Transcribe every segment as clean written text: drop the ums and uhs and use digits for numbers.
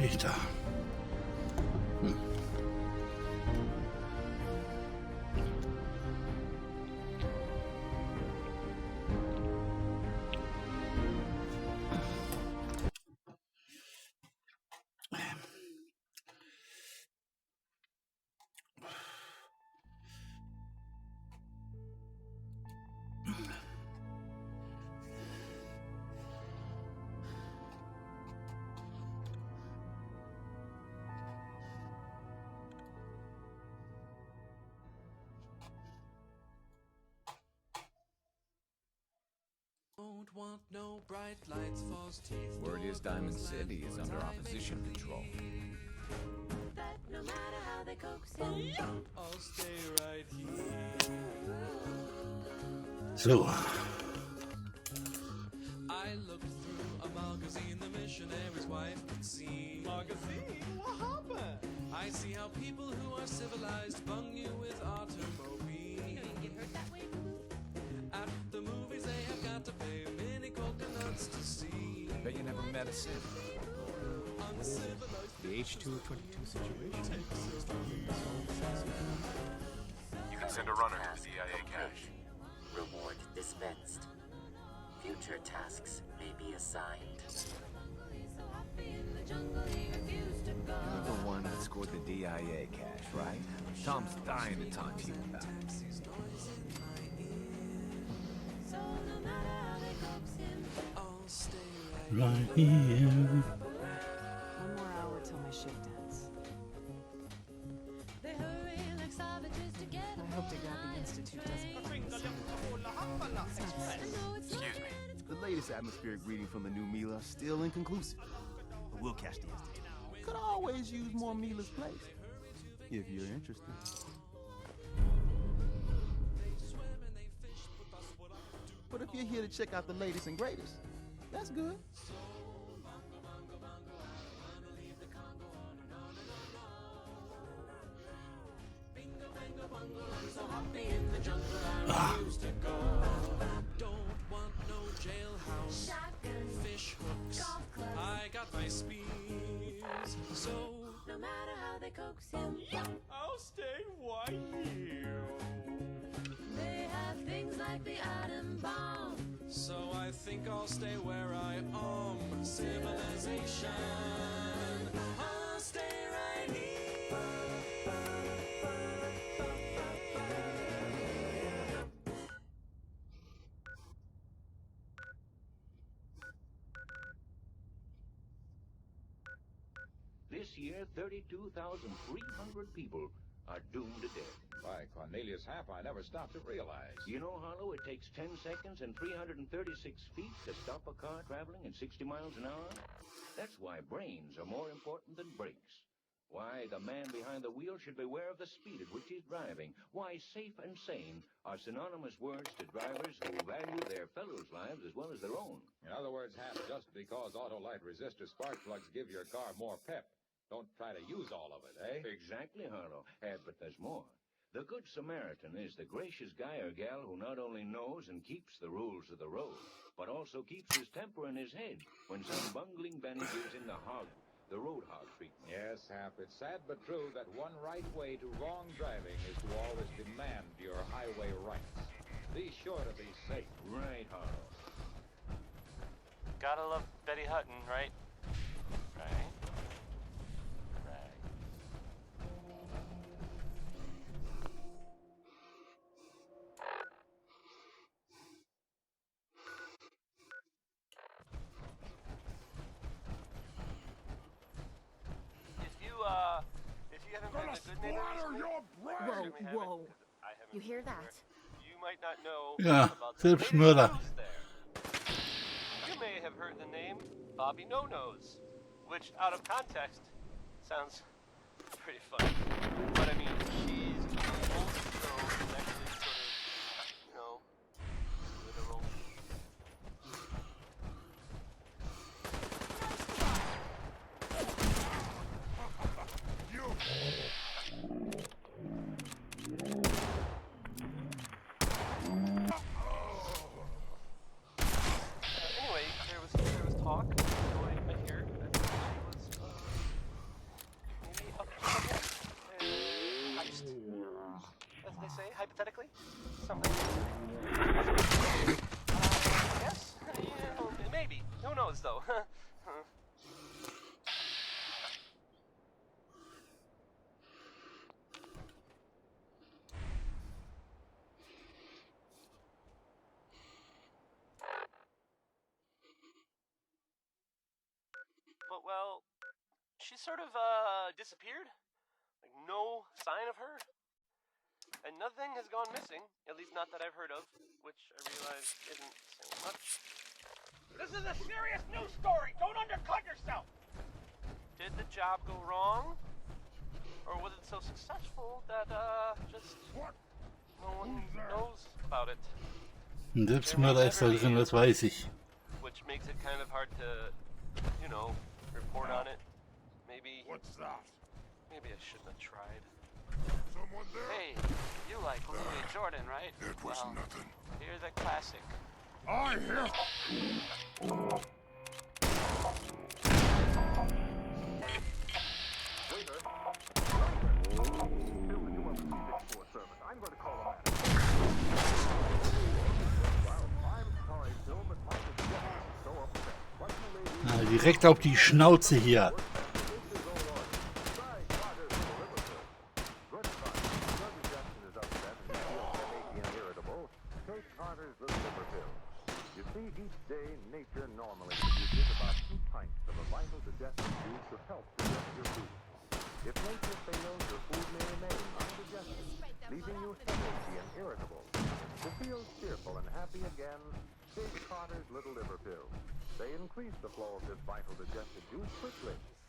Ahí está. Don't want no bright lights, false teeth. Word is Diamond City is under opposition control. That no matter how they coax him, I'll stay right here. So. I looked through a magazine the missionary's wife could see. Magazine? What happened? I see how people who are civilized bung you with automobiles. you don't get hurt that way. At the movies they have got to pay many coconuts to see. Bet you never met a Sid. Uncivilized The H222 situation. You can send a runner to the DIA cache. Reward dispensed. Future tasks may be assigned. So happy in the jungle he refused to go. You're the one that scored the DIA cache, right? Tom's dying to talk to you about it. So no matter how they coax him, I'll stay Right here. One more hour till my shift ends. they hurry like savages to get I hope to God the Institute doesn't find this. Excuse me. The latest atmospheric reading from the new Mila is still inconclusive. But we'll catch the Institute. Could always use more Mila's place. If you're interested. But if you're here to check out the latest and greatest, that's good. Don't want no jailhouse. Fish hooks. I got my spears. So no matter how they coax him. I'll stay right here. They have things like the atom bomb. So I think I'll stay where I am. Civilization. I'll stay right here. This year, 32,300 people are doomed to death. By Cornelius Happ, I never stopped to realize. You know, Hollow, it takes 10 seconds and 336 feet to stop a car traveling at 60 miles an hour. That's why brains are more important than brakes. Why the man behind the wheel should beware of the speed at which he's driving. Why safe and sane are synonymous words to drivers who value their fellows' lives as well as their own. In other words, Happ, just because Autolite resistor spark plugs give your car more pep, don't try to use all of it, eh? Exactly, Harlow. But there's more. The Good Samaritan is the gracious guy or gal who not only knows and keeps the rules of the road, but also keeps his temper in his head when some bungling Benny gives him the road hog treatment. Yes, Happ, it's sad but true that one right way to wrong driving is to always demand your highway rights. Be sure to be safe. Right, Harlow. Gotta love Betty Hutton, right? Right. If you haven't been a good neighbor recently, Whoa. You hear that? you might not know Ja, about the Selbstmörder. house there. You may have heard the name Bobby No Nose, which out of context sounds pretty funny. But I mean, she's also actually sort of, you know, literal. Anyway, there was talk. I hear that she was say, hypothetically? Something. Yes? Yeah, maybe. Who knows, though? But, well, she sort of, disappeared. Like, no sign of her. And nothing has gone missing, at least not that I've heard of, which I realize isn't saying much. This is a serious news story! Don't undercut yourself! Did the job go wrong? Or was it so successful that, just no one knows about it? Ein Selbstmörder ist da drin, das weiß ich. Which makes it kind of hard to, you know, report on it. Maybe... What's that? Maybe I shouldn't have tried. Someone there? Hey, you like Louis Jordan, right? It was nothing. Here's a classic. I hear... I'm going to call him out. Direkt auf die Schnauze hier.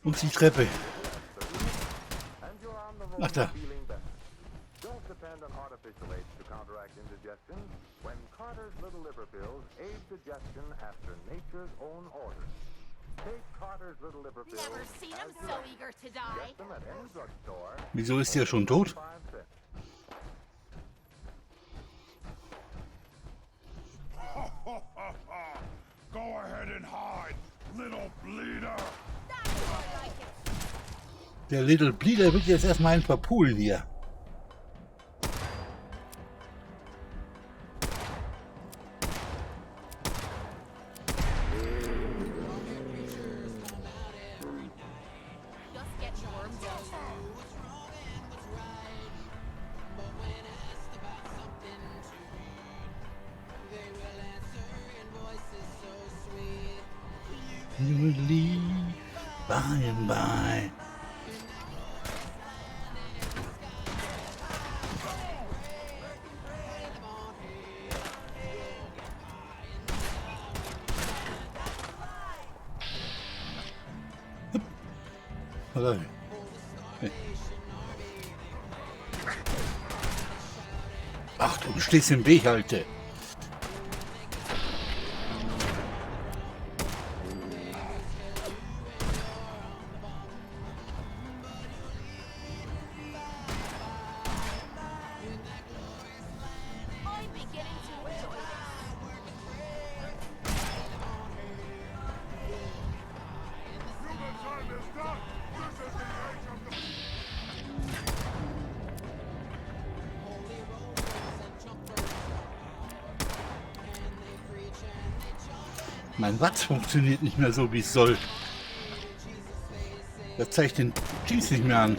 Und die Treppe. Ach da. Don't depend on artificial aids to counteract indigestion when Carter's Little Liver Pills aid digestion after nature's own orders. Take Carter's Little Liver Pills. Never seen him so eager to die. Get them at any drugstore. Wieso ist der schon tot? 5 cents. Go ahead and hide, little bleeder! Der Little Bleeder wird jetzt erstmal einen verpulen hier. You will leave by and by. Hello. Ach, du stehst im Weg, Alte. Mein Watt funktioniert nicht mehr so, wie es soll. Das zeigt den Jeans nicht mehr an.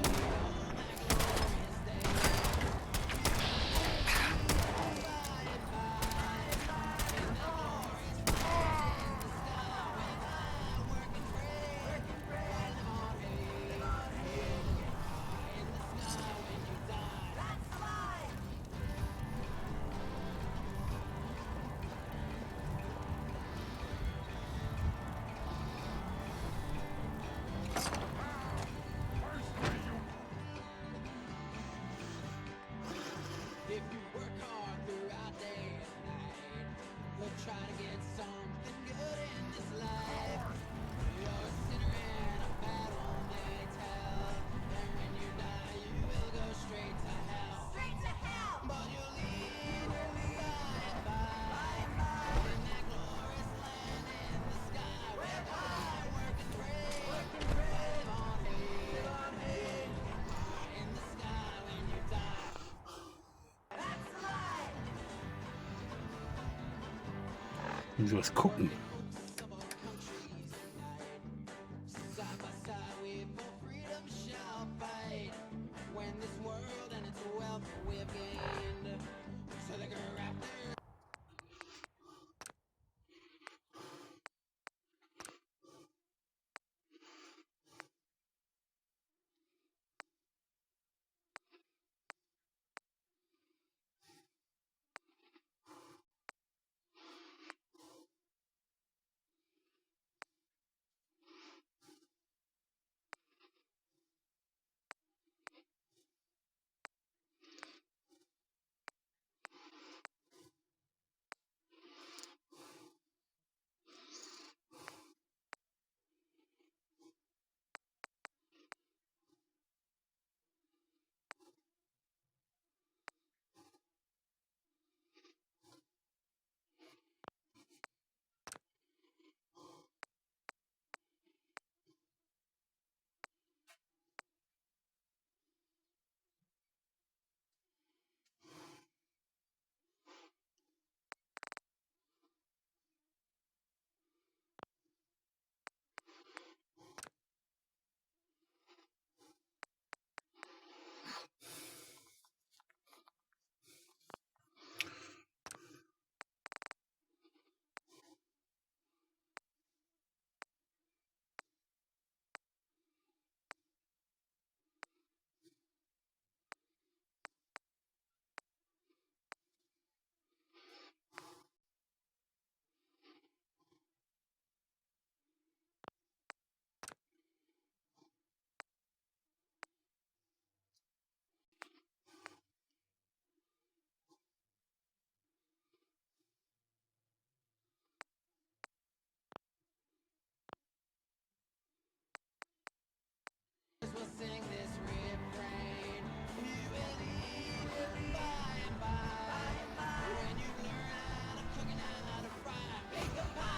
Und sowas gucken.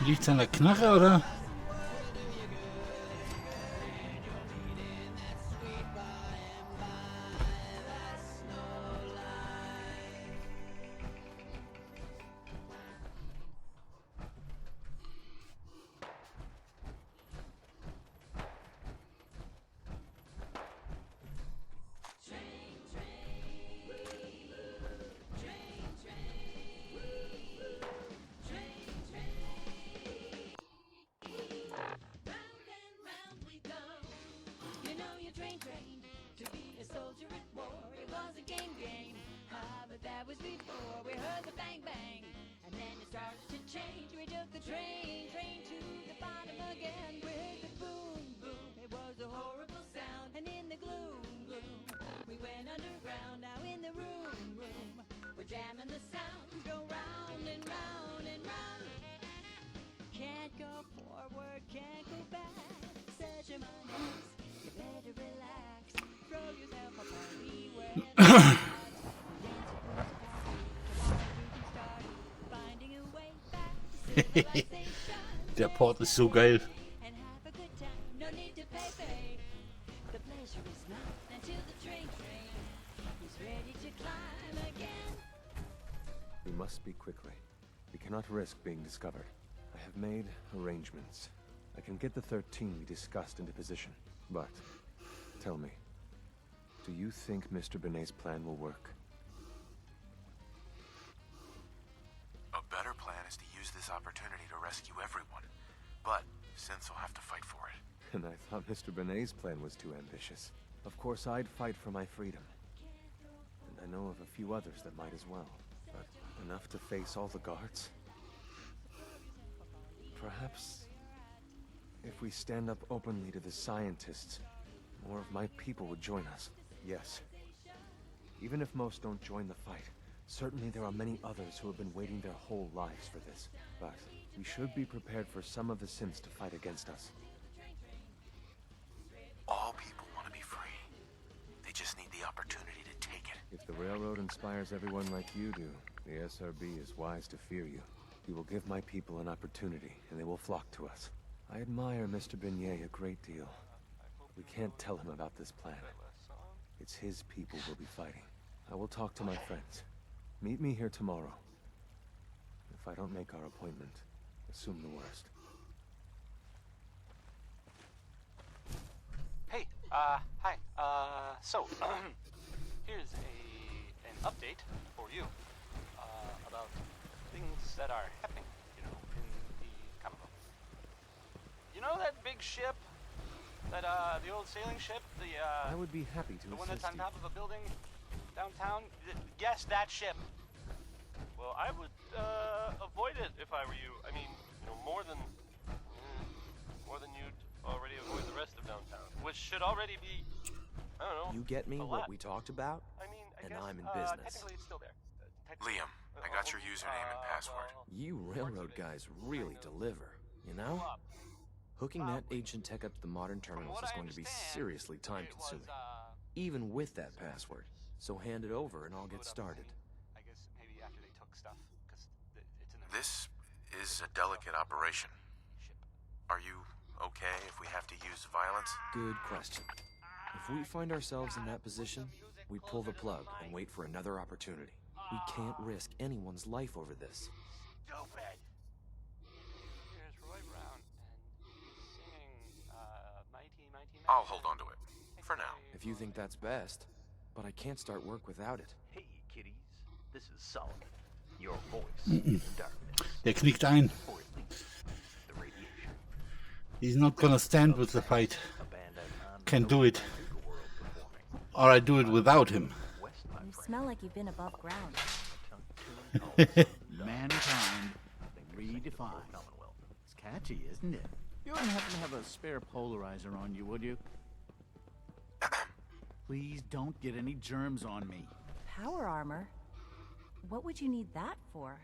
Liegt's an der Knarre, oder? Der Port ist so geil. We must speak quickly. We cannot risk being discovered. I have made arrangements. I can get the 13 we discussed into position. But, tell me, do you think Mr. Benet's plan will work? A better plan is to use this opportunity to rescue everyone. But Synths will have to fight for it. And I thought Mr. Benet's plan was too ambitious. Of course, I'd fight for my freedom. And I know of a few others that might as well. But enough to face all the guards? Perhaps if we stand up openly to the scientists, more of my people would join us. Yes. Even if most don't join the fight, certainly there are many others who have been waiting their whole lives for this. But we should be prepared for some of the synths to fight against us. All people want to be free. They just need the opportunity to take it. If the railroad inspires everyone like you do, the SRB is wise to fear you. You will give my people an opportunity, and they will flock to us. I admire Mr. Beignet a great deal. We can't tell him about this plan. It's his people we'll be fighting. I will talk to my friends. Meet me here tomorrow. If I don't make our appointment, assume the worst. Hey, hi. So, here's an update for you about things that are happening, you know, in the Commonwealth. You know that big ship, that the old sailing ship, I would be happy to the one that's assist on you. top of a building downtown? Yes, that ship. Well, I would avoid it if I were you. I mean, you know, more than you'd already avoid the rest of downtown, which should already be, I don't know. You get me a what lot. we talked about? I mean, I And guess, I'm in business. technically it's still there. Liam, I got your username and password. You railroad guys really deliver, you know? Hooking that ancient tech up to the modern terminals is going to be seriously time-consuming, even with that password. So hand it over and I'll get started. I guess maybe after they took stuff, because it's in the This is a delicate operation. Are you okay if we have to use violence? Good question. If we find ourselves in that position, we pull the plug and wait for another opportunity. We can't risk anyone's life over this. Stupid! Here's Roy Brown, and he's singing, Mighty, Mighty, I'll hold on to it. For now. If you think that's best, but I can't start work without it. Hey, kiddies. This is Solomon. Your voice in the darkness. Der knickt ein. Or at least the radiation. He's not gonna stand with the fight. Can do it. Or I do it without him. You smell like you've been above ground. Mankind redefined. It's catchy, isn't it? You wouldn't happen to have a spare polarizer on you, would you? Please don't get any germs on me. Power armor? What would you need that for?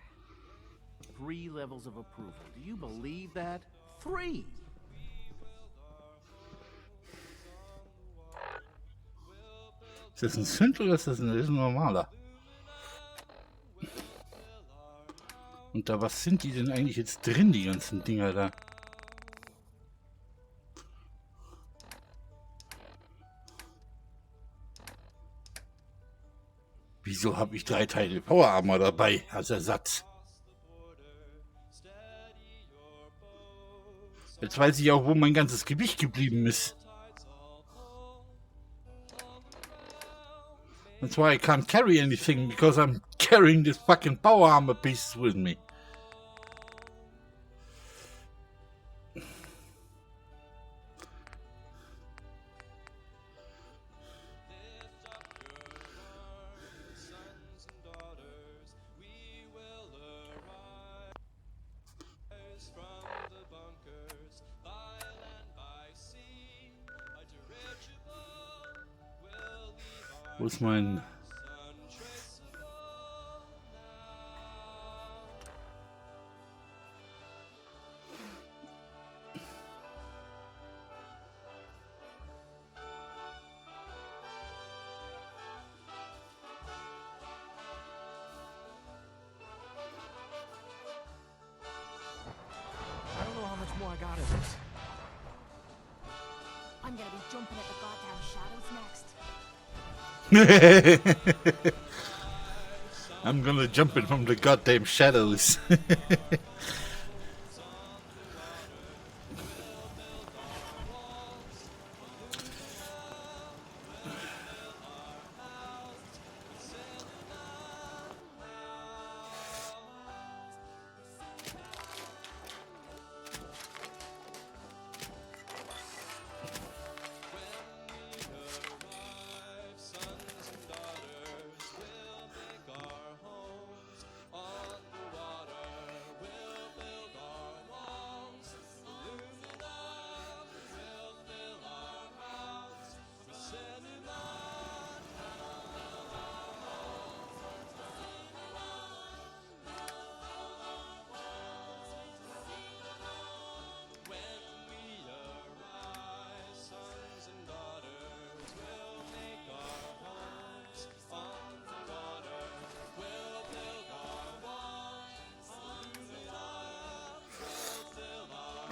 3 levels of approval. Do you believe that? 3! Ist das ein Synth oder ist das ein normaler? Und da, was sind die denn eigentlich jetzt drin, die ganzen Dinger da? Wieso habe ich 3 Teile Power Armor dabei als Ersatz? Jetzt weiß ich auch, wo mein ganzes Gewicht geblieben ist. That's why I can't carry anything, because I'm carrying this fucking power armor piece with me. Wo ist mein... I don't know how much more I got of this. I'm gonna be jumping at the goddamn shadows next. I'm gonna jump in from the goddamn shadows.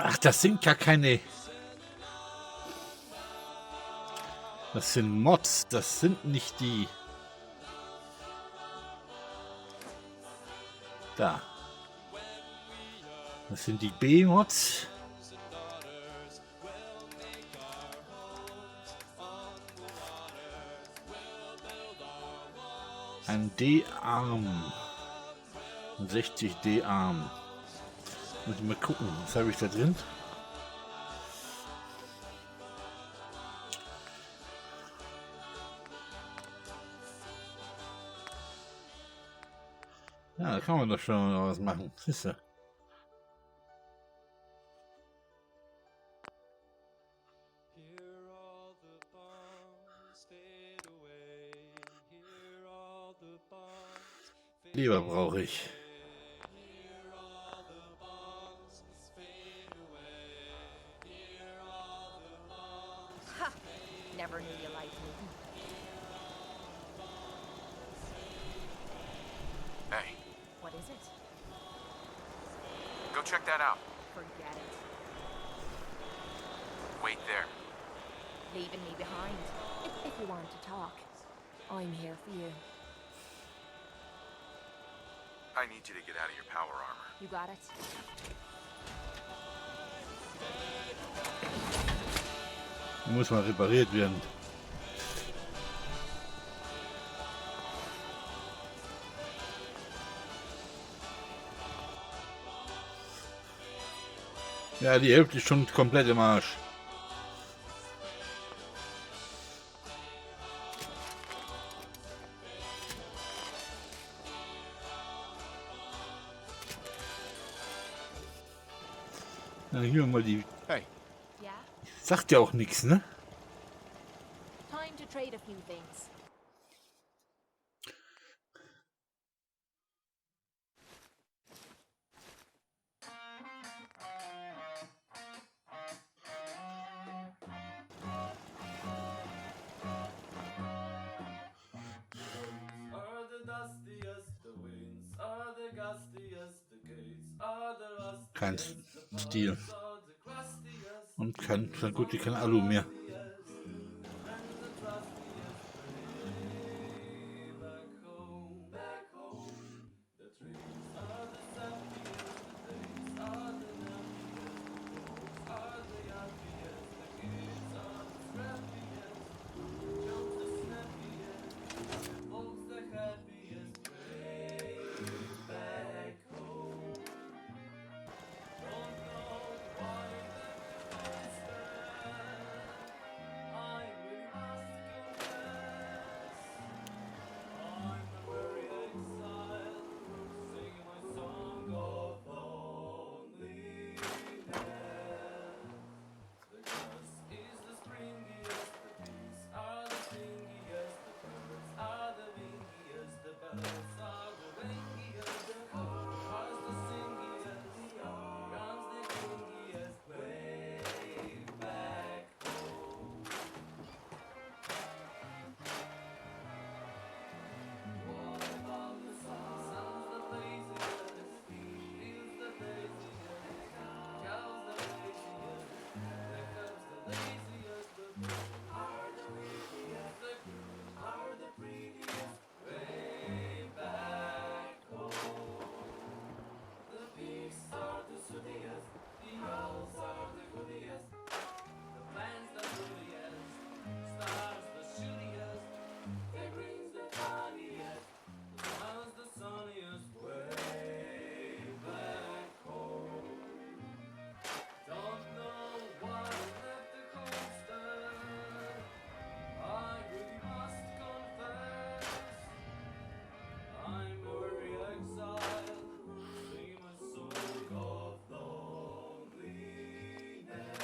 Ach, das sind gar keine... Das sind Mods, das sind nicht die... Da. Das sind die B-Mods. Ein D-Arm. Ein 60 D-Arm. Muss ich mal gucken, was habe ich da drin? Ja, da kann man doch schon was machen. Siehst du? Leber brauche ich. Ha! Never knew you liked me. Hey, What is it? go check that out. Forget it. Wait there. Leaving me behind. If you want to talk, I'm here for you. I need you to get out of your power armor. You got it? Muss mal repariert werden. Ja, die Hälfte ist schon komplett im Arsch. Na, hier mal die. Hey. Yeah? Sagt ja auch nichts, ne? Time to trade a few things. Are the dustiest, the winds are the gustiest, the gates are the rustiest, Kein the Stil. pubs are the crustiest, Und kein, gut, kein Alu mehr. and the trustiest way back home, back home. The trees are the sappiest, the days are the nappiest, the folks are the yappiest, the kids are the scrappiest, Joe's the snappiest, the folks the happiest way back home. Don't know why that was bad. I really must confess, I'm a very exile, singing my song of loneliness. The grass is the springiest, the bees are the stingiest, the birds are the wingiest, the bells are the ringiest, the cars the singiest, the guns the kingiest, way back home. What about the sun? Sun's the laziest, feels the laziest, cows the laziest, the cubs the laziest, the birds are the wittiest, the girls are the prettiest, way back home. The pigs are the sootiest, the owls are the goodiest, the plants the prettiest, stars the shootiest, the greens the funniest, the sun's the sunniest, way back home. Don't know why I left the homestead, I really must confess, I'm a weary exile, singing my song of loneliness.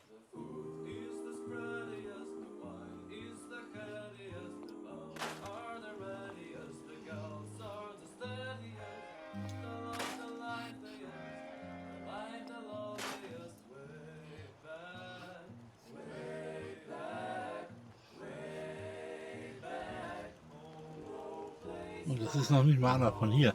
The food is the spreadiest, the wine is the headiest, the bells are the readiest, the gals are the steadiest, the love the liveliest, the life the loveliest, way back, way back, way back home. Place Und das ist noch nicht mal einer von hier.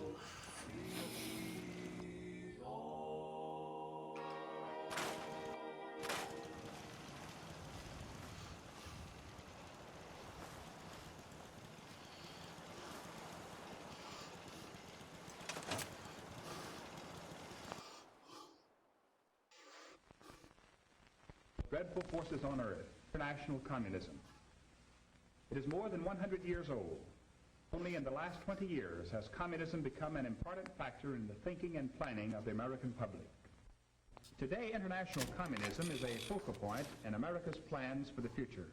dreadful forces on earth, international communism. It is more than 100 years old. Only in the last 20 years has communism become an important factor in the thinking and planning of the American public. Today, international communism is a focal point in America's plans for the future.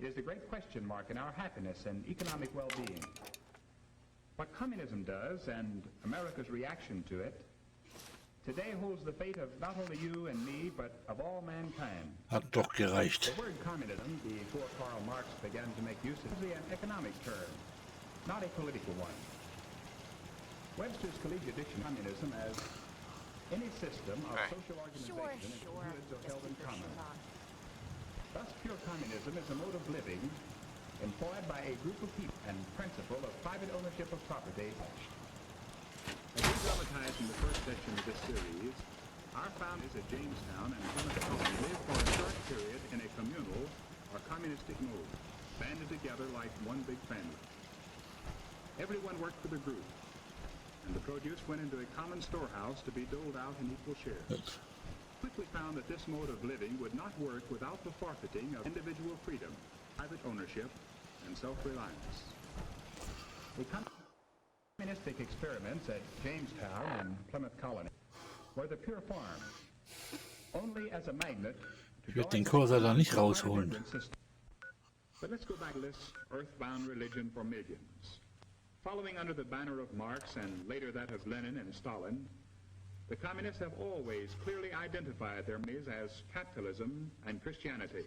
It is the great question mark in our happiness and economic well-being. What communism does, and America's reaction to it, today holds the fate of not only you and me, but of all mankind. Hat doch gereicht. The word communism, before Karl Marx began to make use of it, is an economic term, not a political one. Webster's Collegiate Dictionary communism as any system of social organization in which goods are held in common. Thus, pure communism is a mode of living employed by a group of people and principle of private ownership of property. As we dramatized in the first section of this series, our founders at Jamestown and Plymouth Colony lived for a short period in a communal or communistic mode, banded together like one big family. Everyone worked for the group, and the produce went into a common storehouse to be doled out in equal shares. Quickly found that this mode of living would not work without the forfeiting of individual freedom, private ownership, and self-reliance. The communistic experiments at Jamestown and Plymouth Colony were the pure form, only as a magnet to Ich werde den Cursor da nicht rausholen. But let's go back to this earthbound religion for millions. Following under the banner of Marx and later that of Lenin and Stalin, the communists have always clearly identified their enemies as capitalism and Christianity.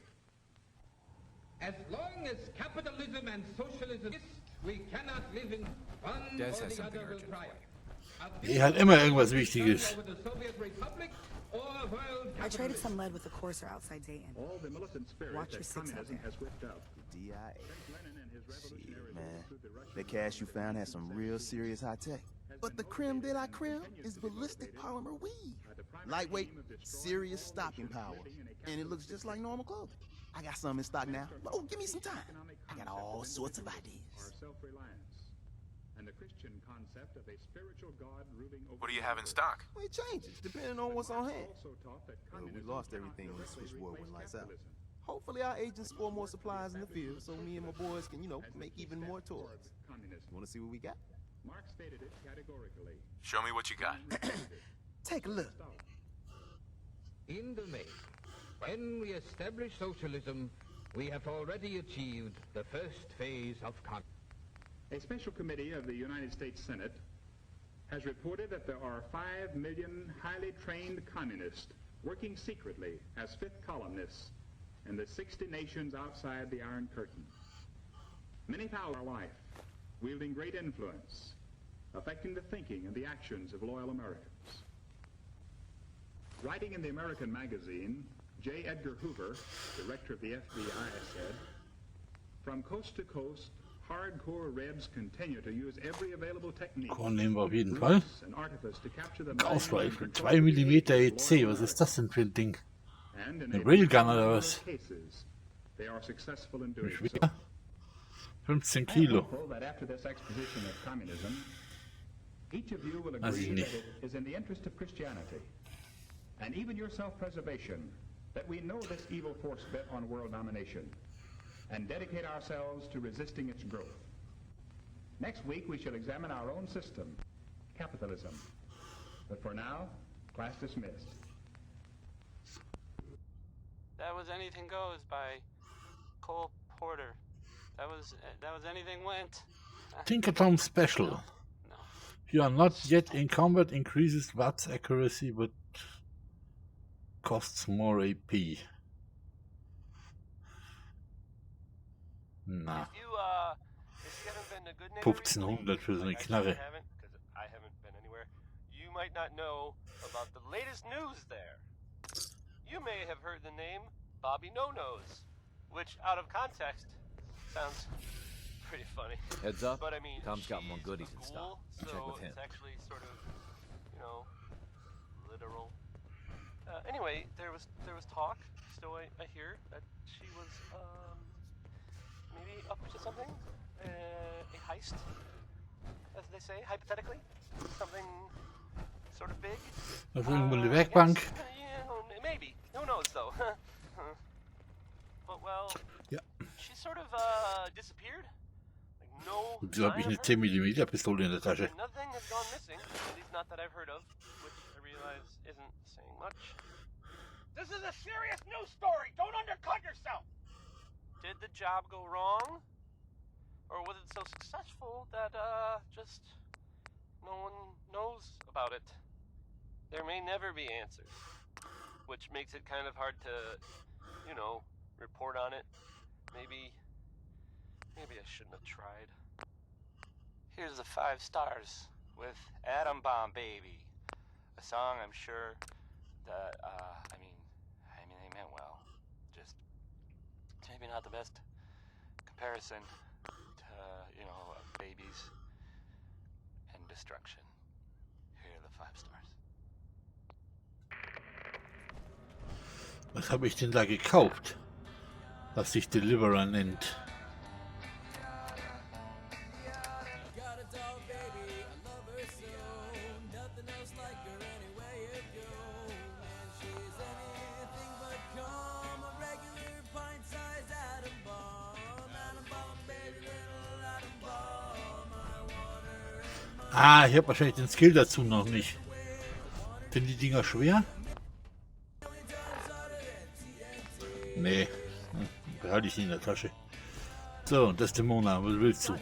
As long as capitalism and socialism exist, we cannot live in one or the other will triumph. Hat immer irgendwas Wichtiges. I traded some lead with the courser outside Dayton. All the militant spirit Watch your that six out communism there. has whipped up. DIA. Shit, man. That cash you found has some real serious high tech. But the creme de la creme is ballistic polymer weave. Lightweight, serious stopping power. And it looks just like normal clothing. I got some in stock now. Oh, give me some time. I got all sorts of ideas. Our self-reliance and the Christian concept of a spiritual God ruling over. What do you have in stock? Well, it changes depending on what's on hand. Also taught that Well, we communism lost cannot everything be when the switch war replaced went lights out. capitalism. Hopefully our agents spoil more supplies in the field so me and my boys can, make even more toys. You want to see what we got? Marx stated it categorically. Show me what you got. Take a look. In the main, when we establish socialism, we have already achieved the first phase of communism. A special committee of the United States Senate has reported that there are 5 million highly trained communists working secretly as fifth columnists in the 60 nations outside the Iron Curtain. Many thousands are life, wielding great influence, affecting the thinking and the actions of loyal Americans. Writing in the American magazine, J. Edgar Hoover, director of the FBI, said, "From coast to coast, hardcore Rebs continue to use every available technique Korn nehmen wir auf jeden Fall. and artifice to capture the Ausweifel. 2 mm EC. Was ist das denn für ein Ding? Eine Railgun oder was? cases, they are successful in doing Wie so. schwer? 15 I am Kilo. hopeful that after this exposition of communism, each of you will Weiß ich agree that nicht. it is in the interest of Christianity, and even your self-preservation, that we know this evil force bent on world domination, and dedicate ourselves to resisting its growth. Next week, we shall examine our own system, capitalism. But for now, class dismissed. That was Anything Goes by Cole Porter. That was Anything Went. Tinkerton Special. You are not yet in combat, increases watts accuracy, but costs more AP. Na, If you haven't been to good neighbor 1500 für so eine Knarre. because I haven't been anywhere, you might not know about the latest news there. You may have heard the name Bobby No Nose, which out of context sounds pretty funny. Heads up, But I mean, Tom's got more she's goodies a in ghoul, stock. Check so with him. it's actually sort of, literal. Anyway, there was talk. So I hear that she was maybe up to something, a heist, as they say, hypothetically, something sort of big. Auf irgendwo eine Werkbank. Yeah, maybe. Who knows though? Well, Ja. she sort of disappeared. Like no Wieso habe ich sign eine of her? 10 mm Pistole in der Tasche? And nothing has gone missing, at least not that I've heard of, which I realize isn't saying much. This is a serious news story. Don't undercut yourself. Did the job go wrong? Or was it so successful that just no one knows about it? There may never be answers, which makes it kind of hard to, you know, report on it. Maybe I shouldn't have tried. Here's the 5 stars with Atom Bomb Baby, a song I'm sure that I mean they meant well. Just maybe not the best comparison to, you know, babies and destruction. Here are the 5 stars. Was habe ich denn da gekauft? Was sich Deliverer nennt. Ah, ich habe wahrscheinlich den Skill dazu noch nicht. Sind die Dinger schwer? Nee, behalte ich die in der Tasche. So, Desdemona, was willst du?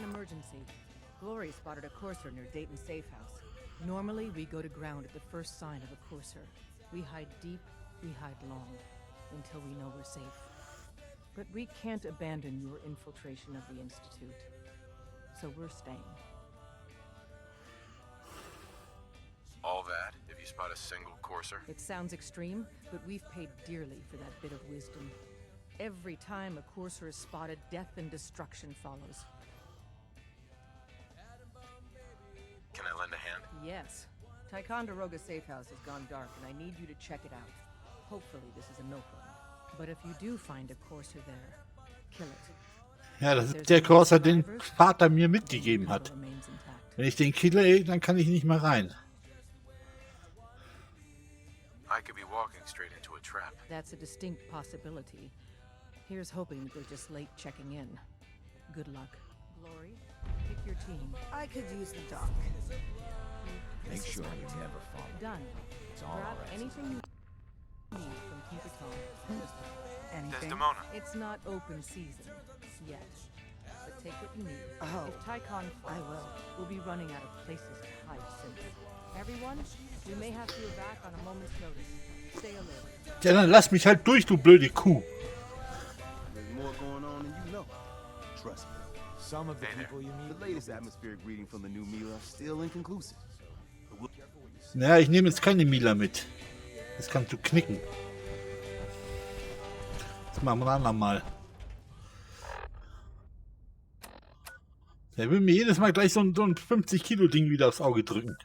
Glory spotted a courser near Dayton Safe House. Normally, we go to ground at the first sign of a courser. We hide deep, we hide long, until we know we're safe. But we can't abandon your infiltration of the Institute. So we're staying. All that, if you spot a single courser? It sounds extreme, but we've paid dearly for that bit of wisdom. Every time a courser is spotted, death and destruction follows. Can I lend a hand? Yes. Ticonderoga Safe House has gone dark, and I need you to check it out. Hopefully this is a milk run. But if you do find a courser there, kill it. Ja, das ist der Corsair, den Vater mir mitgegeben hat. Wenn ich den kille, dann kann ich nicht mehr rein. I could be walking straight into a trap. That's a distinct possibility. Here's hoping that they're just late checking in. Good luck. Glory, pick your team. I could use the dock. Make sure you never fall. Done. It's all Grab right. anything you need from Tinkerton. Anything? Desdemona. It's not open season yet. But take what you need. Oh. If Tycon I will. We'll be running out of places to hide soon. Everyone, we may have you back on a moment's notice. Stay alert. Ja, dann lass mich halt durch, du blöde Kuh. There's more going on than you know. Trust me. Some of the people you meet. The latest atmospheric reading from the new Mila are still inconclusive. Naja, ich nehme jetzt keine Mila mit. Das kannst du knicken. Das machen wir ein andermal. Der will mir jedes Mal gleich so ein 50-Kilo-Ding wieder aufs Auge drücken.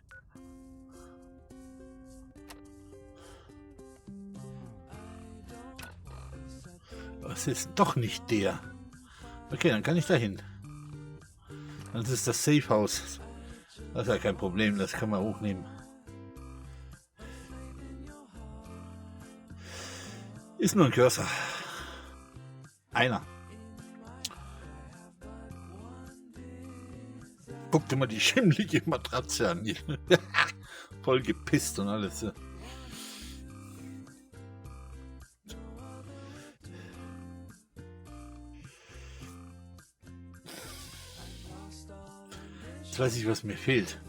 Das ist doch nicht der. Okay, dann kann ich da hin. Das ist das Safe House. Das ist ja kein Problem, das kann man hochnehmen. Ist nur ein Cursor. Einer. Guck dir mal die schimmlige Matratze an. Voll gepisst und alles. Jetzt weiß ich, was mir fehlt.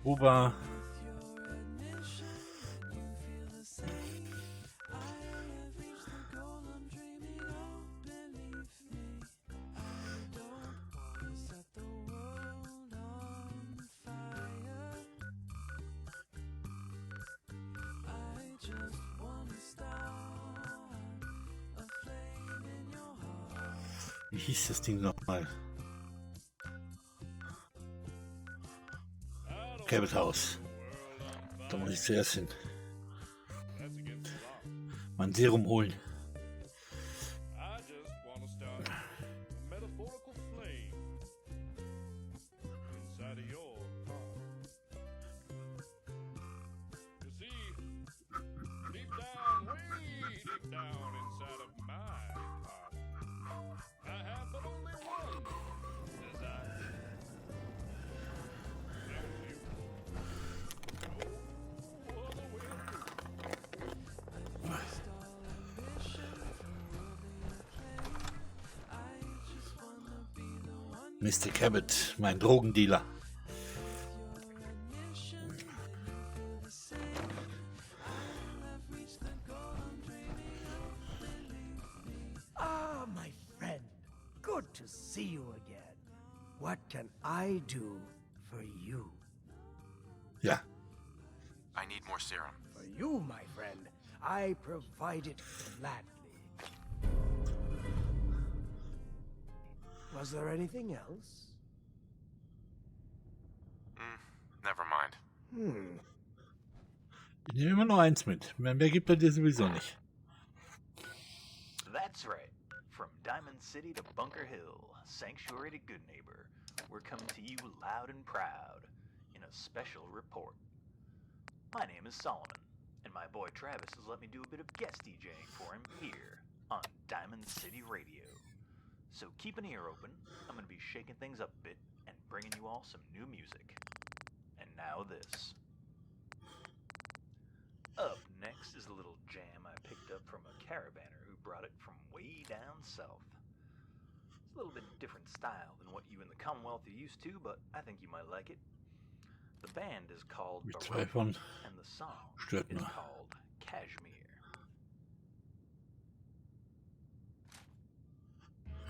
Wo war... Wie hieß das Ding nochmal? Cabot House. Da muss ich zuerst hin. Mein Serum holen. Mr. Cabot, mein Drogendealer. Ah, my friend. Good to see you again. What can I do for you? Ja. I need more serum. For you, my friend, I provide it gladly. Was there anything else? Never mind. Ich nehme immer nur eins mit. Mehr gibt er dir sowieso nicht. That's right. From Diamond City to Bunker Hill, sanctuary to Good Neighbor, we're coming to you loud and proud in a special report. My name is Solomon, and my boy Travis has let me do a bit of guest DJing for him here on Diamond City Radio. So keep an ear open. I'm going to be shaking things up a bit and bringing you all some new music. And now this. Up next is a little jam I picked up from a caravanner who brought it from way down south. It's a little bit different style than what you in the Commonwealth are used to, but I think you might like it. The band is called Baroque, and the song is called Kashmir.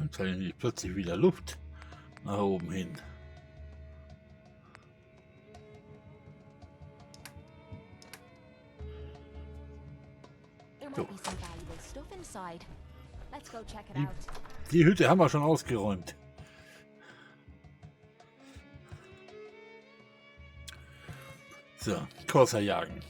Jetzt habe ich plötzlich wieder Luft nach oben hin. There might be some valuable stuff inside. Let's go check it out. Die Hütte haben wir schon ausgeräumt. So, Corsa jagen.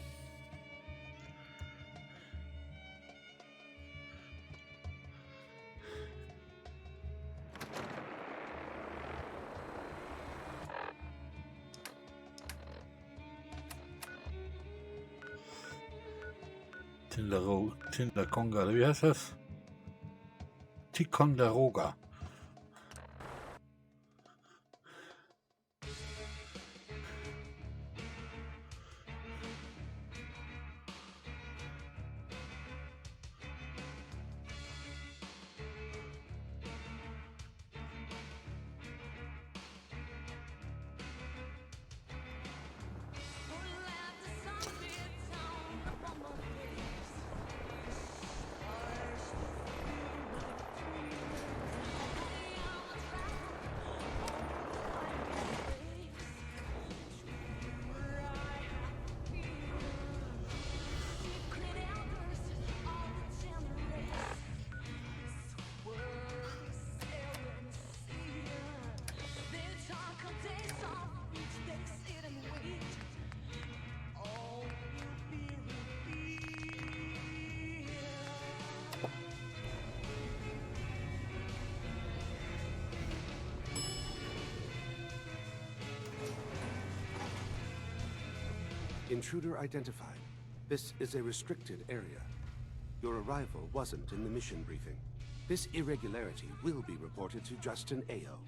Ticonderoga, oder wie heißt das? Ticonderoga. Intruder identified. This is a restricted area. Your arrival wasn't in the mission briefing. This irregularity will be reported to Justin Ayo.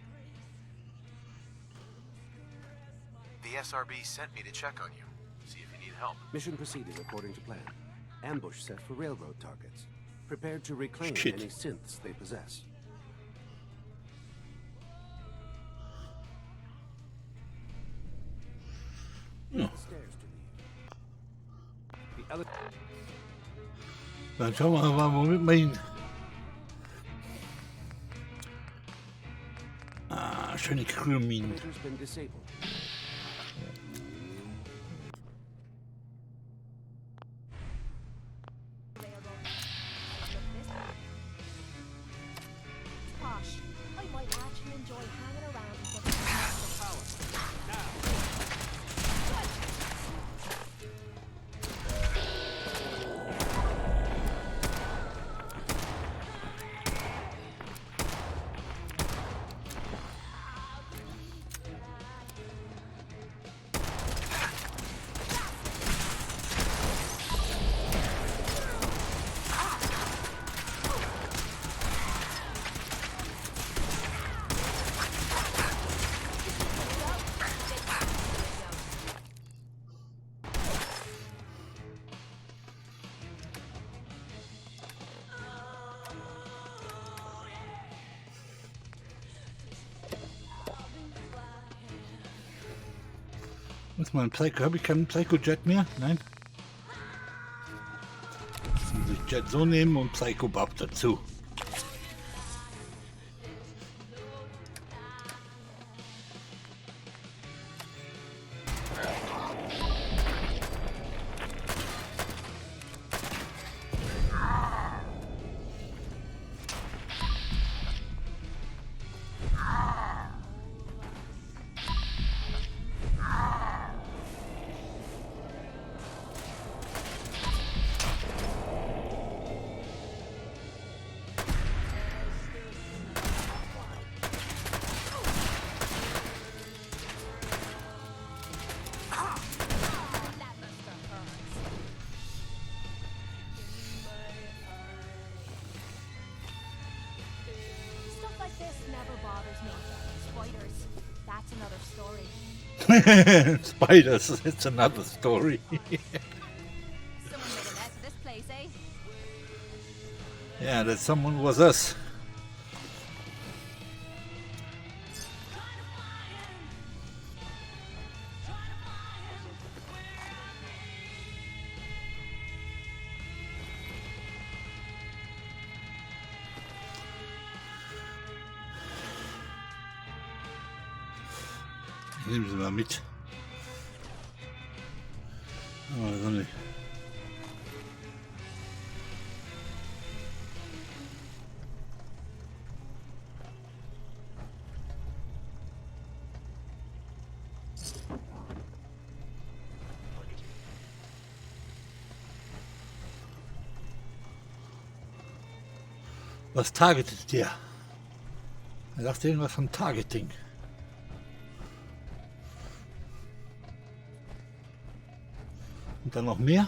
The SRB sent me to check on you, see if you need help. Mission proceeding according to plan. Ambush set for railroad targets. Prepared to reclaim any synths they possess. Ja. Stairs to Dann schauen wir mal, womit wir ihn... Ah, schöne Krümminen. Gosh, I might actually enjoy hanging around with the power. Now. Ist mal ein Psycho. Habe ich keinen Psycho-Jet mehr? Nein. Muss ich Jet so nehmen und Psycho-Buff dazu. Stuff like this never bothers me. Spiders, that's another story. Spiders, it's another story. Someone made a mess of this place, eh? Yeah, that someone was us. Nehmen Sie mal mit. Oh, so nicht. Was targetet der? Er sagt irgendwas von Targeting. Und dann noch mehr?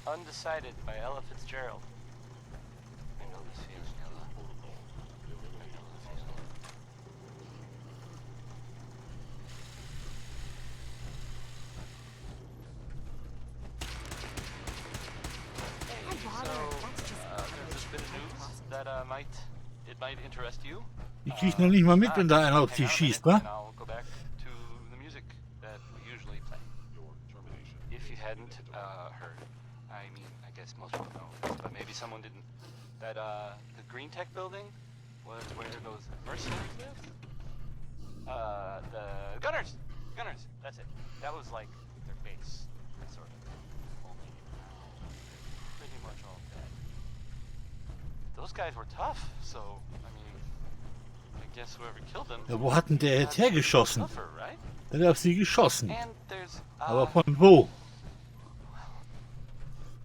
Undecided by Ella Fitzgerald. I know this feeling, Ella. I know the feeling. Hey, so, there's this bit of news that might interest you. Ich krieg noch nicht mal mit, wenn da einer auf dich schießt, wa? And I'll go back to the music that we usually play. If you hadn't heard, I mean, I guess most people know this, but maybe someone didn't. That the Green Tech building was where those mercenaries live. The Gunners, that's it. That was like their base, sort of. Only now, pretty much all dead. Those guys were tough, so I mean, I guess whoever killed them. Ja, wo hat denn der jetzt hergeschossen? Tougher, right? Der hat auf sie geschossen. And there's, Aber von wo?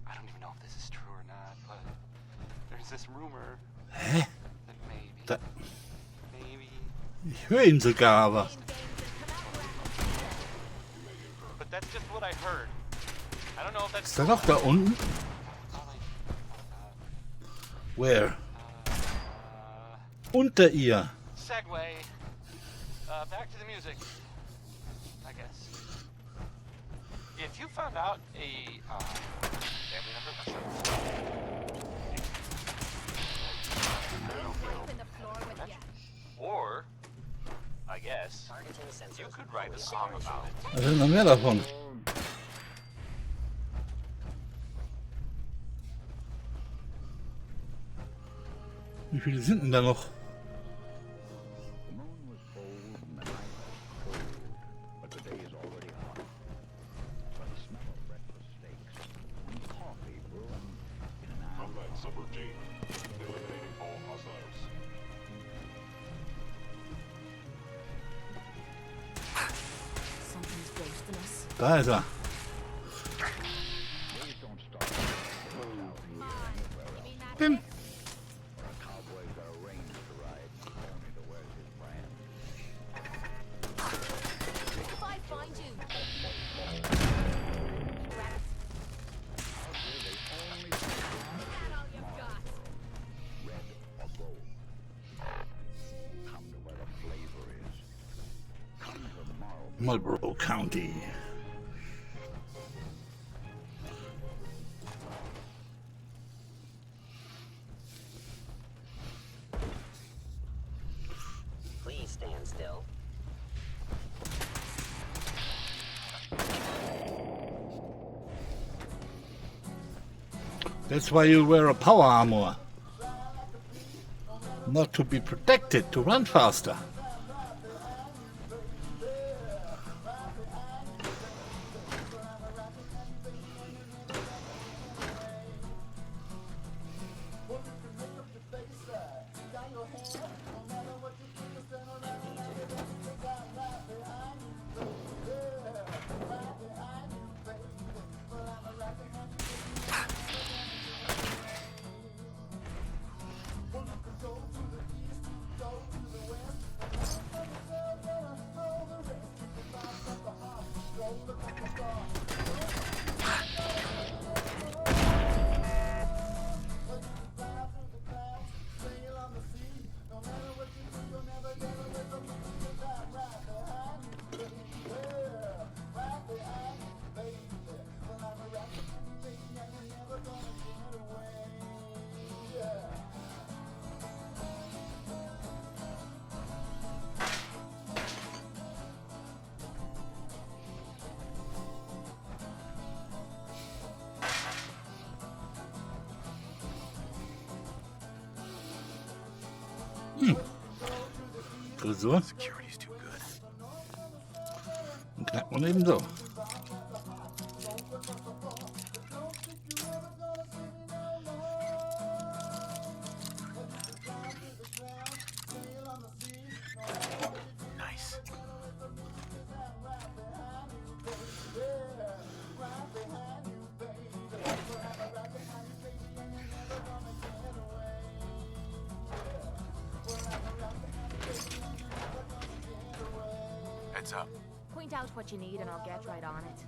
I don't even know if this is true or not, but there's this rumor Hä? that maybe, Da, maybe. ich höre ihn sogar, aber. But that's just what I heard. I don't know if that's Ist er noch da unten? Where? Unter ihr. Segway. Back to the music, I guess. If you found out a family member, or I guess you could write a song about it. Da sind noch mehr davon. Wie viele sind denn da noch? Da ist er. Bim. Marlborough County. That's why you wear a power armor. Not to be protected, to run faster. Frisur. Security's too good. Und knackt man eben so. Nice. Heads up. Point out what you need and I'll get right on it.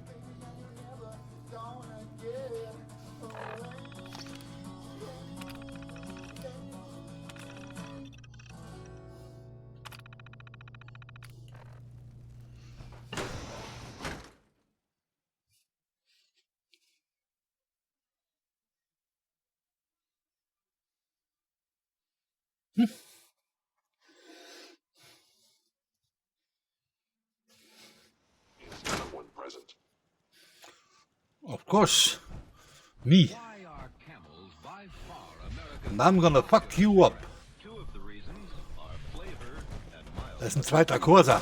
Of course. Me. And I'm gonna fuck you up. Das ist ein zweiter Corsa.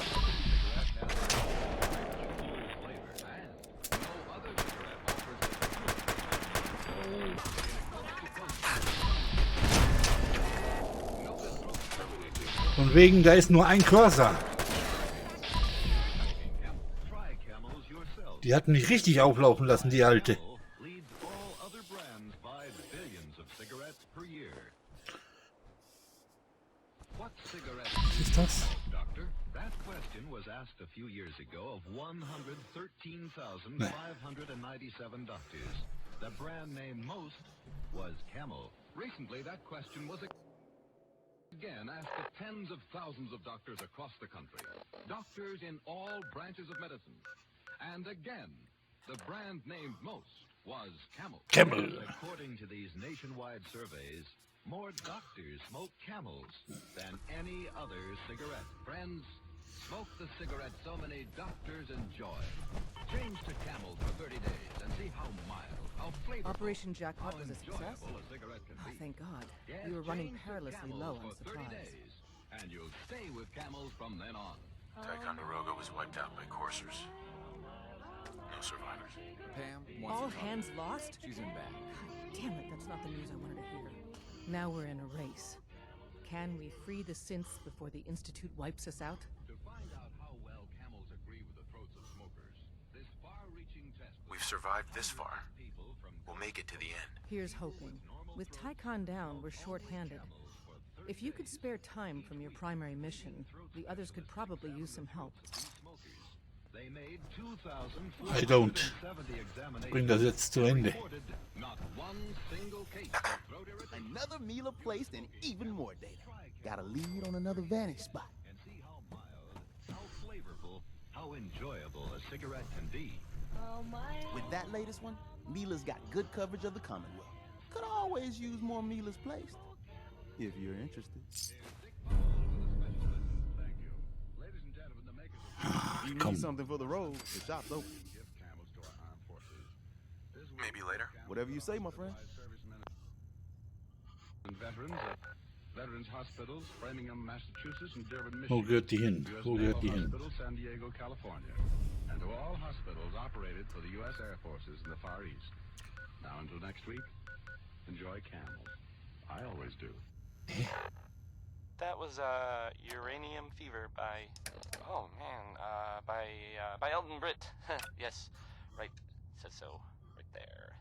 Von wegen, da ist nur ein Corsa. Die hatten mich richtig auflaufen lassen, die Alte. Was ist das? That question was asked a few years ago of 113,597 doctors. The brand name most was Camel. Recently, that question was again asked of tens of thousands of doctors across the country. Doctors in all branches of medicine. And again, the brand named most was Camel. Camel. And according to these nationwide surveys, more doctors smoke Camels than any other cigarette. Friends, smoke the cigarette so many doctors enjoy. Change to Camel for 30 days and see how mild, how flavorful, Operation Jackpot how was a success? enjoyable a cigarette can Oh, be. thank God. Yes, We were running change to perilously Camel low on for 30 supplies. days, and you'll stay with Camels from then on. Ticonderoga was wiped out by coursers. No survivors. Pam, All hands lost? She's in bed. Damn it, that's not the news I wanted to hear. Now we're in a race. Can we free the synths before the Institute wipes us out? To find out how well Camels agree with the throats of smokers, this far-reaching test We've survived this far. We'll make it to the end. Here's hoping. With Tycon down, we're short-handed. If you could spare time from your primary mission, the others could probably use some help. They made I don't. Bring das jetzt zu Ende. Another Mila placed and even more data. Got a lead on another vantage spot. And see how mild, how flavorful, how enjoyable a cigarette can be. With that latest one, Mila's got good coverage of the Commonwealth. Could always use more Mila's placed, if you're interested. You need something for the road, the shop's open. Maybe later. Whatever you say, my friend. and veterans at Veterans Hospitals, Framingham, Massachusetts, and Durban, Wo Michigan. gehört die hin? US Wo gehört die Naval hin? Hospital, San Diego, California. And to all hospitals operated for the U.S. Air Forces in the Far East. Now until next week, enjoy camels. I always do. That was Uranium Fever by, oh man, by Elton Britt. Yes, right, says so, right there.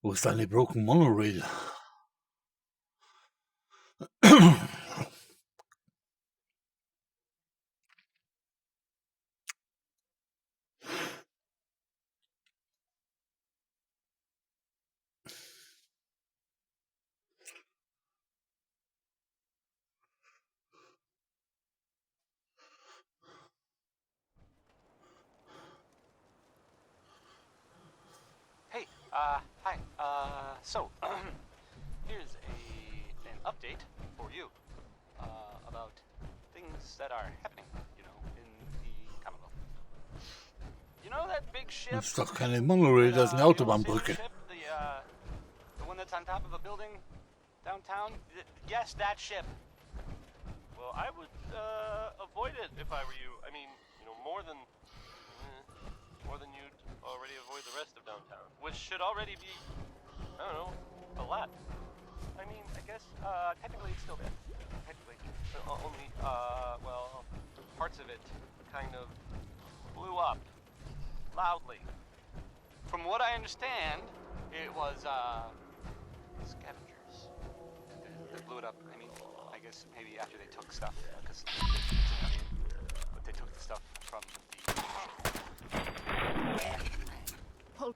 Wo ist eine Broken Monorail? Hey, hi, so, here's an update for you, about things that are happening, you know, in the Commonwealth. You know that big ship? Das ist doch keine Monorail, das ist eine Autobahnbrücke. The one that's on top of a building downtown? Yes, that ship. Well, I would, avoid it if I were you. I mean, you know, more than you'd already avoid the rest of downtown, which should already be, I don't know, a lot. I mean, I guess, technically it's still there. Technically. Only, well, parts of it kind of blew up loudly. From what I understand, it was, scavengers that blew it up. I mean, I guess maybe after they took stuff, because but they took the stuff from the...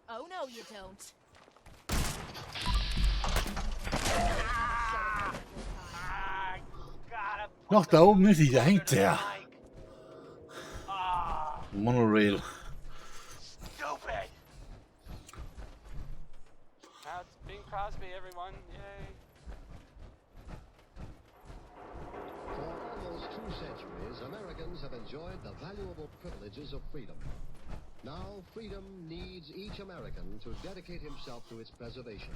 Oh no, you don't. Noch da oben ist sie, da hängt der. Monorail. Stupid! Now it's Bing Crosby, everyone. Yay. For almost 2 centuries, Americans have enjoyed the valuable privileges of freedom. Now, freedom needs each American to dedicate himself to its preservation.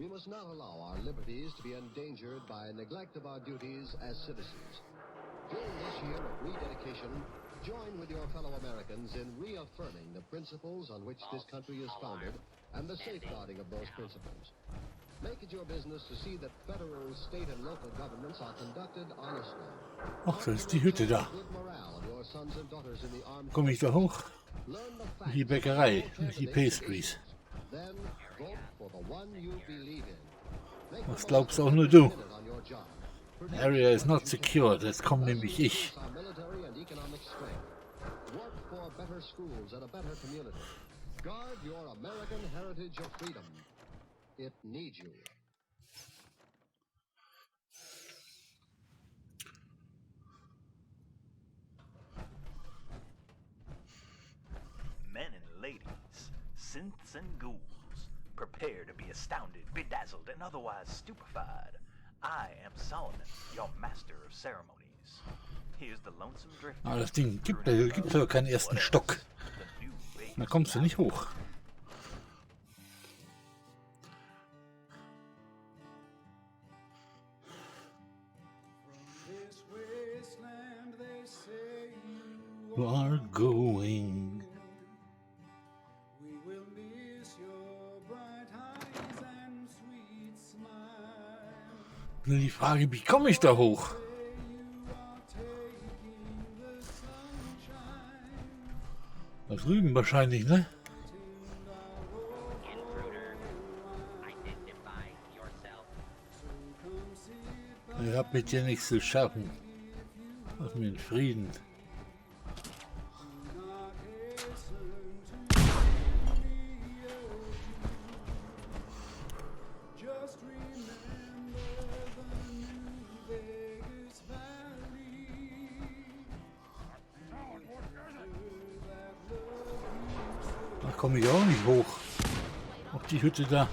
We must not allow our liberties to be endangered by neglect of our duties as citizens. During this year of rededication, join with your fellow Americans in reaffirming the principles on which this country is founded and the safeguarding of those principles. Make it your business to see that federal, state, and local governments are conducted honestly. Ach, das ist die Hütte da. Komme ich da hoch? Die Bäckerei, die Pastries. Das glaubst auch nur du. Area is not secure, jetzt komme nämlich ich. Guard your American heritage of freedom. It needs you. Men and ladies, synths and ghouls, prepare to be astounded, bedazzled, and otherwise stupefied. I am Solomon, your master of ceremonies. Here's the lonesome drifter. Ah, das Ding gibt aber keinen ersten Stock. Da kommst du nicht hoch. You are going. Nur die Frage, wie komme ich da hoch? Da drüben wahrscheinlich, ne? Ihr habt mit dir nichts zu schaffen. Lass mich in Frieden. Da komme ich auch nicht hoch. Auf die Hütte da.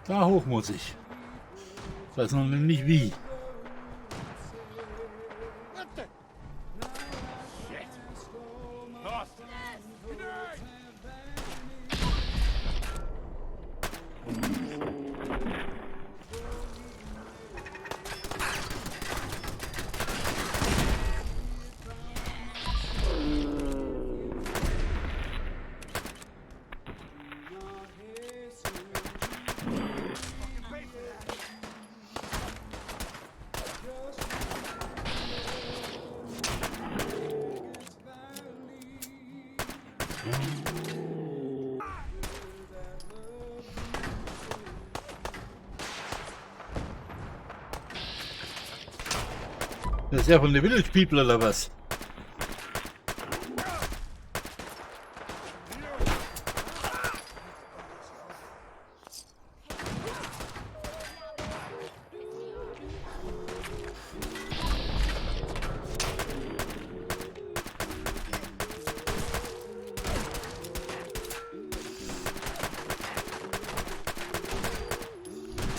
Da hoch muss ich. Ich weiß noch nicht wie. Das ist ja von den Village People oder was?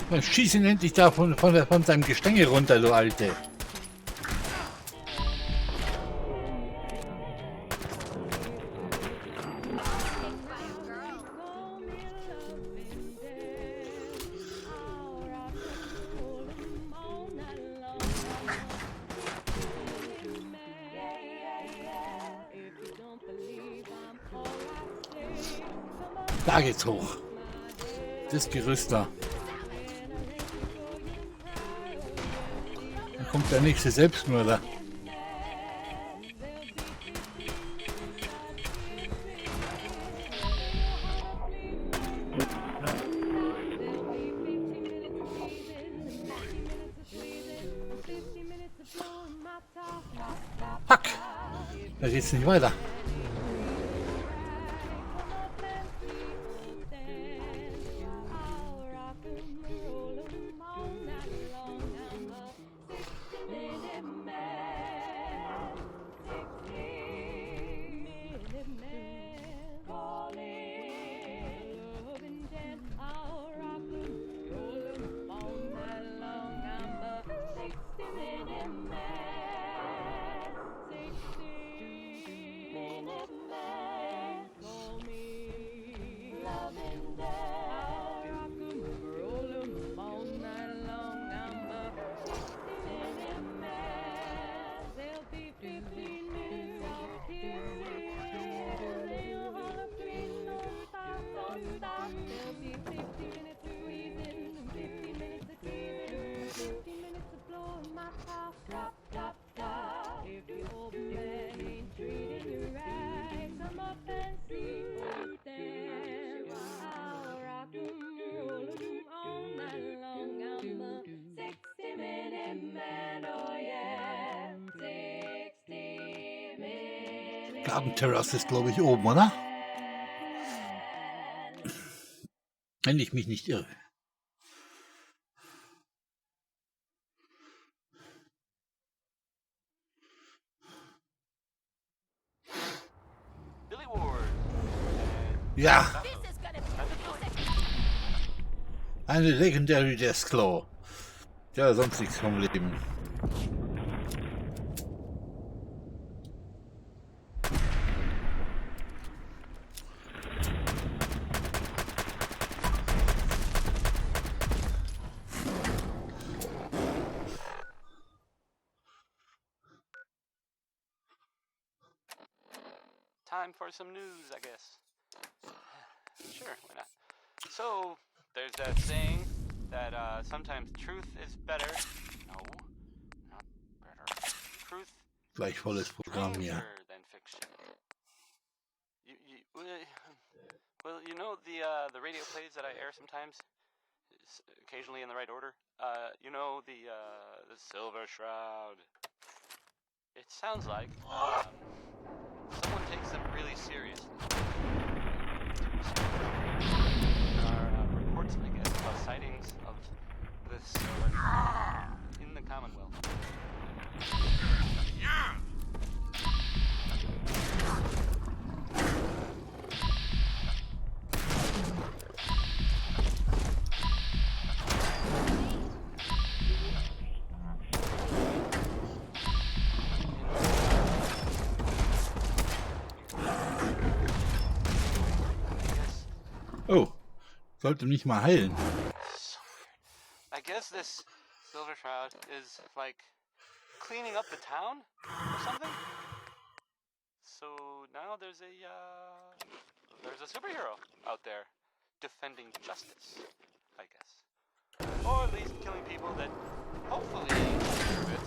Dann schieß ihn endlich da von seinem Gestänge runter, du Alte. Da geht's hoch. Das Gerüst da. Da kommt der nächste Selbstmörder. Fuck! Da geht's nicht weiter. Gartenterrasse ist, glaube ich, oben, oder? Wenn ich mich nicht irre. Ja! Eine Legendary Deathclaw. Ja, sonst nichts vom Leben. Time for some news, I guess. Sure, why not? So, there's that saying that sometimes truth is better. No, not better. Truth Gleich volles Programm hier. than fiction. Well, you know the radio plays that I air sometimes, occasionally in the right order. You know the Silver Shroud. It sounds like someone takes them really seriously. There are reports, I guess, about sightings of the Silver Shroud in the Commonwealth. Yeah. Oh, sollte mich mal heilen. I guess this Silver Shroud is like cleaning up the town or something. So now there's a superhero out there defending justice, I guess, or at least killing people that hopefully deserve it.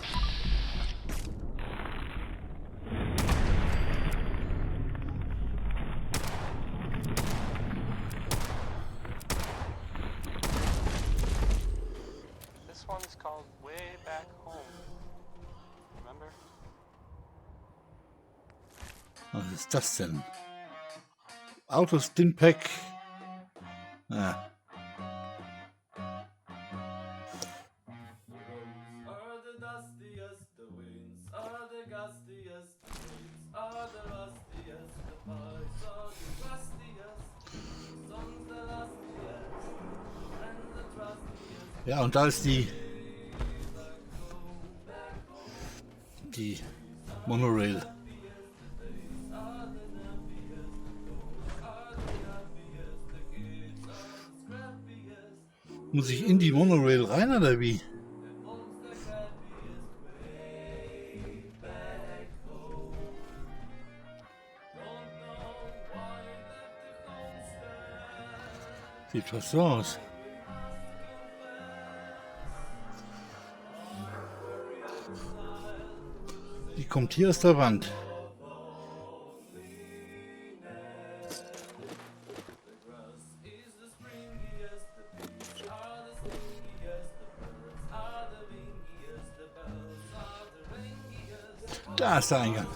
This one's called Way Back Home. Was ist das denn? Auto-Stimpack. Ah. Are the dustiest, the winds are the gustiest, the winds are the rustiest, the pipes are the trustiest, the songs the lustiest, and the trustiest. Ja, und da ist die Monorail. Muss ich in die Monorail rein oder wie? Sieht fast so aus. Die kommt hier aus der Wand. Da ist der Eingang.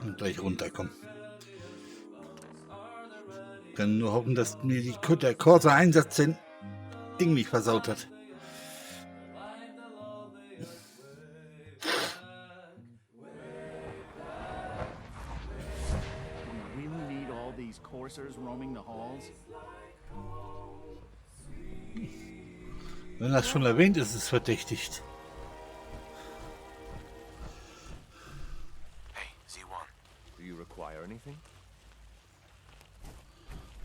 Und gleich runterkommen. Kann nur hoffen, dass mir der Corsa-Einsatz den Ding nicht versaut hat. Wenn das schon erwähnt ist, ist es verdächtigt.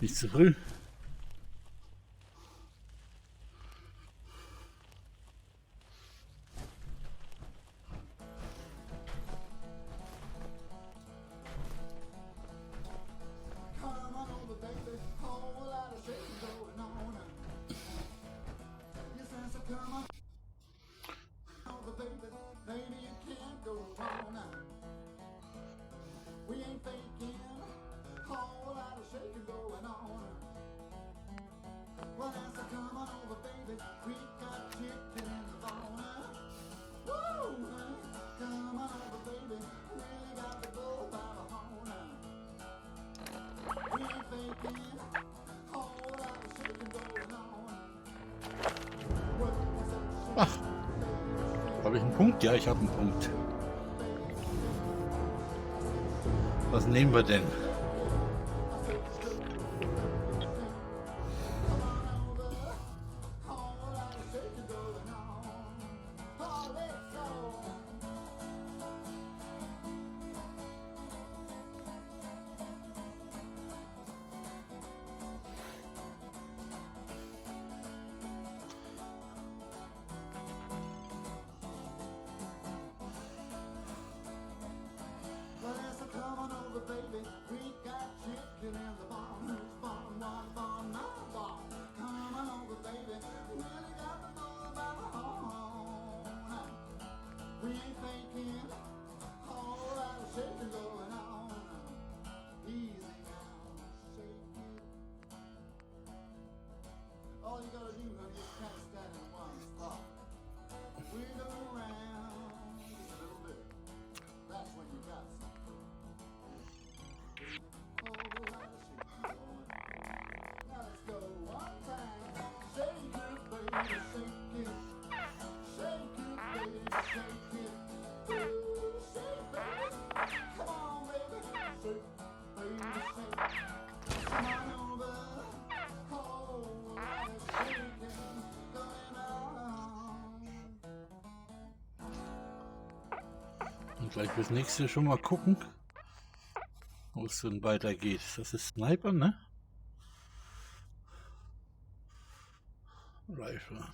Nicht zu früh. Ach, habe ich einen Punkt? Ja, ich habe einen Punkt. Was nehmen wir denn? Und gleich fürs nächste schon mal gucken, wo es dann weitergeht. Das ist Sniper, ne? Rifle.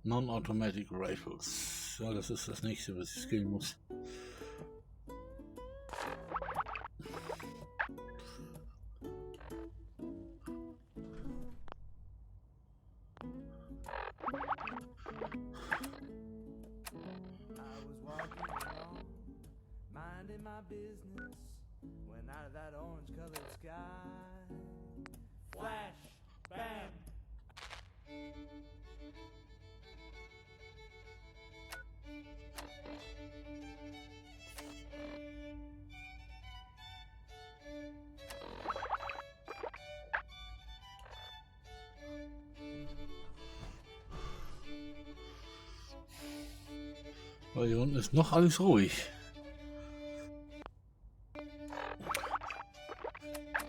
Non-Automatic Rifles. Ja, das ist das nächste, was ich skillen muss. Minding my business when out of that orange-colored sky, flash, bam. Weil hier unten ist noch alles ruhig.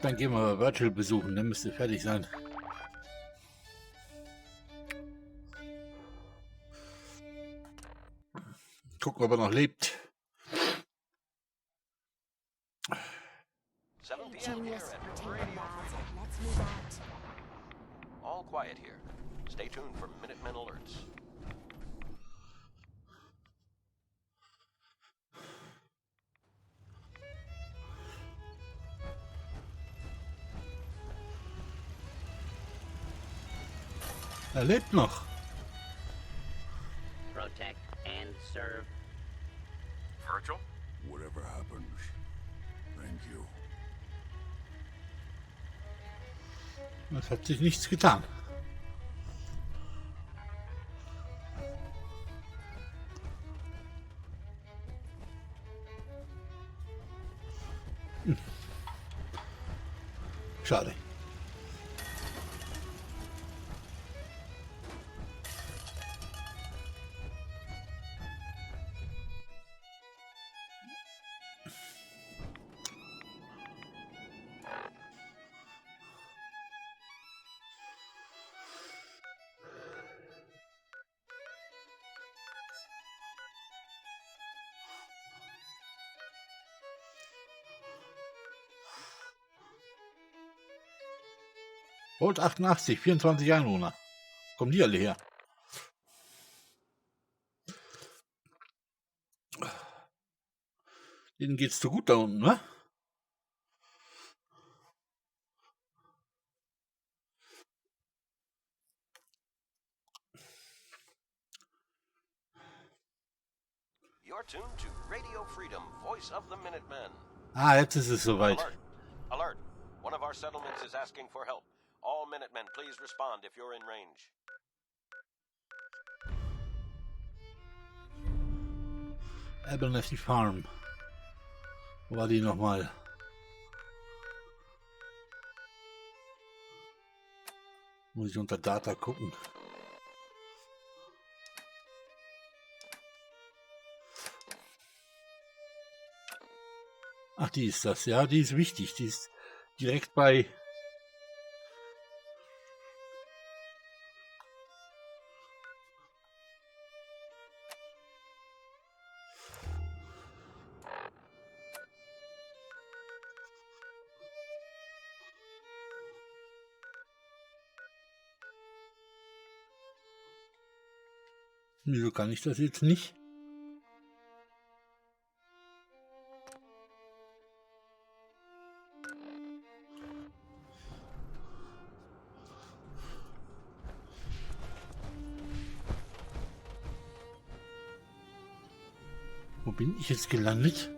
Dann gehen wir mal Virtual besuchen, dann müsste fertig sein. Gucken, ob er noch lebt. 7 p.m. here at Radio Freedom. All quiet here. Stay tuned for Minutemen alerts. Er lebt noch. Protect and serve. Virgil? Whatever happens, thank you. Es hat sich nichts getan. Schade. Volt 88, 24 Einwohner. Kommen die alle her? Denen geht's zu gut da unten, ne? You're tuned to Radio Freedom, voice of the Minutemen. Ah, jetzt ist es soweit. Alert! Alert! One of our settlements is asking for help. All Minutemen, please respond if you're in range. Abernathy Farm. Wo war die nochmal? Muss ich unter Data gucken. Ach, die ist das. Ja, die ist wichtig. Die ist direkt bei... Wieso kann ich das jetzt nicht? Wo bin ich jetzt gelandet?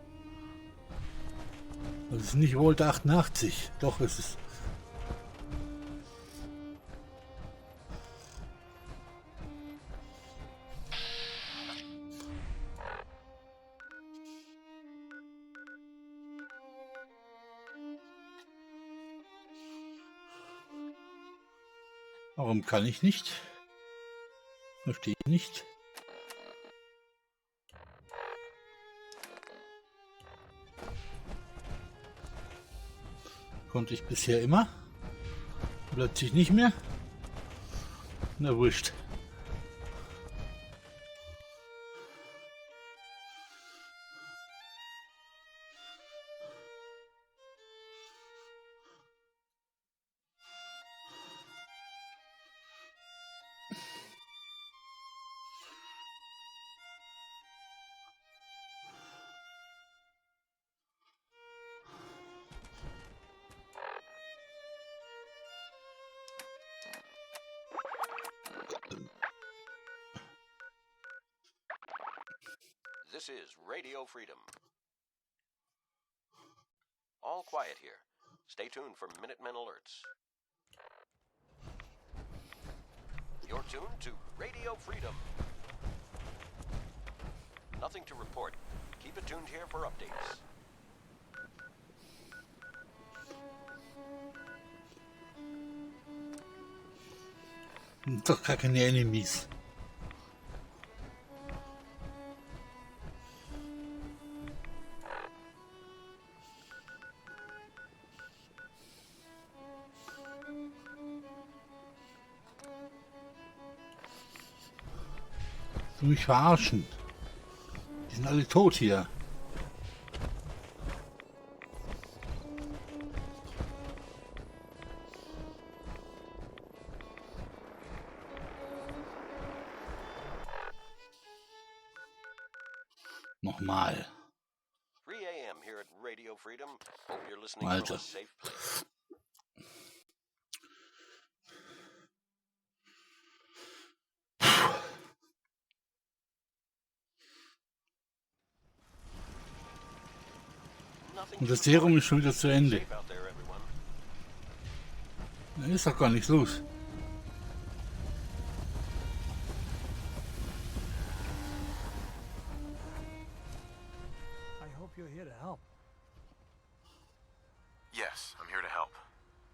Das ist nicht Volt 88. Doch, ist es. Warum kann ich nicht? Verstehe ich nicht. Konnte ich bisher immer. Plötzlich nicht mehr. Na wurscht. This is Radio Freedom. All quiet here. Stay tuned for Minutemen alerts. You're tuned to Radio Freedom. Nothing to report. Keep it tuned here for updates. Doch gar keine Enemies. Du mich verarschen. Die sind alle tot hier. Nochmal. 3 a.m. here at Radio Freedom. Hope you're listening Alter. from a safe place. Und das Serum ist schon wieder zu Ende. Safe out there, everyone. Da ist doch gar nichts los. I hope you're here to help. Yes, I'm here to help.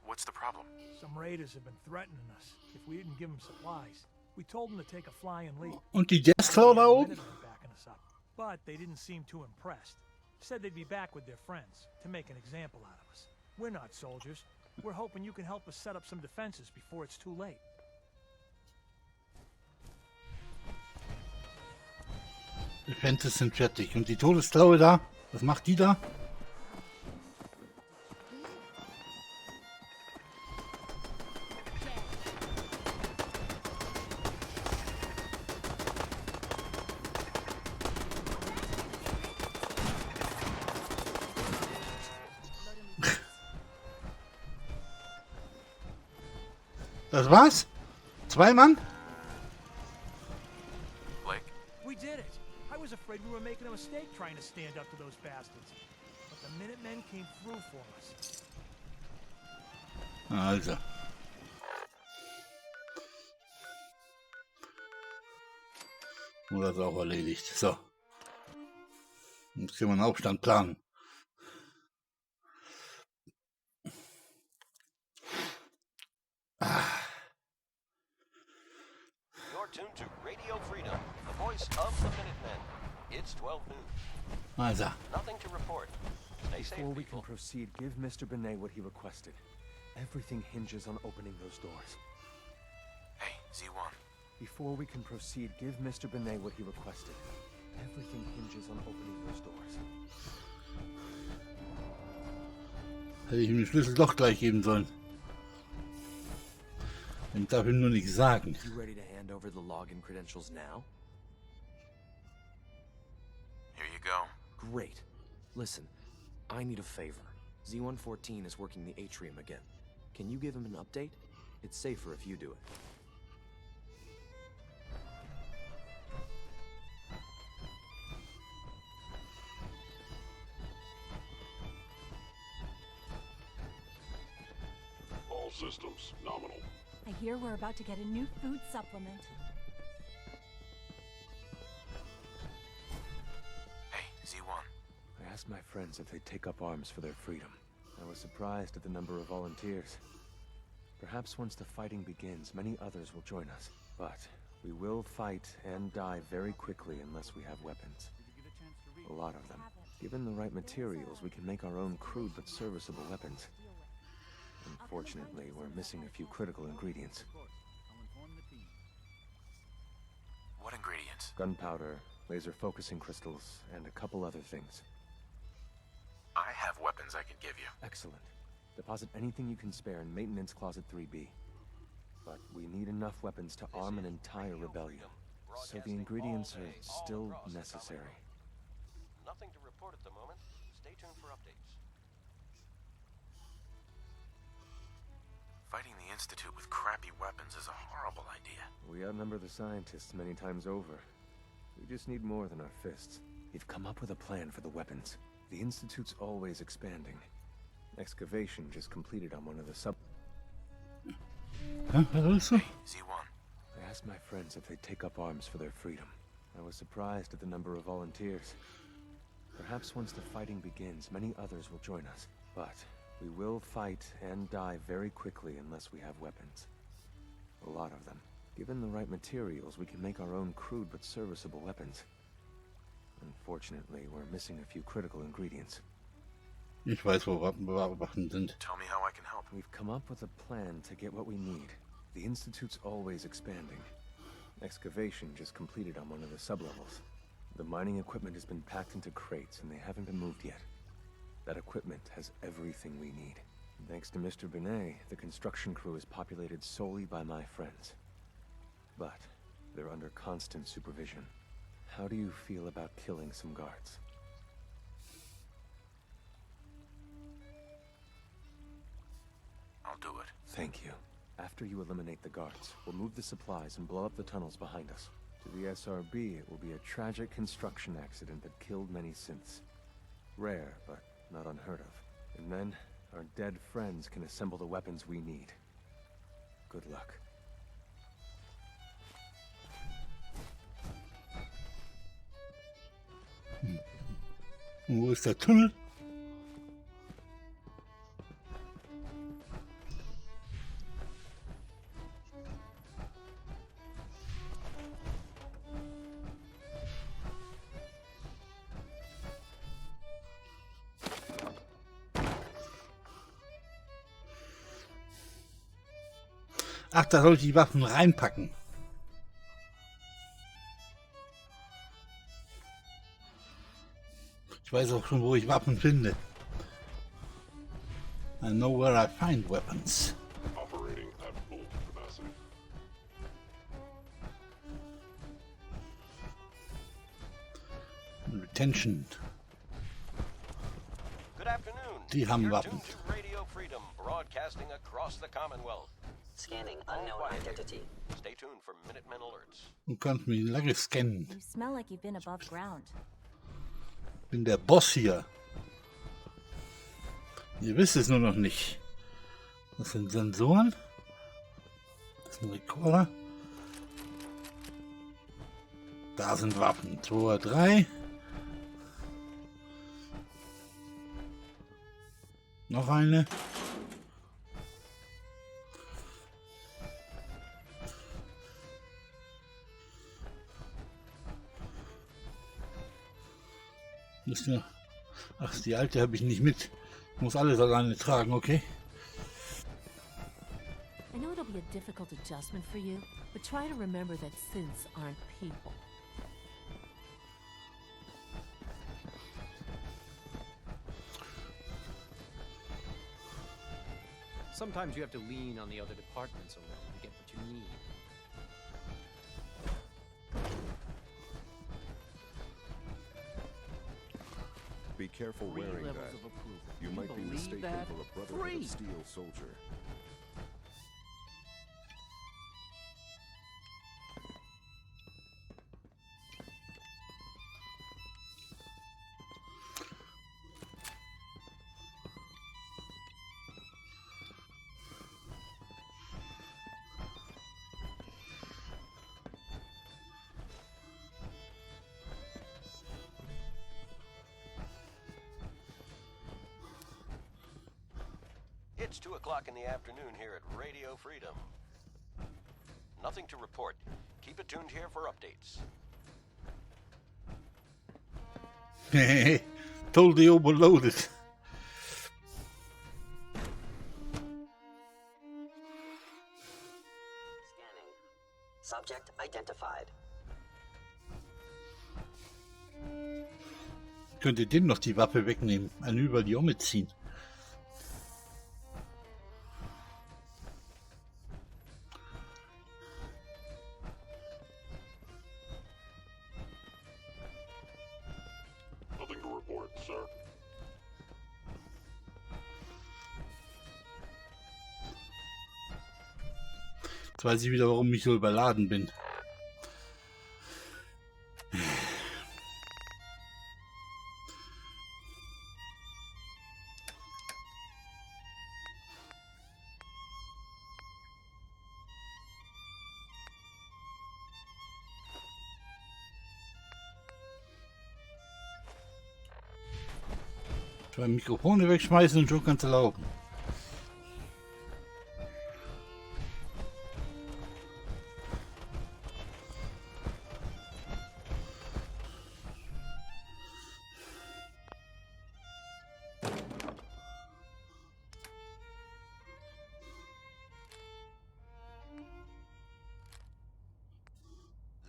What's the problem? Some raiders have been threatening us. If we didn't give them supplies, we told them to take a flying leap. Und die Jazzclaw da oben? Backing us up. But they didn't seem too impressed. Said they'd be back with their friends to make an example out of us. We're not soldiers. We're hoping you can help us set up some defenses before it's too late. Die Fenster sind fertig. Und die Todesklaue da? Was macht die da? Das war's? 2 Mann? Blake? We did it. I was afraid we were making a mistake trying to stand up to those bastards. But the Minutemen came through for us. Also. Wurde das auch erledigt. So. Jetzt können wir einen Aufstand planen. You're tuned to Radio Freedom, the voice of the Minutemen. It's 12 noon. Also. Nothing to report. Stay safe, Before we people. can proceed, give Mr. Benet what he requested. Everything hinges on opening those doors. Hey, Z1. Before we can proceed, give Mr. Benet what he requested. Everything hinges on opening those doors. Hätte ich ihm den Schlüssel doch gleich geben sollen. Ich darf ihm nur nichts sagen. You ready to hand over the login credentials now? Here you go. Great. Listen, I need a favor. Z114 is working the atrium again. Can you give him an update? It's safer if you do it. All systems nominal. I hear we're about to get a new food supplement. Hey, Z1. I asked my friends if they'd take up arms for their freedom. I was surprised at the number of volunteers. Perhaps once the fighting begins, many others will join us. But we will fight and die very quickly unless we have weapons. A lot of them. Given the right materials, we can make our own crude but serviceable weapons. Unfortunately, we're missing a few critical ingredients. What ingredients? Gunpowder, laser focusing crystals, and a couple other things. I have weapons I can give you. Excellent. Deposit anything you can spare in Maintenance Closet 3B. But we need enough weapons to arm an entire rebellion. So the ingredients are still necessary. Nothing to report at the moment. Stay tuned for updates. Fighting the Institute with crappy weapons is a horrible idea. We outnumber the scientists many times over. We just need more than our fists. We've come up with a plan for the weapons. The Institute's always expanding. Excavation just completed on one of the sub... Huh? What also? Z1. I asked my friends if they'd take up arms for their freedom. I was surprised at the number of volunteers. Perhaps once the fighting begins, many others will join us. But we will fight and die very quickly unless we have weapons. A lot of them. Given the right materials, we can make our own crude but serviceable weapons. Unfortunately, we're missing a few critical ingredients. Ich weiß, wo Waffen sind. Tell me how I can help. We've come up with a plan to get what we need. The Institute's always expanding. Excavation just completed on one of the sublevels. The mining equipment has been packed into crates and they haven't been moved yet. That equipment has everything we need. And thanks to Mr. Binet, the construction crew is populated solely by my friends. But they're under constant supervision. How do you feel about killing some guards? I'll do it. Thank you. After you eliminate the guards, we'll move the supplies and blow up the tunnels behind us. To the SRB, it will be a tragic construction accident that killed many synths. Rare, but not unheard of. And then, our dead friends can assemble the weapons we need. Good luck. Wo ist der Tunnel? Ach, da soll ich die Waffen reinpacken. Ich weiß auch schon, wo ich Waffen finde. I know where I find weapons. Operating at full capacity. Retention. Good afternoon. Die haben You're Waffen. tuned to Radio Freedom, broadcasting across the Commonwealth. Scanning unknown identity. Stay tuned for Minutemen alerts. Du kannst mich lange scannen. You smell like you've been above ground. Bin der Boss hier. Ihr wisst es nur noch nicht. Das sind Sensoren. Das ist ein Rekorder. Da sind Waffen. 2, 3. Noch eine. Ach, die alte habe ich nicht mit. Ich muss alles alleine tragen, okay? I know it'll be a difficult adjustment for you, but try to remember that synths aren't people. Sometimes you have to lean on the other departments a little to get what you need. Be careful Three wearing levels that. of approval. You Can might be believe mistaken that? for a Brotherhood Three. of Steel soldier. It's 2 o'clock in the afternoon here at Radio Freedom. Nothing to report. Keep it tuned here for updates. Totally overloaded. Könnte dem noch die Waffe wegnehmen. Eine über die Omme ziehen. Nothing to report, sir. Jetzt weiß ich wieder, warum ich so überladen bin. Zwei Mikrofone wegschmeißen und schon kannst du laufen.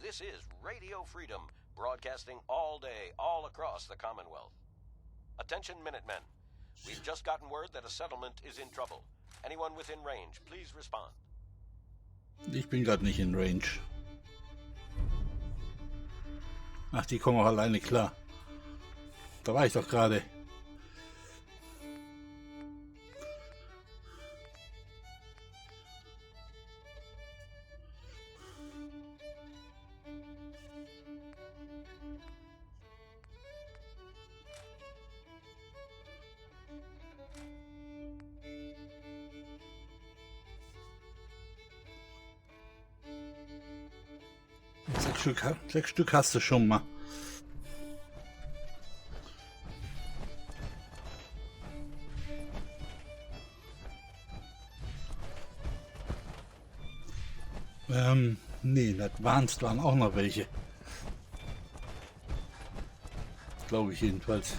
This is Radio Freedom, broadcasting all day, all across the Commonwealth. Attention, Minutemen. We've just gotten word that a settlement is in trouble. Anyone within range, please respond. Ich bin gerade nicht in Range. Ach, die kommen auch alleine klar. Da war ich doch gerade. Sechs Stück hast du schon mal. Nee, in Advanced waren auch noch welche. Glaube ich jedenfalls.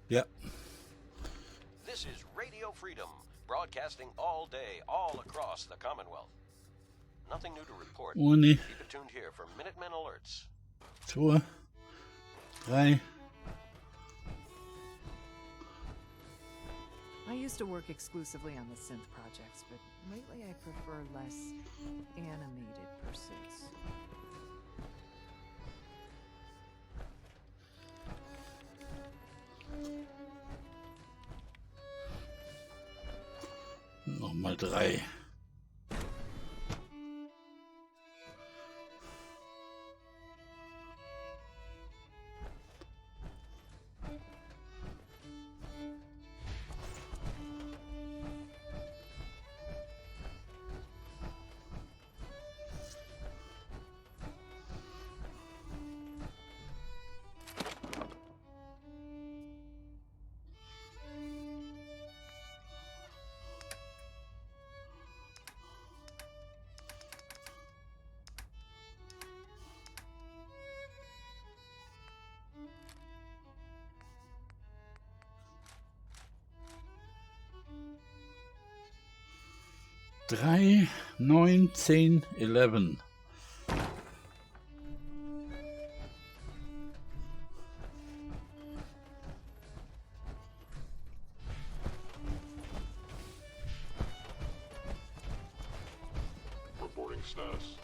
Ja. This is Radio Freedom, broadcasting all day, all across the Commonwealth. Nothing new to report. Oh nee. Keep it tuned here for Minutemen alerts. 2, 3. I used to work exclusively on the synth projects, but lately I prefer less animated pursuits. Nochmal 3. Drei, 9, 10, 11. Reporting status.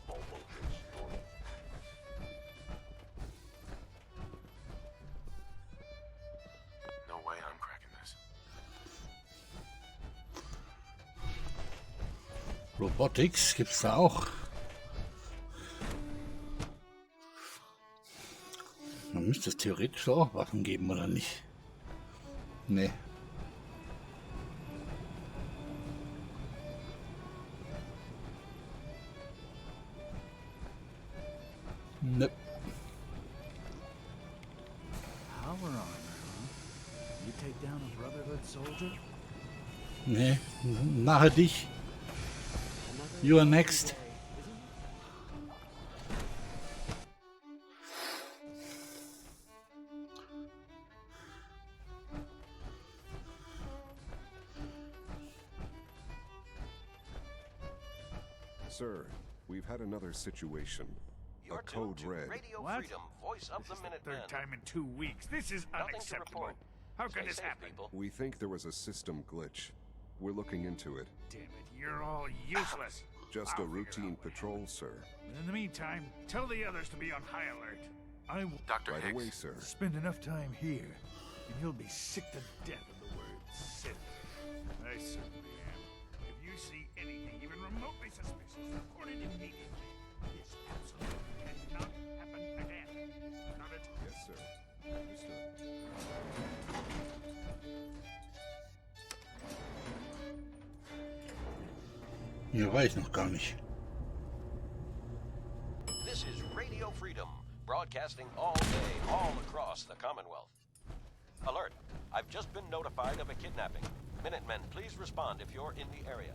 All functions normal. No way I'm cracking this. Robotics gibt's da auch. Man müsste es theoretisch auch Waffen geben, oder nicht? Nee. Ne. Power armor, huh? You take down a Brotherhood soldier? Nee. Nachher dich. You are next. Sir, we've had another situation. You're A code tuned to red. Radio What? Freedom, voice of the Minutemen. Third time in 2 weeks. This is Nothing to unacceptable. report. How could Stay this safe, happen? people. We think there was a system glitch. We're looking into it. Damn it, you're all useless. Just I'll a figure routine out what patrol, sir. happened. In the meantime, tell the others to be on high alert. I will Right away, sir. spend enough time here, and you'll be sick to death of the word Sith. I certainly am. If you see anything even remotely suspicious, report it immediately. This absolutely cannot happen again. Got it? Yes, sir. Understood. Hier war ich noch gar nicht. This is Radio Freedom, broadcasting all day, all across the Commonwealth. Alert! I've just been notified of a kidnapping. Minutemen, please respond if you're in the area.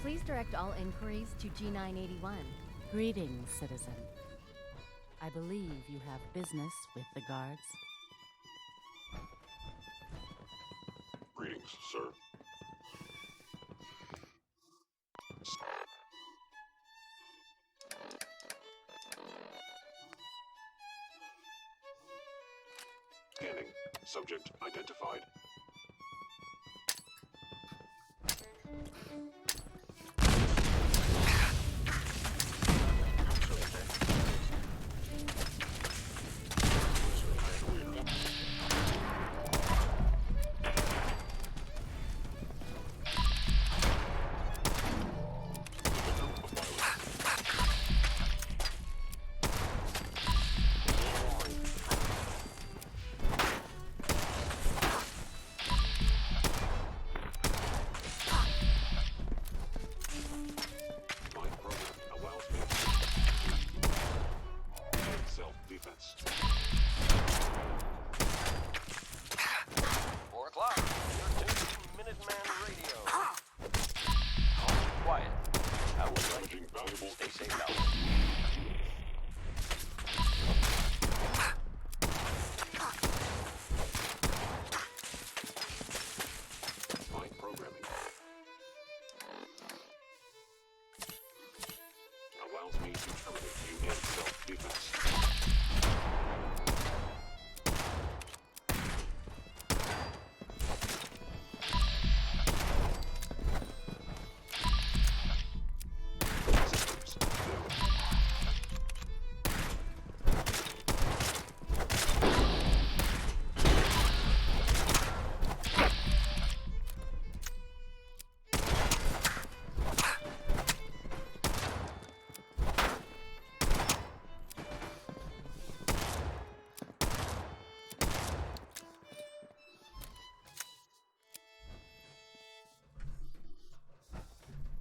Please direct all inquiries to G981. Greetings, citizen. I believe you have business with the guards. Greetings, sir. Scanning. Subject identified. Self-defense. 4 o'clock. You're tuned to Minuteman Radio. All quiet. I will Managing valuable. stay safe out. Fine programming. Allows me to terminate you in self-defense.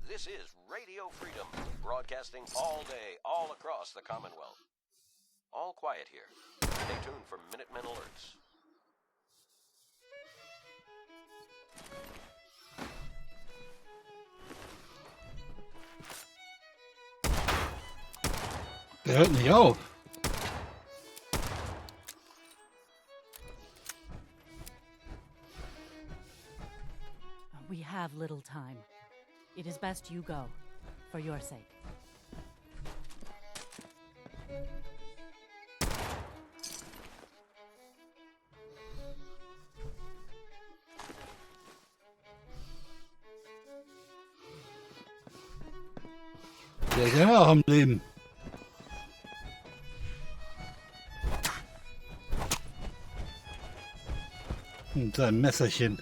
This is Radio Freedom, broadcasting all day, all across the Commonwealth. All quiet here. Stay tuned for Minutemen alerts. Der hört nicht auf. We have little time. It is best you go, for your sake. Der ist immer auch am Leben. Und sein Messerchen.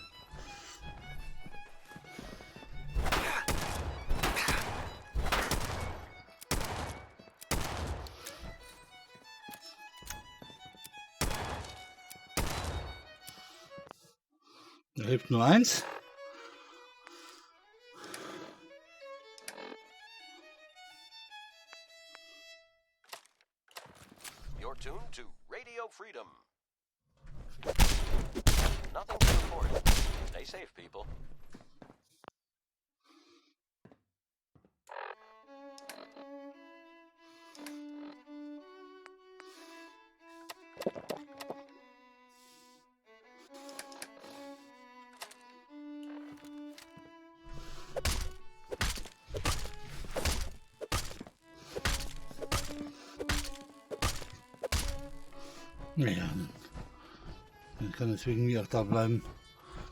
Da hilft nur eins. You're tuned to Radio Freedom. Nothing to report. Stay safe, people. Naja, dann kann es wegen mir auch da bleiben.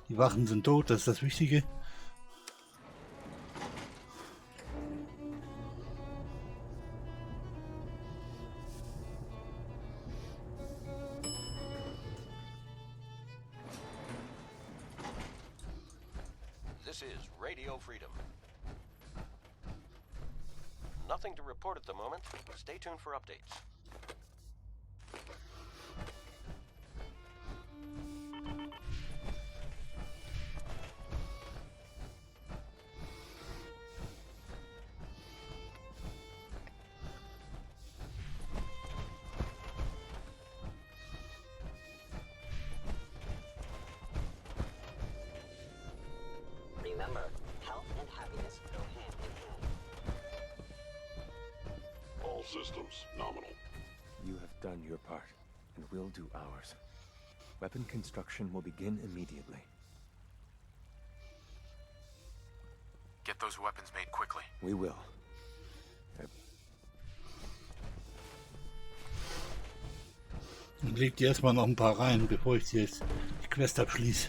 Die Wachen sind tot, das ist das Wichtige. This is Radio Freedom. Nothing to report at the moment. Stay tuned for updates. Remember, health and happiness go hand in hand. All systems nominal. You have done your part, and we'll do ours. Weapon construction will begin immediately. Get those weapons made quickly. We will. Dann legt ihr erstmal noch ein paar rein, bevor ich jetzt die Quest abschließe.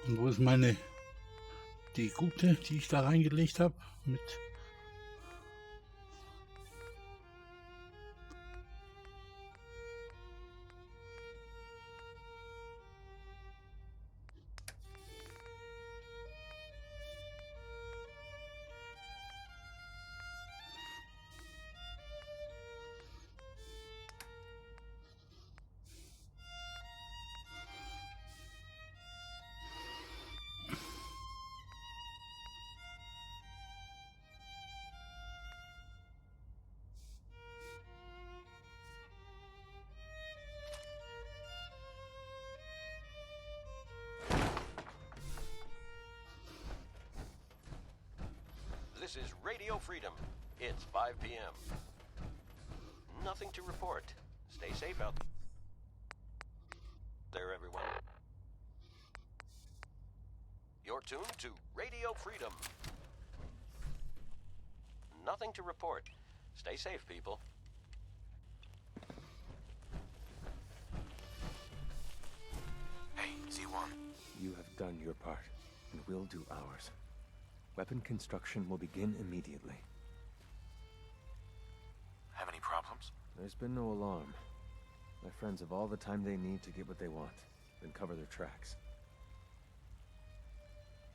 Und wo ist die gute, die ich da reingelegt habe? Mit This is Radio Freedom. It's 5 p.m. Nothing to report. Stay safe out there, everyone. You're tuned to Radio Freedom. Nothing to report. Stay safe, people. Hey, Z1. You have done your part, and we'll do ours. Weapon construction will begin immediately. Have any problems? There's been no alarm. My friends have all the time they need to get what they want, then cover their tracks.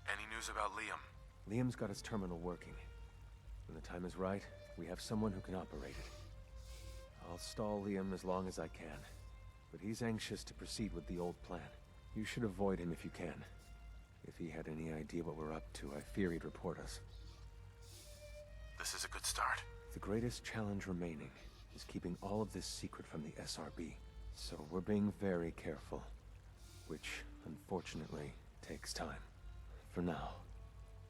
Any news about Liam? Liam's got his terminal working. When the time is right, we have someone who can operate it. I'll stall Liam as long as I can, but he's anxious to proceed with the old plan. You should avoid him if you can. If he had any idea what we're up to, I fear he'd report us. This is a good start. The greatest challenge remaining is keeping all of this secret from the SRB. So we're being very careful, which, unfortunately, takes time. For now,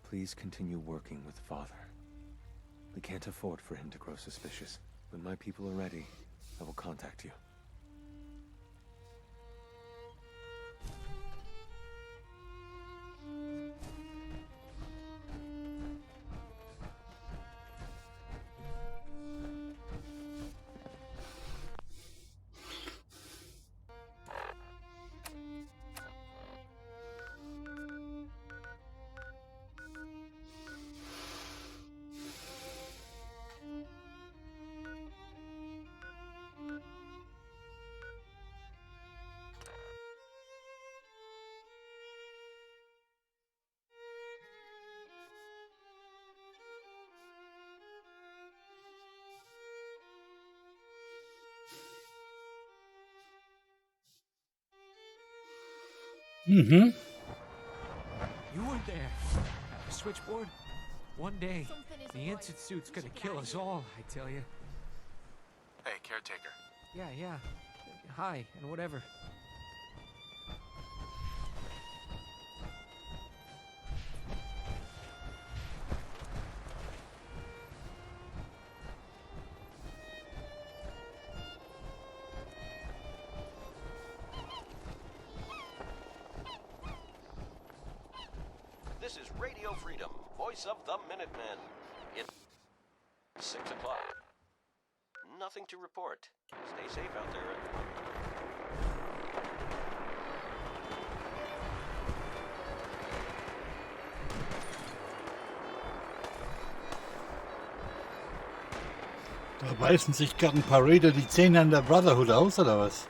please continue working with Father. We can't afford for him to grow suspicious. When my people are ready, I will contact you. You weren't there. The switchboard? One day, the instant suit's gonna kill us all, I tell you. Hey, caretaker. Yeah. Hi, and whatever. This is Radio Freedom, voice of the Minutemen. It's 6 o'clock. Nothing to report. Stay safe out there, everyone. Da beißen sich gerade ein paar Raider die Zähne an der Brotherhood aus, oder was?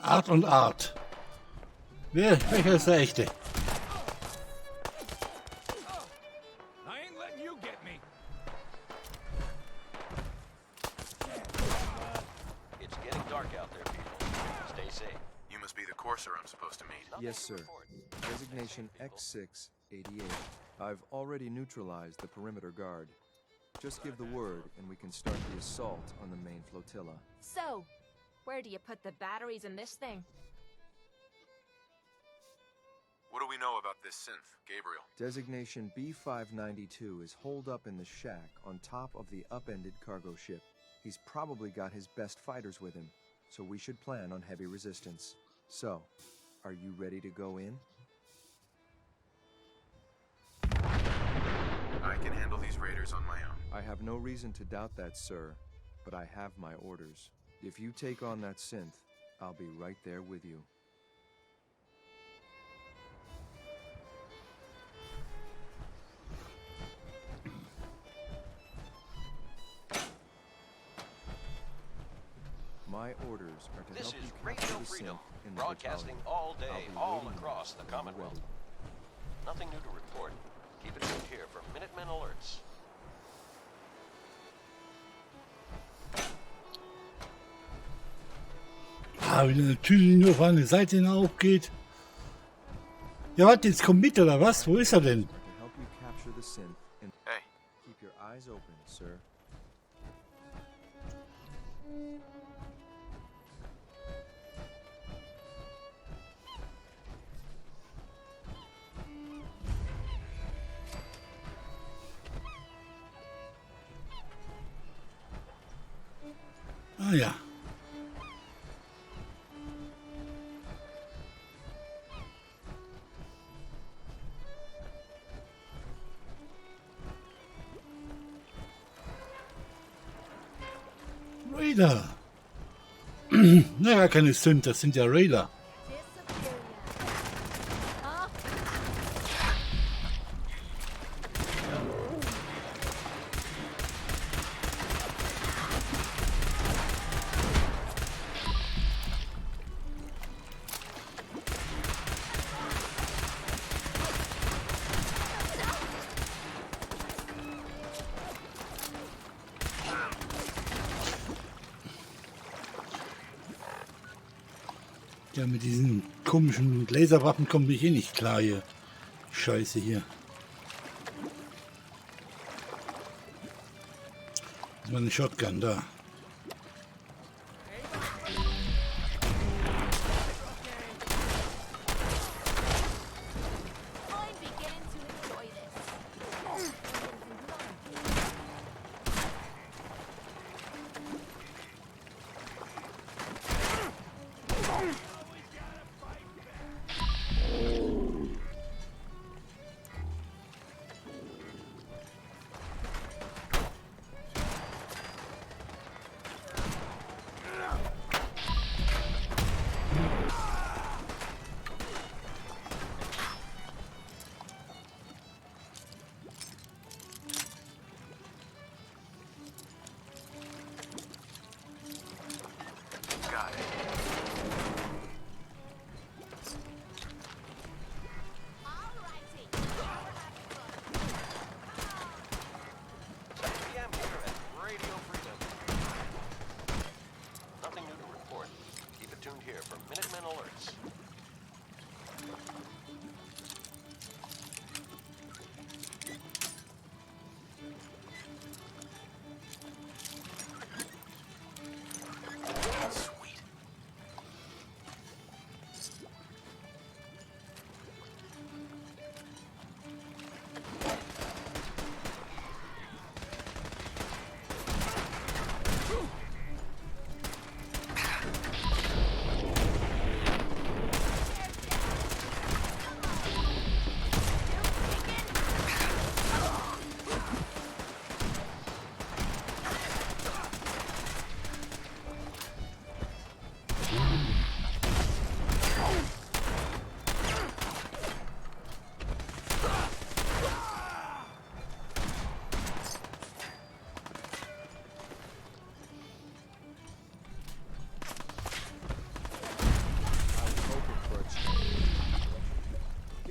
Art und Art. Welcher ist der echte? It's getting dark out there, people. Stay safe. You must be the courser I'm supposed to meet. Yes, sir. Designation X688. I've already neutralized the perimeter guard. Just give the word and we can start the assault on the main flotilla. So, where do you put the batteries in this thing? What do we know about this synth, Gabriel? Designation B592 is holed up in the shack on top of the upended cargo ship. He's probably got his best fighters with him, so we should plan on heavy resistance. So, are you ready to go in? I can handle these raiders on my own. I have no reason to doubt that, sir, but I have my orders. If you take on that synth, I'll be right there with you. My orders are to This help is you Radio capture the Freedom, synth in the broadcasting battalion. all day, I'll be all waiting across the when you're Commonwealth. ready. Nothing new to report. Keep it tuned here for Minutemen alerts. Ah, wieder eine Tür, die nur auf eine Seite hin aufgeht. Ja, warte, jetzt kommt mit, oder was? Wo ist er denn? To help you capture the synth and Hey. keep your eyes open, sir. Ah ja. Raider. Na, gar keine Sünd, das sind ja Raider. Ja, mit diesen komischen Laserwaffen komme ich eh nicht klar hier. Scheiße hier. Das war eine Shotgun da.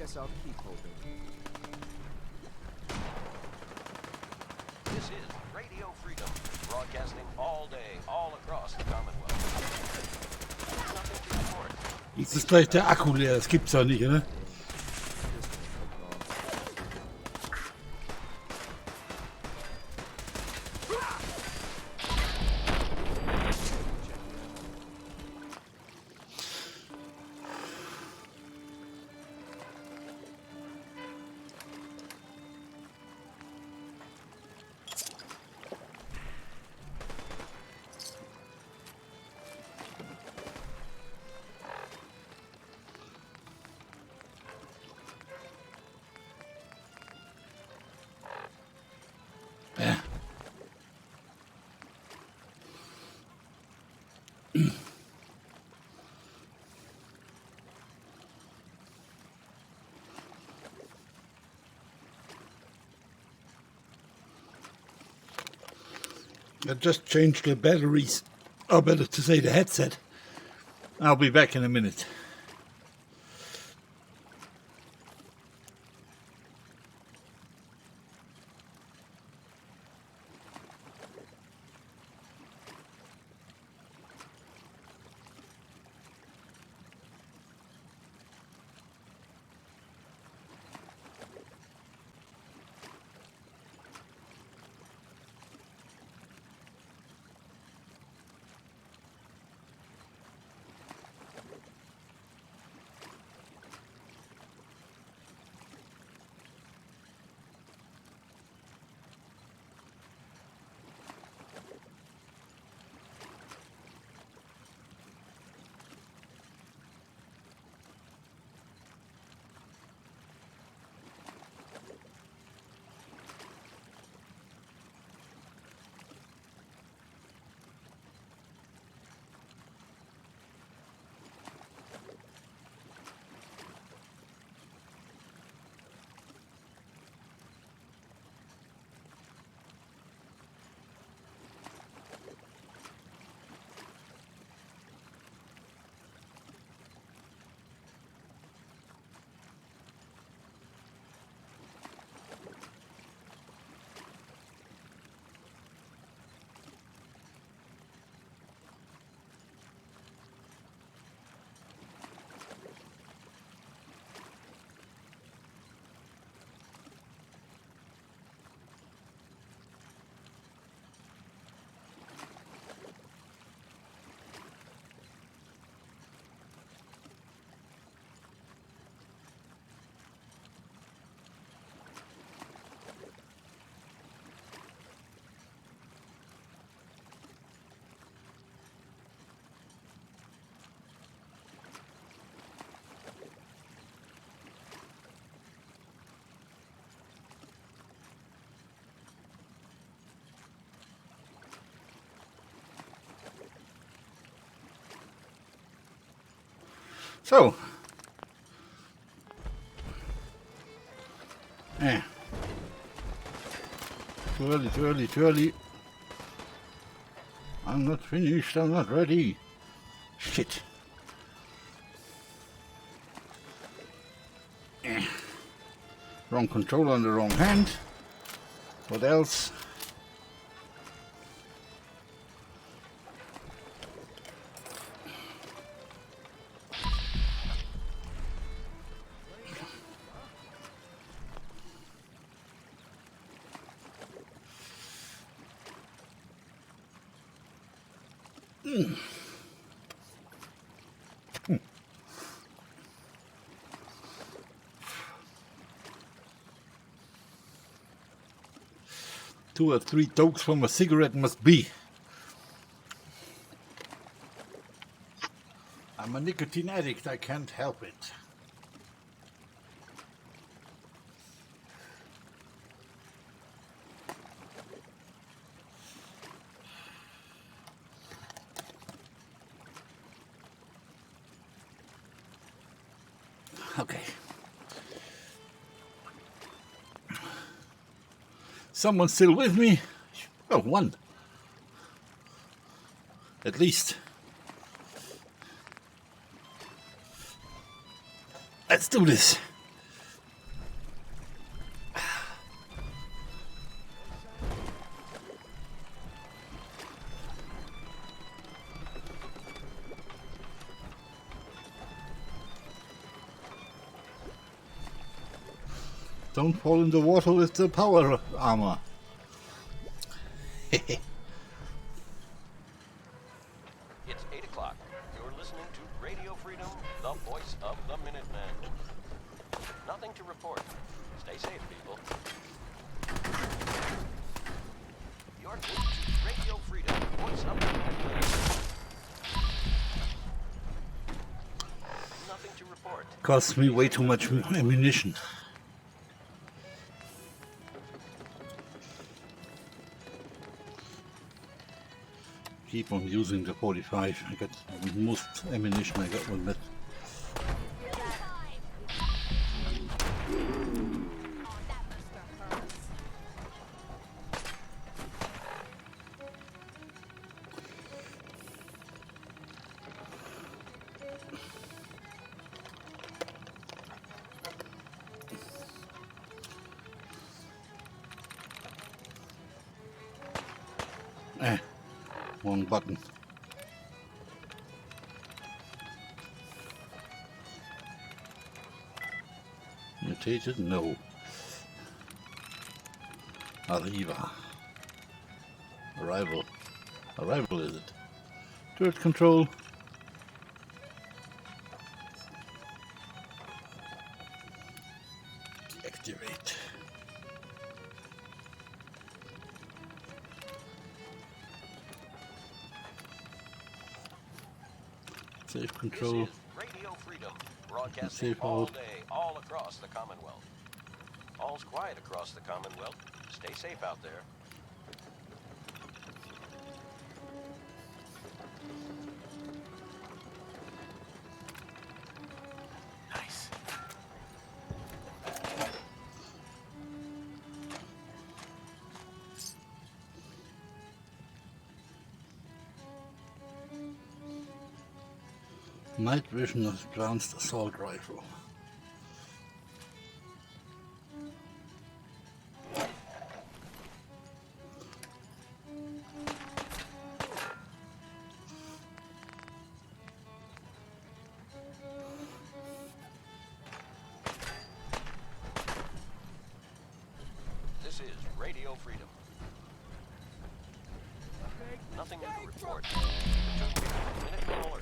Guess I'll keep hoping. This is Radio Freedom, broadcasting all day, all across the Commonwealth. Nothing to report. Jetzt ist gleich der Akku leer, das gibt's doch nicht, oder? Ja. I just changed the batteries, or better to say the headset. I'll be back in a minute. So. Too early, too early, too early. I'm not finished, I'm not ready. Shit. Wrong controller on the wrong hand. What else? Two or three tokes from a cigarette must be. I'm a nicotine addict, I can't help it. Okay. Someone still with me? Oh, one. At least. Let's do this. Don't fall in the water with the power armor. It's 8 o'clock. You're listening to Radio Freedom, the voice of the Minutemen. Nothing to report. Stay safe, people. You're tuned to Radio Freedom, voice of the Minutemen. Nothing to report. Costs me way too much ammunition. Keep on using the 45. I got most ammunition I got with that. Wrong button. Mutated? No. Arriva. Arrival. Arrival is it? Turret control. Deactivate. Safe control. This is Radio Freedom, broadcasting safe all out. day, all across the Commonwealth. All's quiet across the Commonwealth. Stay safe out there. Nice. Night vision advanced assault rifle. This is Radio Freedom. Nothing new to report. Minutemen alerts.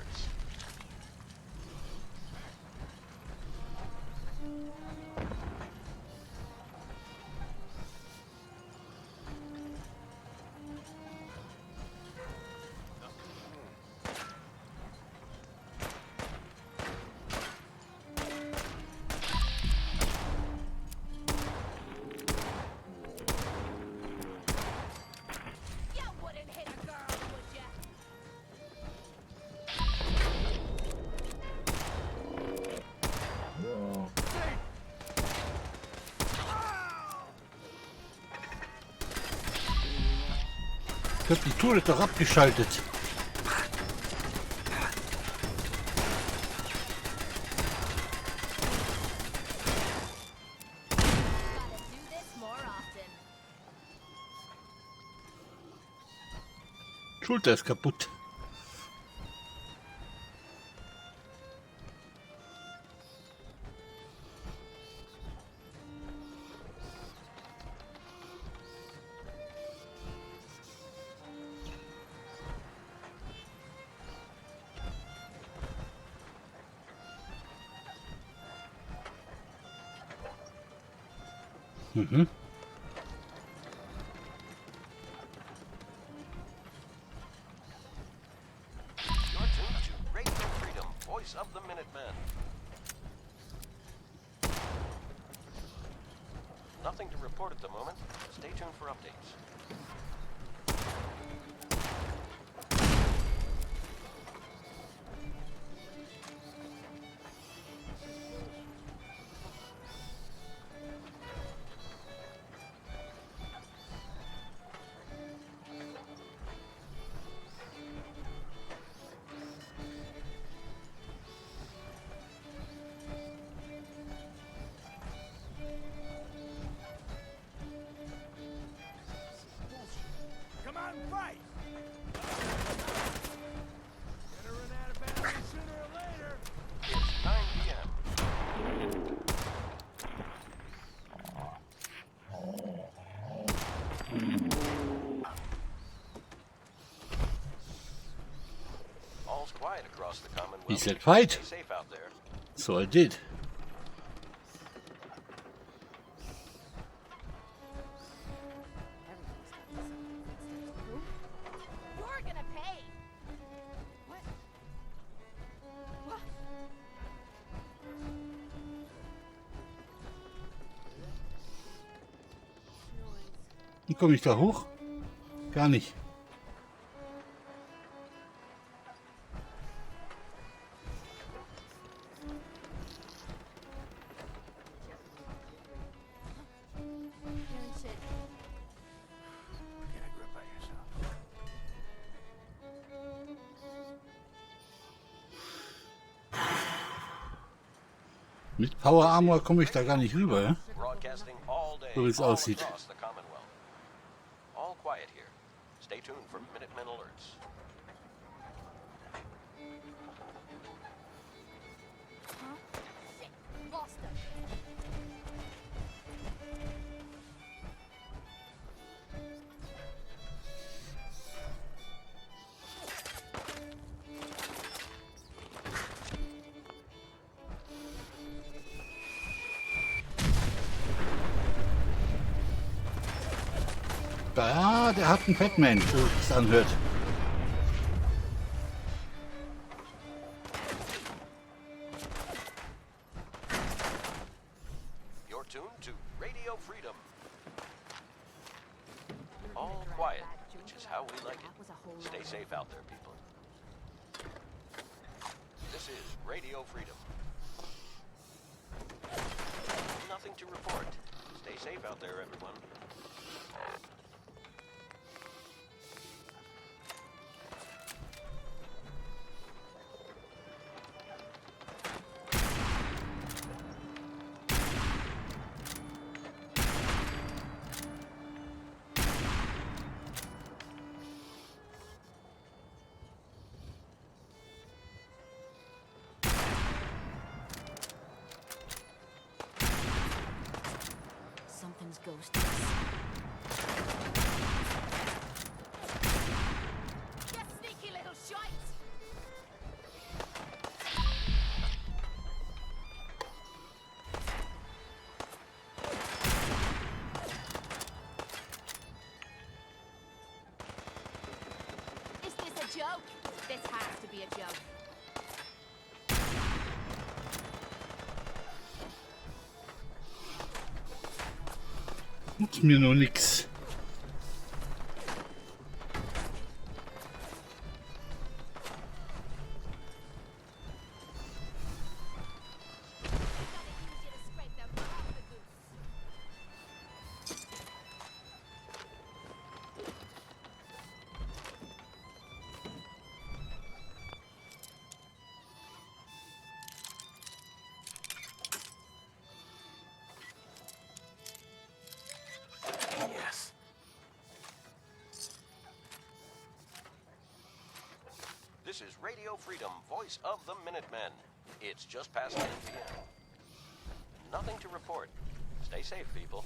You wouldn't hit a girl, would ya? Ich hab die Turret doch abgeschaltet. Do this more often. Schulter ist kaputt. Mhm. You're tuned to Radio Freedom, voice of the Minutemen. Nothing to report at the moment. Stay tuned for updates. fight across the Commonwealth. He said fight. Stay safe out there. So I did. You're gonna pay. What? What? Wie komme ich da hoch? Gar nicht. Hearing shit. Get a grip on yourself. Mit Power Armor komme ich da gar nicht rüber, ja? Broadcasting all day, So wie es all aussieht. across the Commonwealth. All quiet here. Stay tuned for Minutemen alerts. Huh? Shit. Lost him. Da, der hat einen Batman, so wie es anhört. You're tuned to Radio Freedom. All quiet, which is how we like it. Stay safe out there, people. This is Radio Freedom. Nothing to report. Stay safe out there, everyone. Something's ghosting us. You sneaky little shite! Is this a joke? This has to be a joke. Nutzt mir nur nix. Yes. This is Radio Freedom, voice of the Minutemen. It's just past 10 p.m. Nothing to report. Stay safe, people.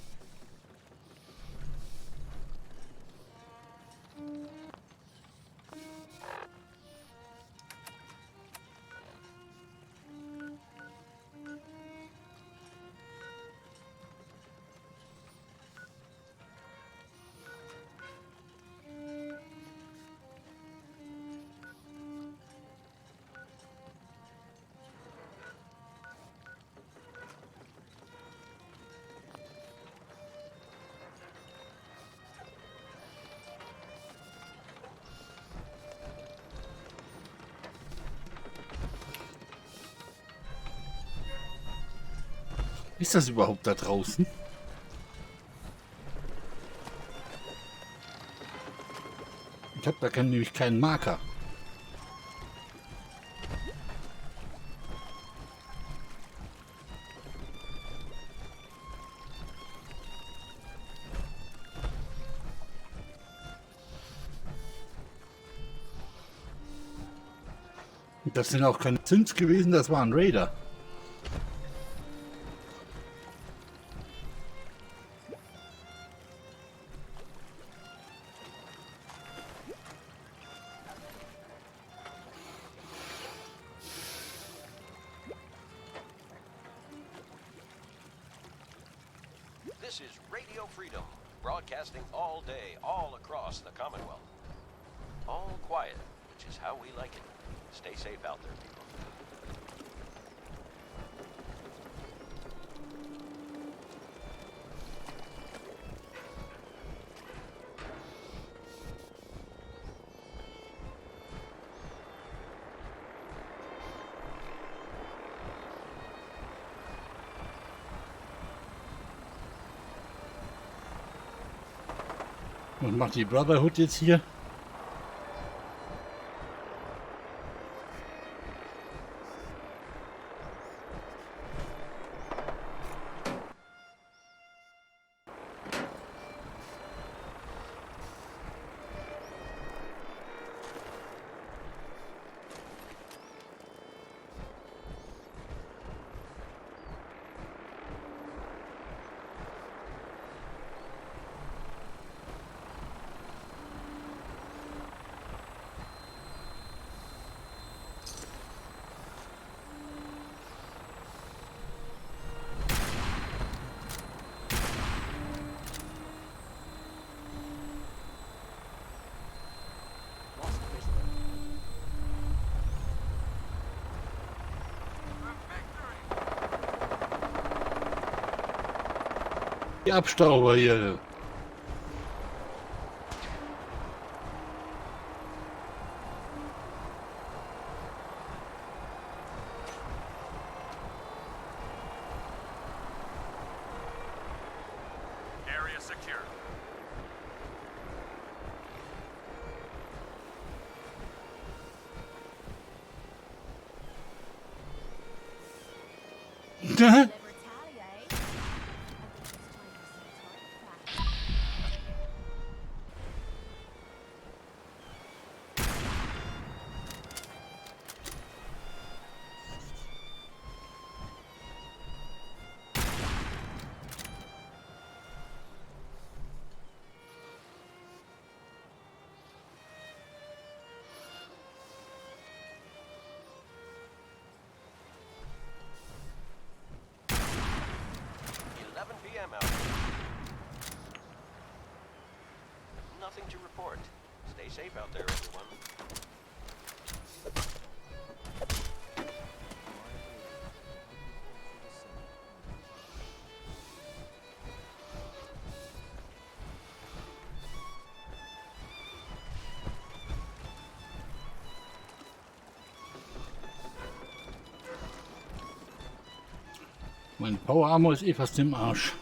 Ist das überhaupt da draußen? Ich habe da nämlich keinen Marker. Das sind auch keine Zins gewesen, das waren Raider. This is Radio Freedom, broadcasting all day, all across the Commonwealth. All quiet, which is how we like it. Stay safe out there, people. Was macht die Brotherhood jetzt hier? Die Abstauber hier. Area secure. PM out here. Nothing to report. Stay safe out there, everyone. Mein Power Armor ist eh fast im Arsch.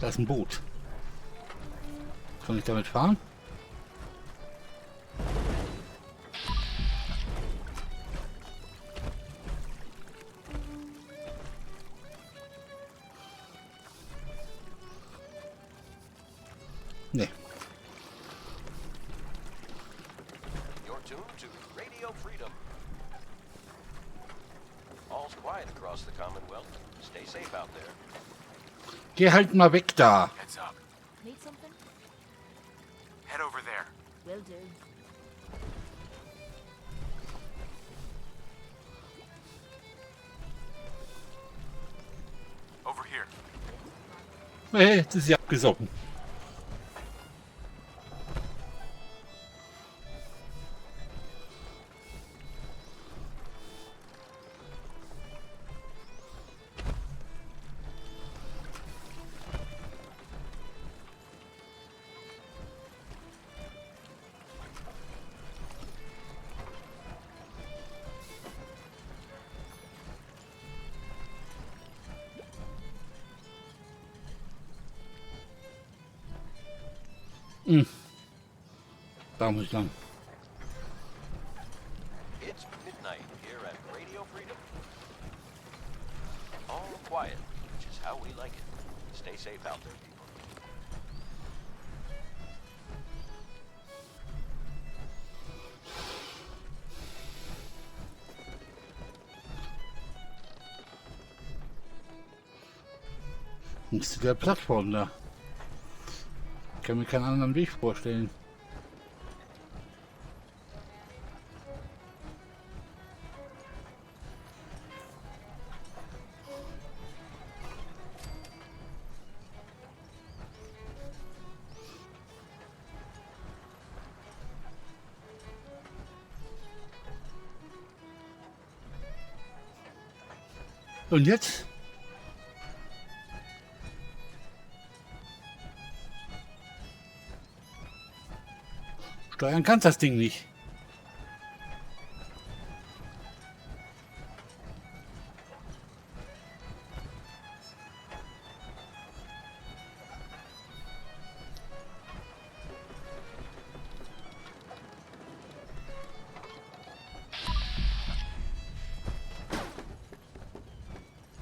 Da ist ein Boot. Kann ich damit fahren? Nee. You're tuned to Radio Freedom. All's quiet across the Commonwealth. Stay safe out there. Geh halt mal weg da. Heads up. Need something? Head over there. Will do. Over here. Hey, jetzt ist sie abgesoffen. Da muss ich lang. It's midnight here at Radio Freedom. All quiet, which is how we like it. Stay safe out there, people. Zu der Plattform da. Ich kann mir keinen anderen Weg vorstellen. Und jetzt? Steuern kannst das Ding nicht.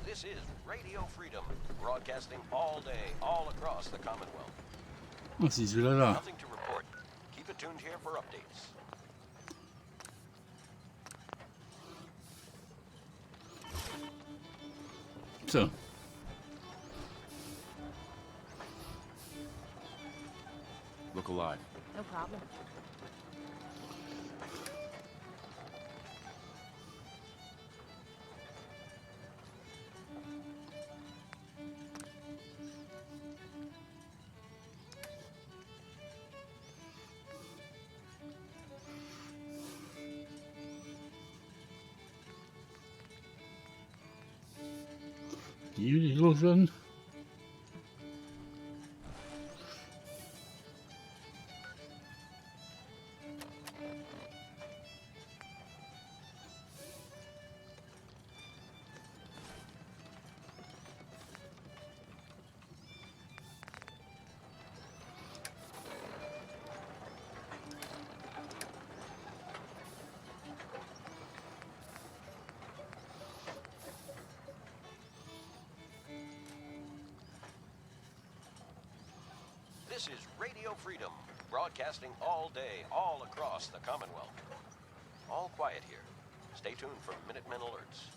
This is Radio Freedom, broadcasting all day, all across the Commonwealth. Oh, sie ist wieder da. Nothing to report. Keep it tuned here for updates. So. Look alive. No problem. Die will ich loswerden. This is Radio Freedom, broadcasting all day, all across the Commonwealth. All quiet here. Stay tuned for Minutemen alerts.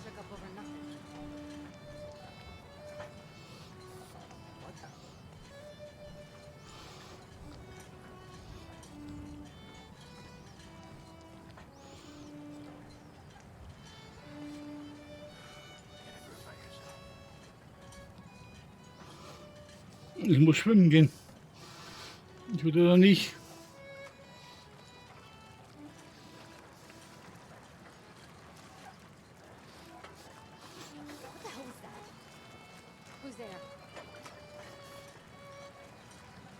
Shook up over nothing. Ich muss schwimmen gehen. Ich würde da nicht. What the hell was that? Who's there?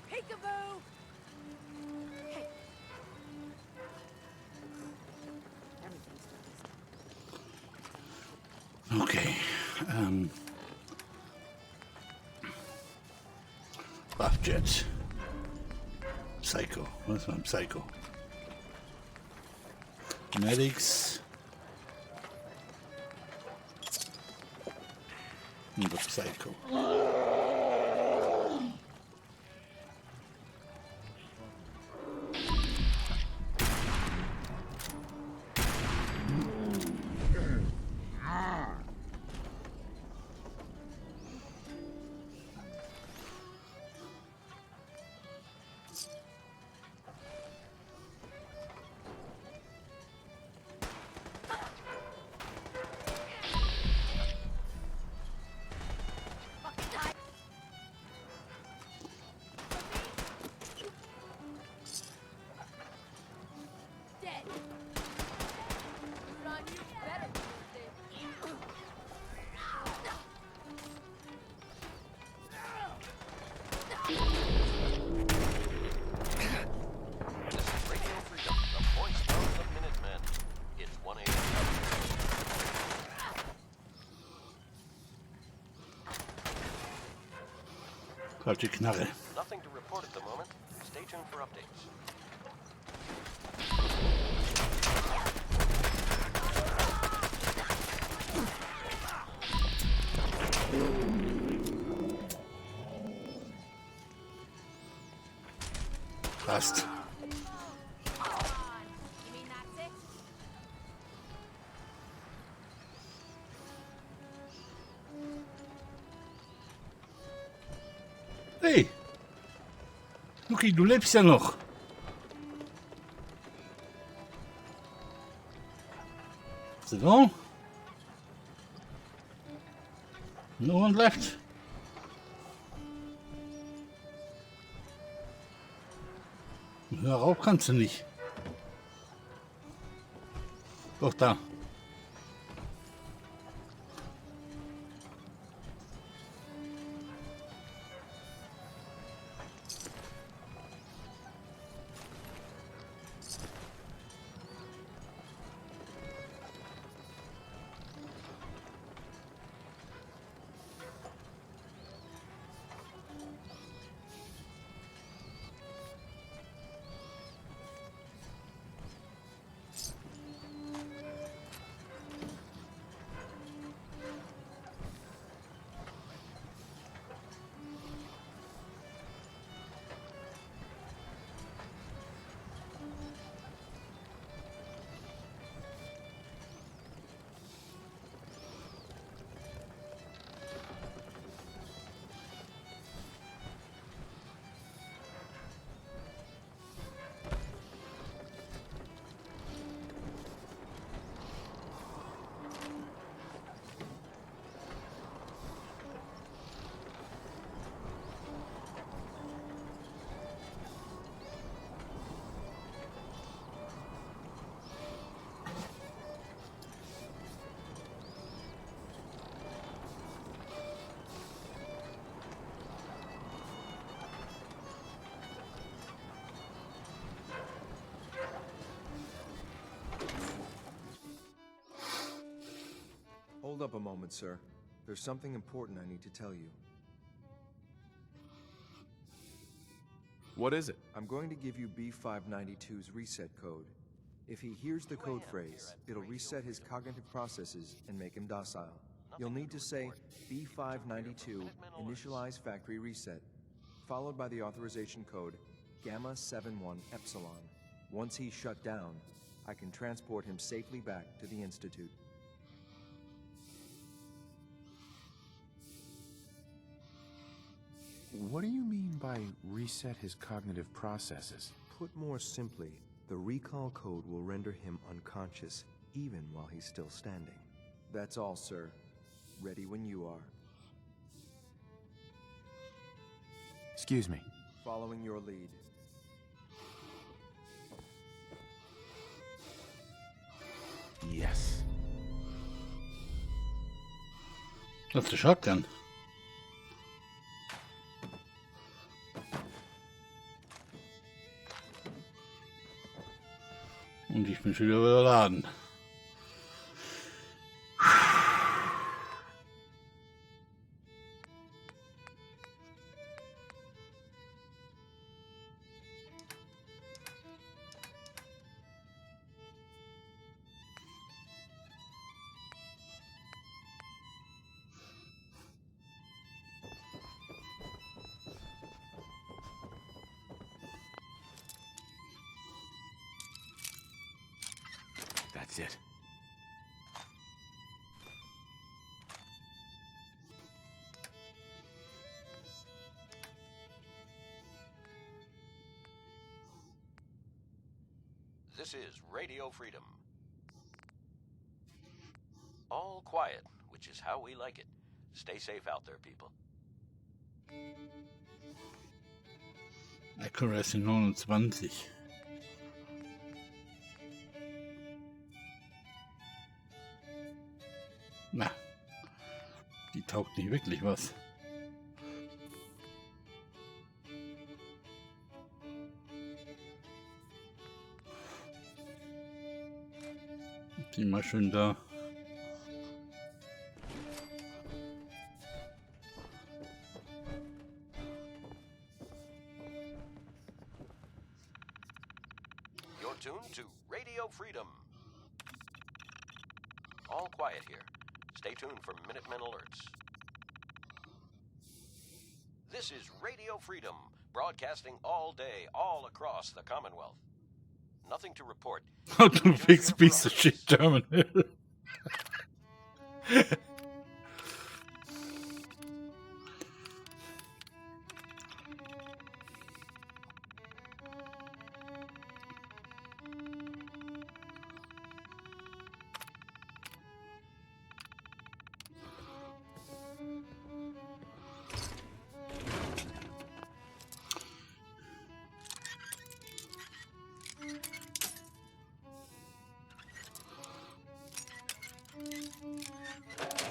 Peekaboo! Hey. Everything's done. Okay. Buffjet. Psycho. Was war ein Psycho? Medics. Und das Psycho. Falsche Knarre. Nothing to report at the moment. Stay tuned for updates. Passt. Hey! Luki, du lebst ja noch. C'est bon? No one left. Höher rauf kannst du nicht. Doch da. Hold up a moment, sir. There's something important I need to tell you. What is it? I'm going to give you B592's reset code. If he hears the code phrase, it'll reset his cognitive processes and make him docile. You'll need to say B592 initialize factory reset, followed by the authorization code Gamma 71 Epsilon. Once he's shut down, I can transport him safely back to the Institute. What do you mean by reset his cognitive processes? Put more simply, the recall code will render him unconscious, even while he's still standing. That's all, sir. Ready when you are. Excuse me. Following your lead. Yes. That's the shotgun. Und ich bin schon wieder überladen. That's it. This is Radio Freedom. All quiet, which is how we like it. Stay safe out there, people. Accuracy 29. Na, die taugt nicht wirklich was. Die mal schön da. Radio Freedom. All quiet here. Stay tuned for Minutemen alerts. This is Radio Freedom, broadcasting all day, all across the Commonwealth. Nothing to report. How to fix a piece of shit terminal.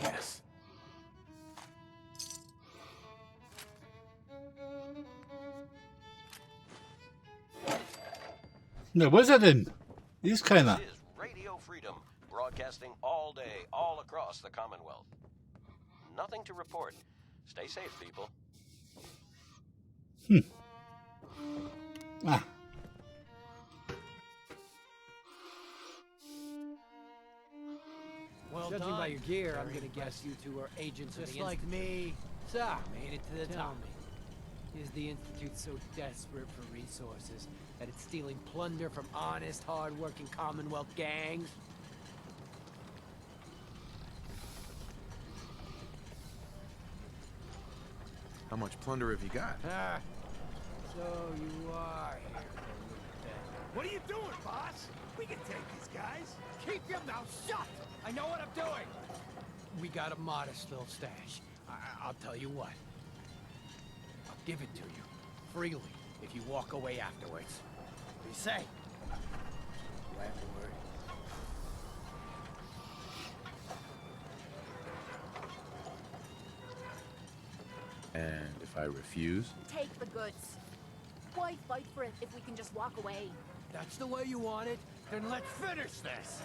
Yes. Na, wo ist er denn? Hier ist keiner. This is Radio Freedom, broadcasting all day, all across the Commonwealth. Nothing to report. Stay safe, people. Ah. Well Judging done. by your gear, I'm Very gonna guess you two are agents of Just the like Institute. me. So, Made it to the tell top. me, is the Institute so desperate for resources that it's stealing plunder from honest, hard-working Commonwealth gangs? How much plunder have you got? Ah, so you are here for a little bit. What are you doing, boss? We can take these guys. Keep your mouth shut! I know what I'm doing! We got a modest little stash. I'll tell you what. I'll give it to you. Freely, if you walk away afterwards. What do you say? Last word. And if I refuse? Take the goods. Why fight for it if we can just walk away? That's the way you want it? Then let's finish this!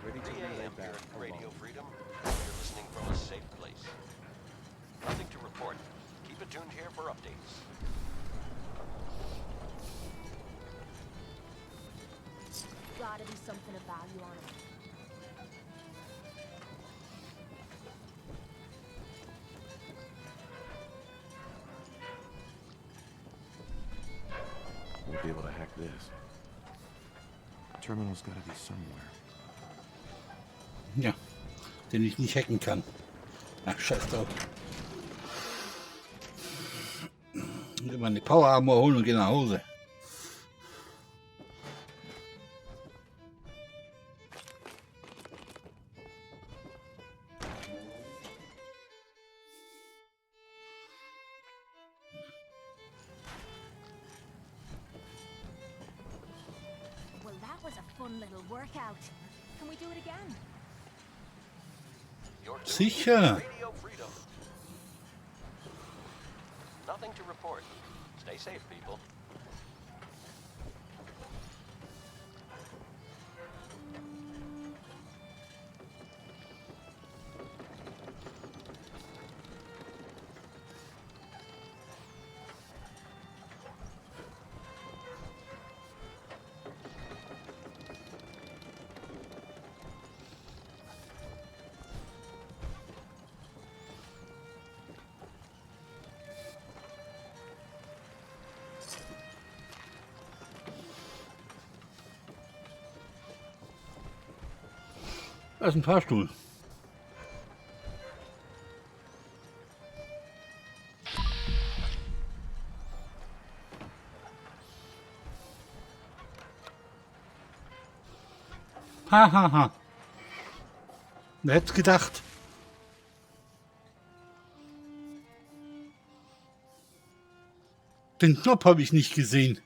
Ready to relay back at Radio Freedom. You're listening from a safe place. Nothing to report. Keep it tuned here for updates. Gotta be something of value on it. We'll be able to hack this. Terminal's gotta be somewhere. Ja, den ich nicht hacken kann. Ach, scheiß drauf. Immer eine Power Armor holen und gehen nach Hause. Well, that was a fun little workout. Can we do it again? You're tuned Sicher. to Radio Freedom. Nothing to report. Stay safe, people. Da ist ein Fahrstuhl. Hahaha. Wer hätte es gedacht? Den Knopf habe ich nicht gesehen.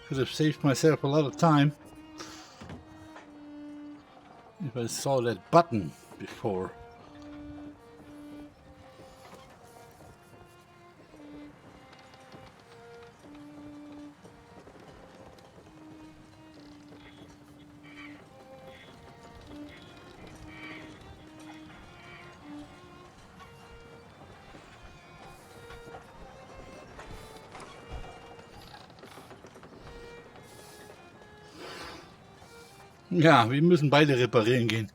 Could have saved myself a lot of time if I saw that button before. Ja, wir müssen beide reparieren gehen.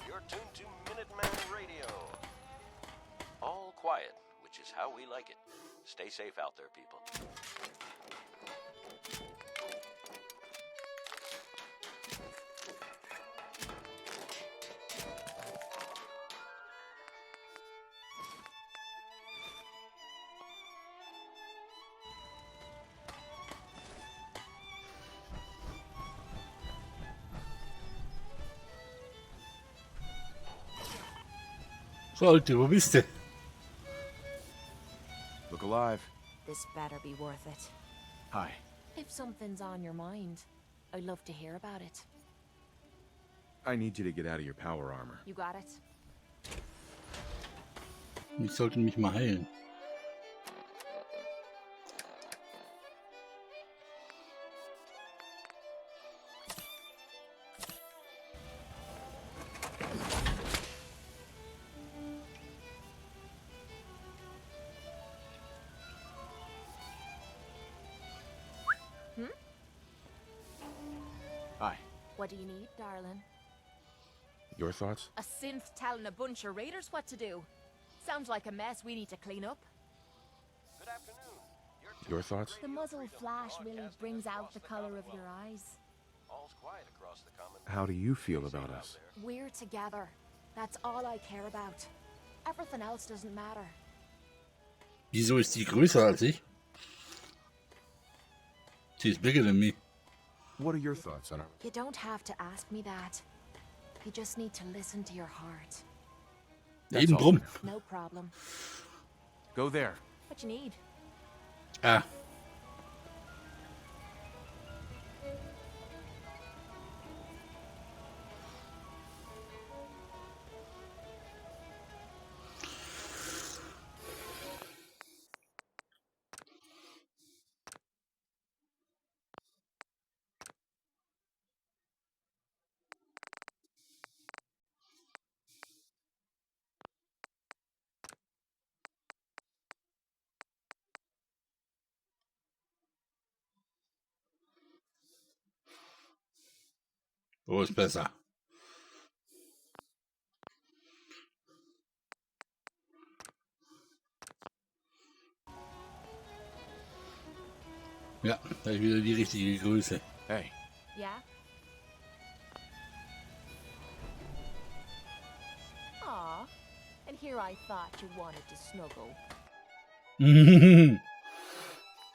You're tuned to Minuteman Radio. All quiet, which is how we like it. Stay safe out there, people. So, Alte, wo bist du? Look alive. This better be worth it. Hi. If something's on your mind, I'd love to hear about it. I need you to get out of your power armor. You got it? Ich sollte mich mal heilen. Hi. What do you need, darling? Your thoughts? A synth telling a bunch of raiders what to do. Sounds like a mess we need to clean up. Good afternoon. Your thoughts? The muzzle flash really brings out the color of your eyes. All's quiet across the common. How do you feel about us? We're together. That's all I care about. Everything else doesn't matter. Wieso ist die größer als ich? She's bigger than me. What are your thoughts on our... You don't have to ask me that. You just need to listen to your heart. Eben drum. No problem. Go there. What you need? Ah. Oh, ist besser. Ja, da ist wieder die richtige Größe. Hey. Yeah? Aw, and here I thought you wanted to snuggle.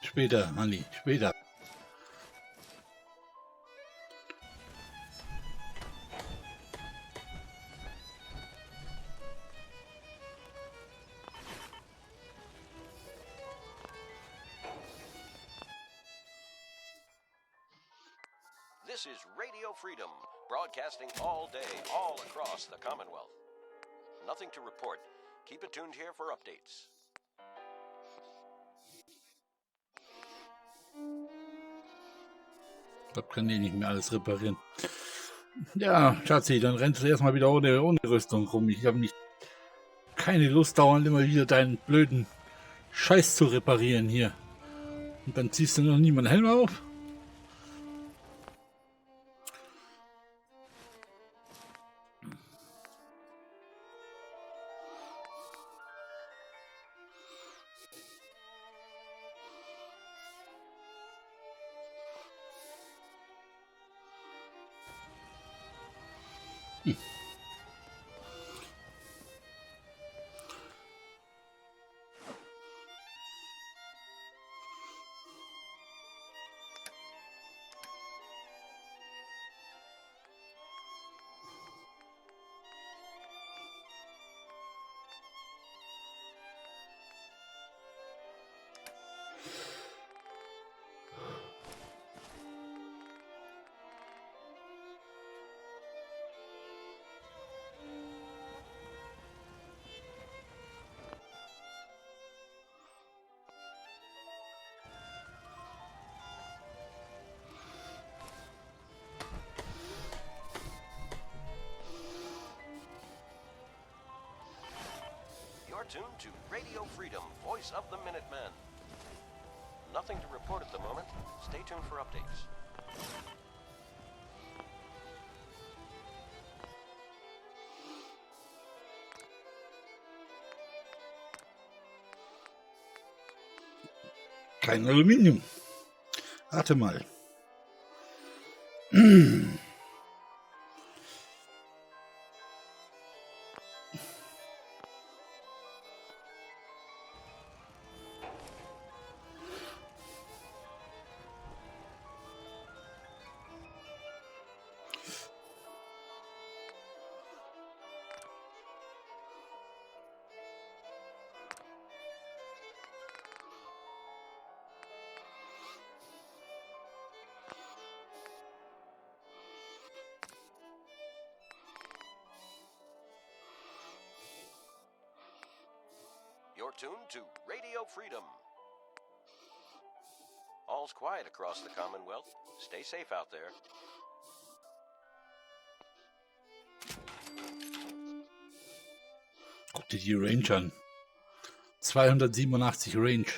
Später, Honey, später. This is Radio Freedom, broadcasting all day, all across the Commonwealth. Nothing to report. Keep it tuned here for updates. Das kann ich nicht mehr alles reparieren. Ja, Schatzi, dann rennst du erstmal wieder ohne Rüstung rum. Ich habe nicht keine Lust, dauernd immer wieder deinen blöden Scheiß zu reparieren hier. Und dann ziehst du noch nie meinen Helm auf? You're tuned to Radio Freedom, voice of the Minutemen. Nothing to report at the moment. Stay tuned for updates. Kein Aluminium. Warte mal. You're tuned to Radio Freedom. All's quiet across the Commonwealth. Stay safe out there. Guck dir die Range an. 287 Range.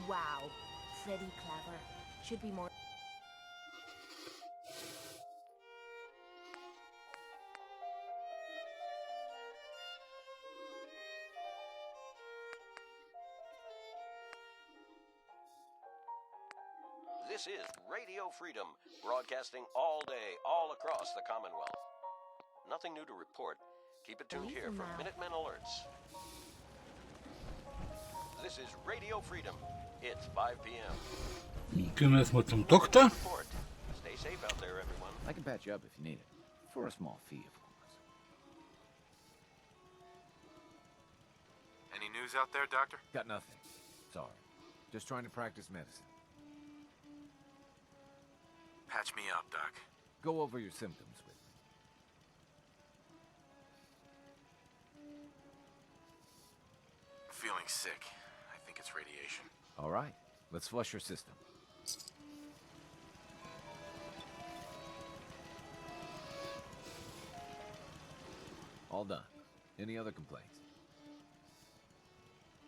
Wow. Pretty clever. Should be more. This is Radio Freedom, broadcasting all day, all across the Commonwealth. Nothing new to report. Keep it tuned here for Minutemen alerts. This is Radio Freedom. It's 5 p.m. Gehen wir erstmal zum Doktor. Stay safe out there, everyone. I can patch you up if you need it. For a small fee, of course. Any news out there, Doctor? Got nothing. Sorry. Just trying to practice medicine. Patch me up, Doc. Go over your symptoms with me. Feeling sick. I think it's radiation. All right. Let's flush your system. All done. Any other complaints?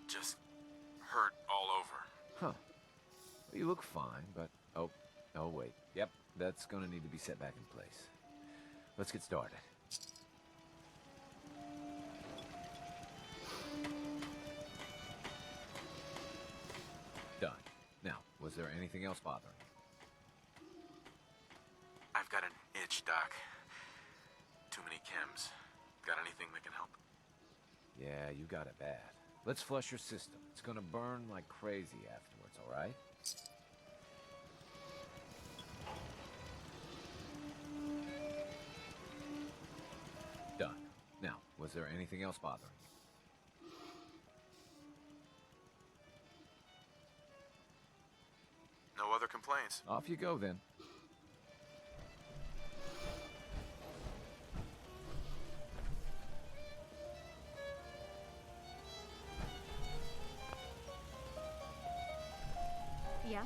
Just hurt all over. Huh. You look fine, but... Oh, wait. Yep, that's gonna need to be set back in place. Let's get started. Done. Now, was there anything else bothering you? I've got an itch, Doc. Too many chems. Got anything that can help? Yeah, you got it bad. Let's flush your system. It's gonna burn like crazy afterwards, all right? Done. Now, was there anything else bothering you? No other complaints. Off you go, then. Yeah?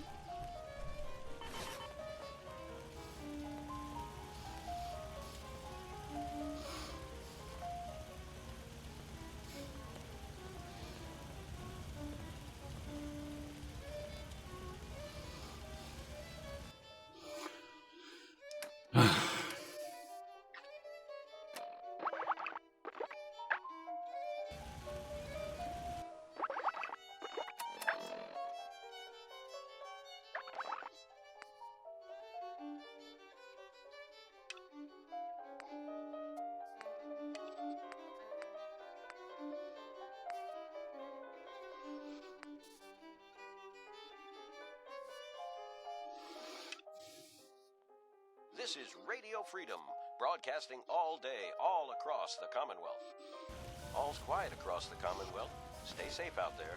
This is Radio Freedom, broadcasting all day, all across the Commonwealth. All's quiet across the Commonwealth. Stay safe out there.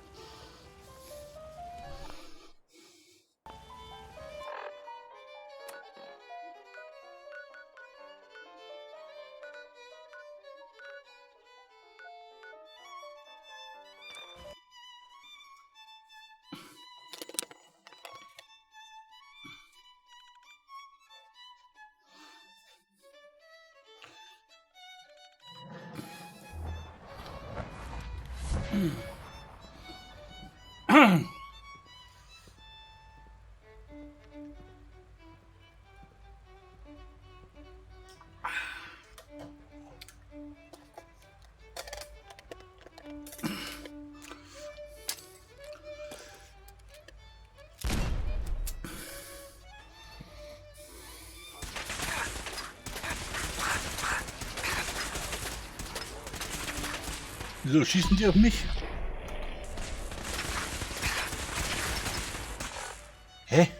Wieso schießen die auf mich? Hä?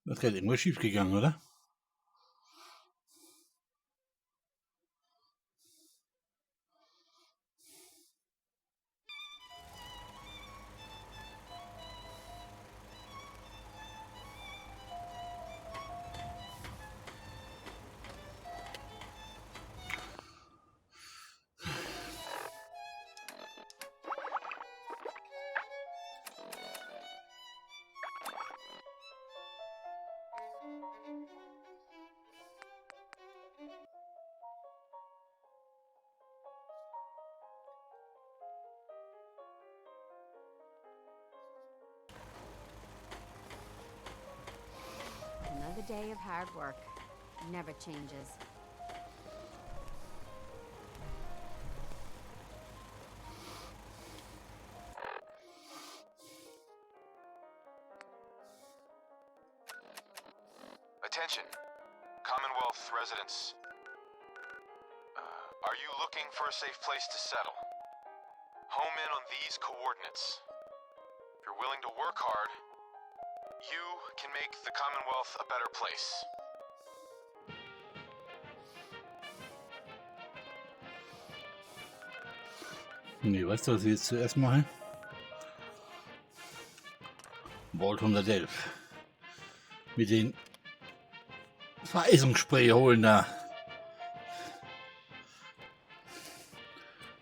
Das ist gerade irgendwas schief gegangen, oder? a day of hard work. Never changes. Attention, Commonwealth residents. Are you looking for a safe place to settle? Home in on these coordinates. If you're willing to work hard, you can make the Commonwealth a better place. Nee, weißt du, was wir jetzt zuerst machen? Vault 111. Mit den Vereisungsspray holen da.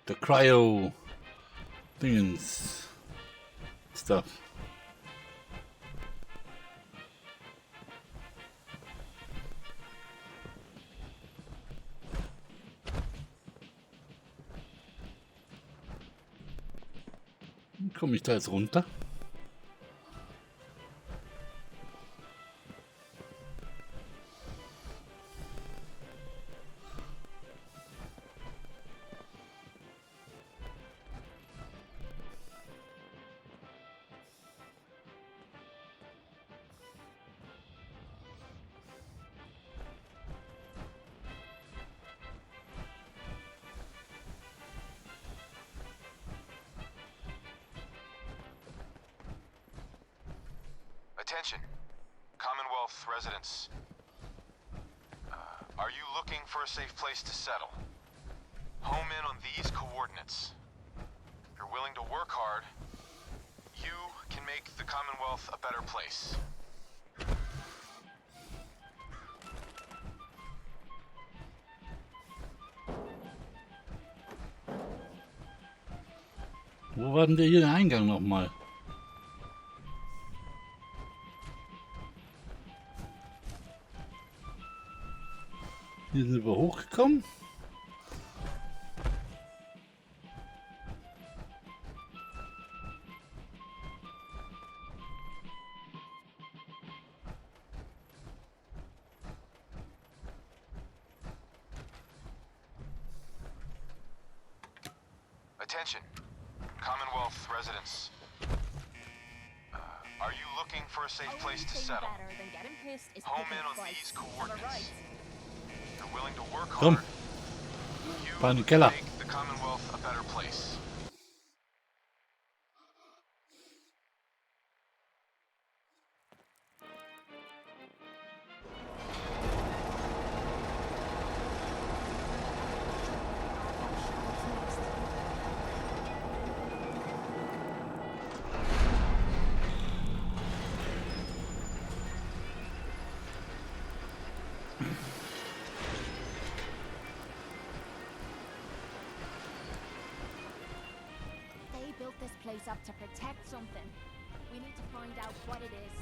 Der Cryo Dingens Stuff. Komme ich da jetzt runter? Attention, Commonwealth residents. Are you looking for a safe place to settle? Home in on these coordinates. If you're willing to work hard, you can make the Commonwealth a better place. Wo war denn hier der Eingang nochmal? Hier sind wir hochgekommen. Attention, Commonwealth residents. Are you looking for a safe place to settle? Home in on these coordinates. If you're willing to work hard, you Fahr in den Keller. make the Commonwealth a better place. They built this place up to protect something. We need to find out what it is.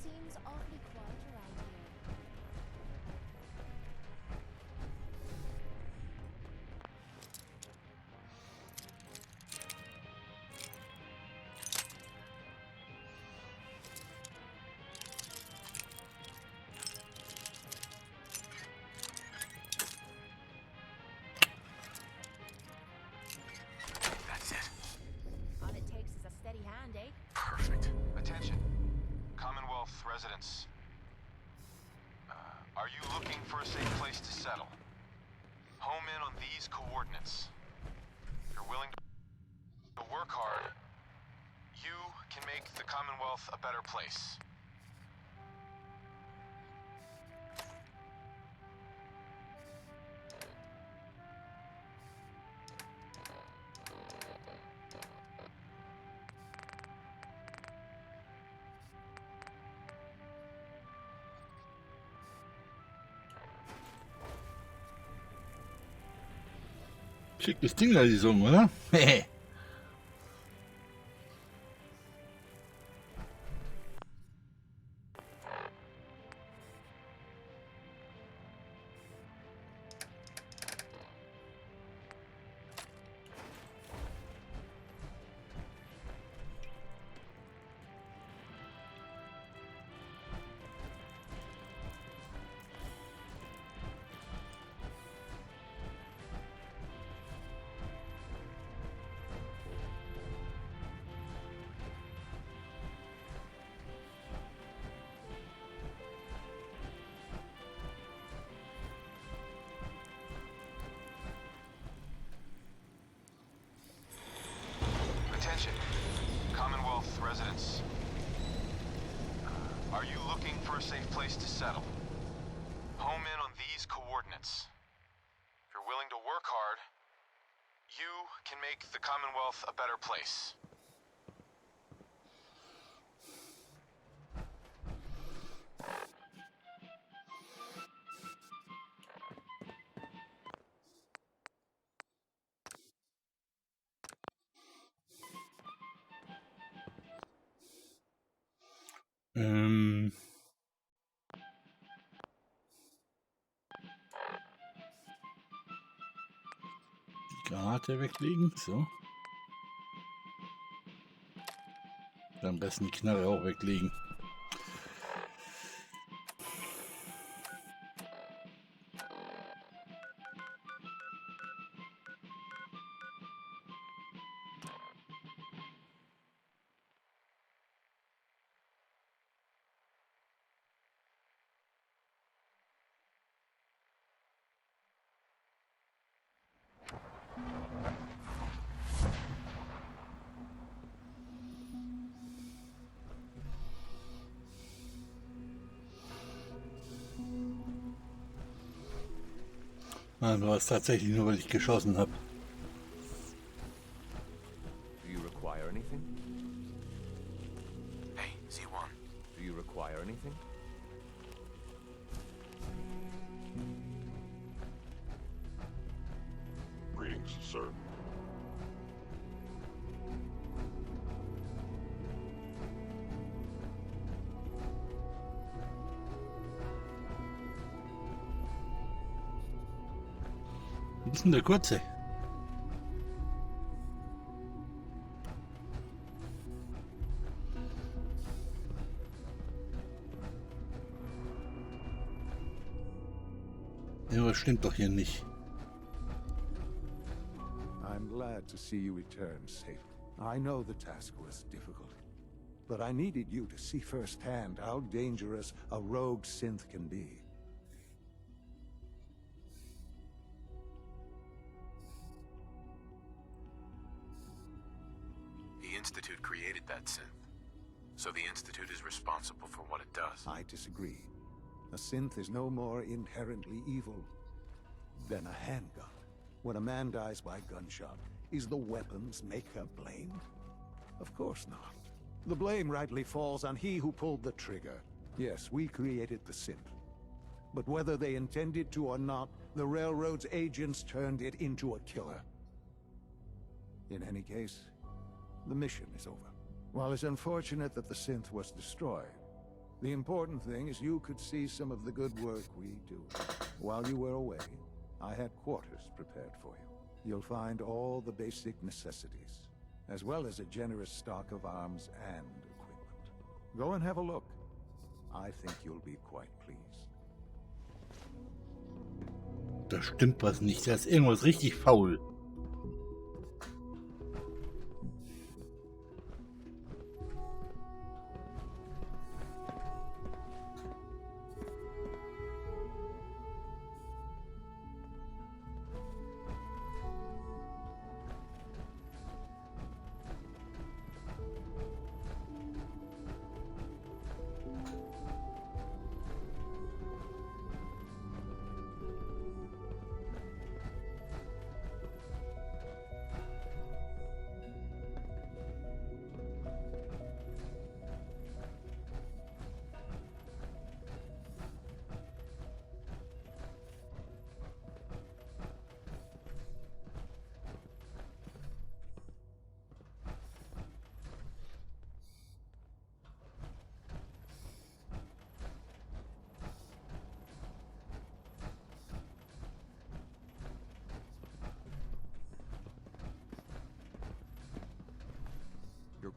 Seems awfully quiet around here. That's it. All it takes is a steady hand, eh? Perfect. Attention, Commonwealth residents. Are you looking for a safe place to settle? Home in on these coordinates. If you're willing to work hard, you can make the Commonwealth a better place. Schickes Ding da, die Song, oder? Attention, Commonwealth residents. Are you looking for a safe place to settle? Home in on these coordinates. If you're willing to work hard, you can make the Commonwealth a better place. Die Granate weglegen, so. Am besten die Knarre auch weglegen. Also war es tatsächlich nur, weil ich geschossen habe. Do you require anything? Hey, Z1. Do you require anything? Greetings, sir. Wie ist denn der Kurze? Irgendwas stimmt doch hier nicht. I'm glad to see you return safely. I know the task was difficult, but I needed you to see firsthand how dangerous a rogue synth can be. The Institute created that synth, so the Institute is responsible for what it does. I disagree. A synth is no more inherently evil than a handgun. When a man dies by gunshot, is the weapon's maker blamed? Of course not. The blame rightly falls on he who pulled the trigger. Yes, we created the synth. But whether they intended to or not, the Railroad's agents turned it into a killer. In any case, the mission is over. While it's unfortunate that the synth was destroyed, the important thing is you could see some of the good work we do. While you were away, I had quarters prepared for you. You'll find all the basic necessities, as well as a generous stock of arms and equipment. Go and have a look. I think you'll be quite pleased. Da stimmt was nicht. Da ist irgendwas richtig faul.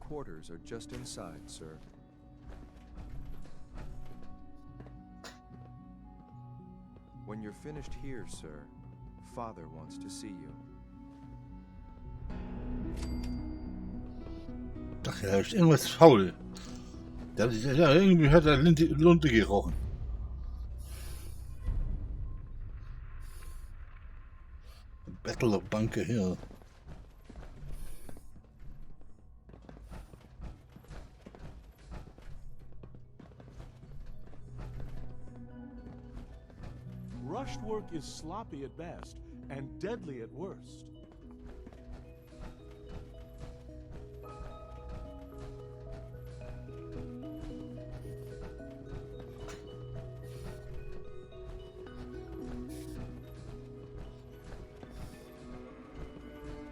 quarters are just inside, sir. When you're finished here, sir, Father wants to see you. Ach ja, ist irgendwas faul. Ja, irgendwie hat er Lunte gerochen. Battle of Bunker Hill. Rushed work is sloppy at best and deadly at worst.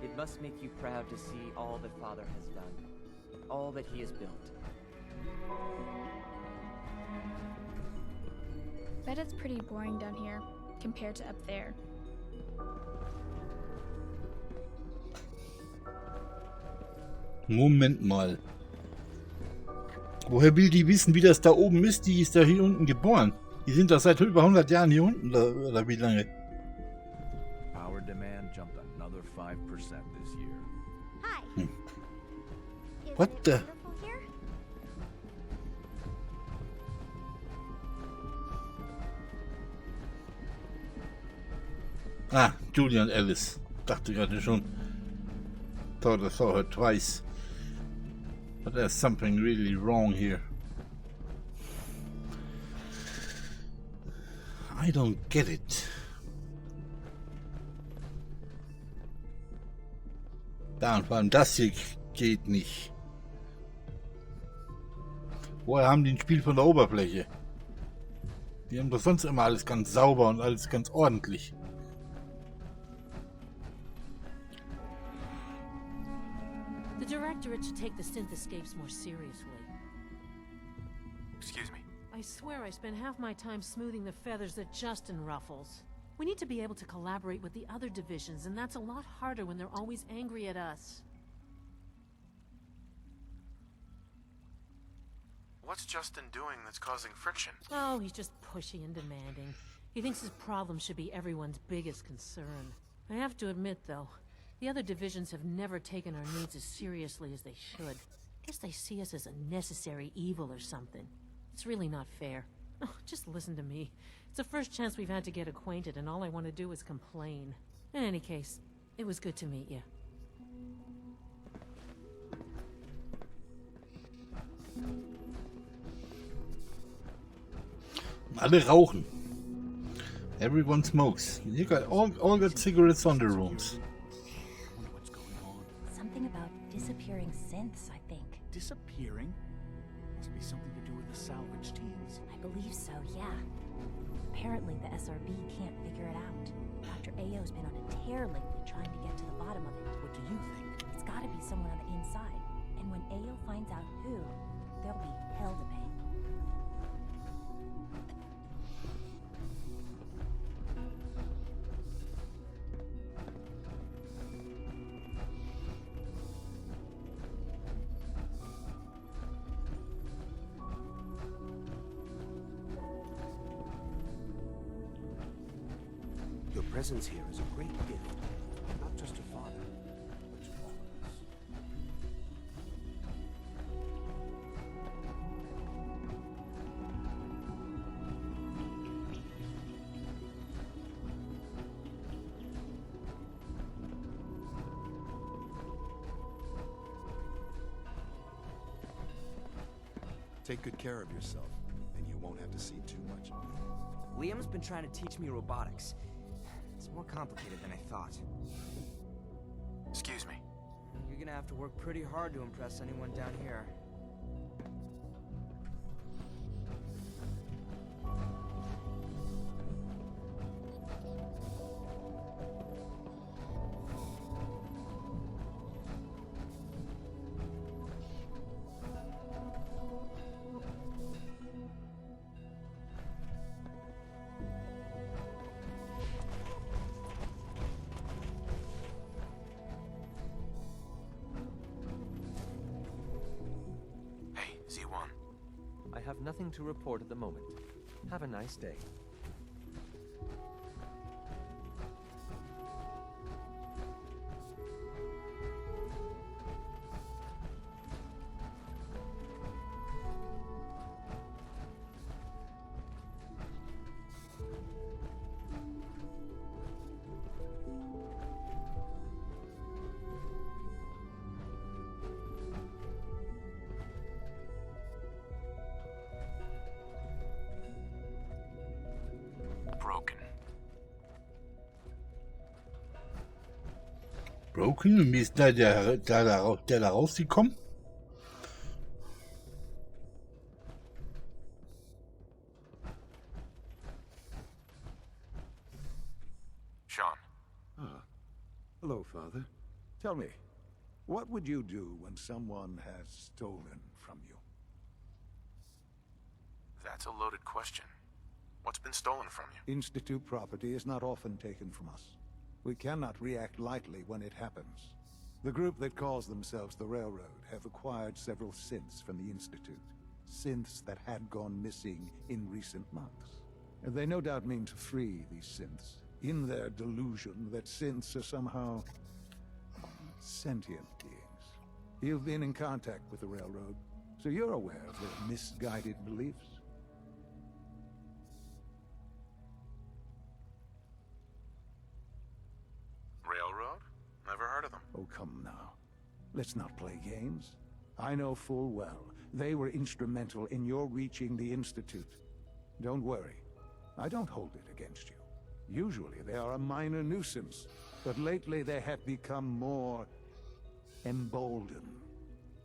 It must make you proud to see all that Father has done, all that he has built. Bet it's pretty boring down here, compared to up there. Moment mal. Woher will die wissen, wie das da oben ist? Die ist da hier unten geboren. Die sind doch seit über 100 Jahren hier unten, oder wie lange? Power demand jumped another 5% this year. Hi. What the? Here? Ah, Julian Ellis. Dachte gerade schon. Thought I saw her twice. But there's something really wrong here. I don't get it. Da, und vor allem das hier geht nicht. Woher haben die ein Spiel von der Oberfläche? Die haben doch sonst immer alles ganz sauber und alles ganz ordentlich. The Directorate should take the synth escapes more seriously. Excuse me. I swear I spend half my time smoothing the feathers that Justin ruffles. We need to be able to collaborate with the other divisions, and that's a lot harder when they're always angry at us. What's Justin doing that's causing friction? Oh, he's just pushy and demanding. He thinks his problem should be everyone's biggest concern. I have to admit, though, the other divisions have never taken our needs as seriously as they should. Guess they see us as a necessary evil or something. It's really not fair. Oh, just listen to me. It's the first chance we've had to get acquainted, and all I want to do is complain. In any case, it was good to meet you. Alle rauchen. Everyone smokes. You got all got cigarettes on the rooms. Something about disappearing synths, I think. Disappearing? Must be something to do with the salvage teams. I believe so, yeah. Apparently the SRB can't figure it out. Dr. Ao's been on a tear lately trying to get to the bottom of it. What do you think? It's gotta be someone on the inside. And when Ao finds out who, there'll be hell to pay. Your presence here is a great gift, not just to Father, but to all of us. Take good care of yourself, and you won't have to see too much of me. Liam's been trying to teach me robotics. It's more complicated than I thought. Excuse me. You're gonna have to work pretty hard to impress anyone down here. Z1. I have nothing to report at the moment. Have a nice day. Broken? Und wie ist da der da rausgekommen? Sean. Ah. Hello, Father. Tell me, what would you do when someone has stolen from you? That's a loaded question. What's been stolen from you? Institute property is not often taken from us. We cannot react lightly when it happens. The group that calls themselves the Railroad have acquired several synths from the Institute. Synths that had gone missing in recent months. And they no doubt mean to free these synths, in their delusion that synths are somehow sentient beings. You've been in contact with the Railroad, so you're aware of their misguided beliefs. Railroad? Never heard of them. Oh, come now. Let's not play games. I know full well they were instrumental in your reaching the Institute. Don't worry. I don't hold it against you. Usually they are a minor nuisance, but lately they have become more emboldened.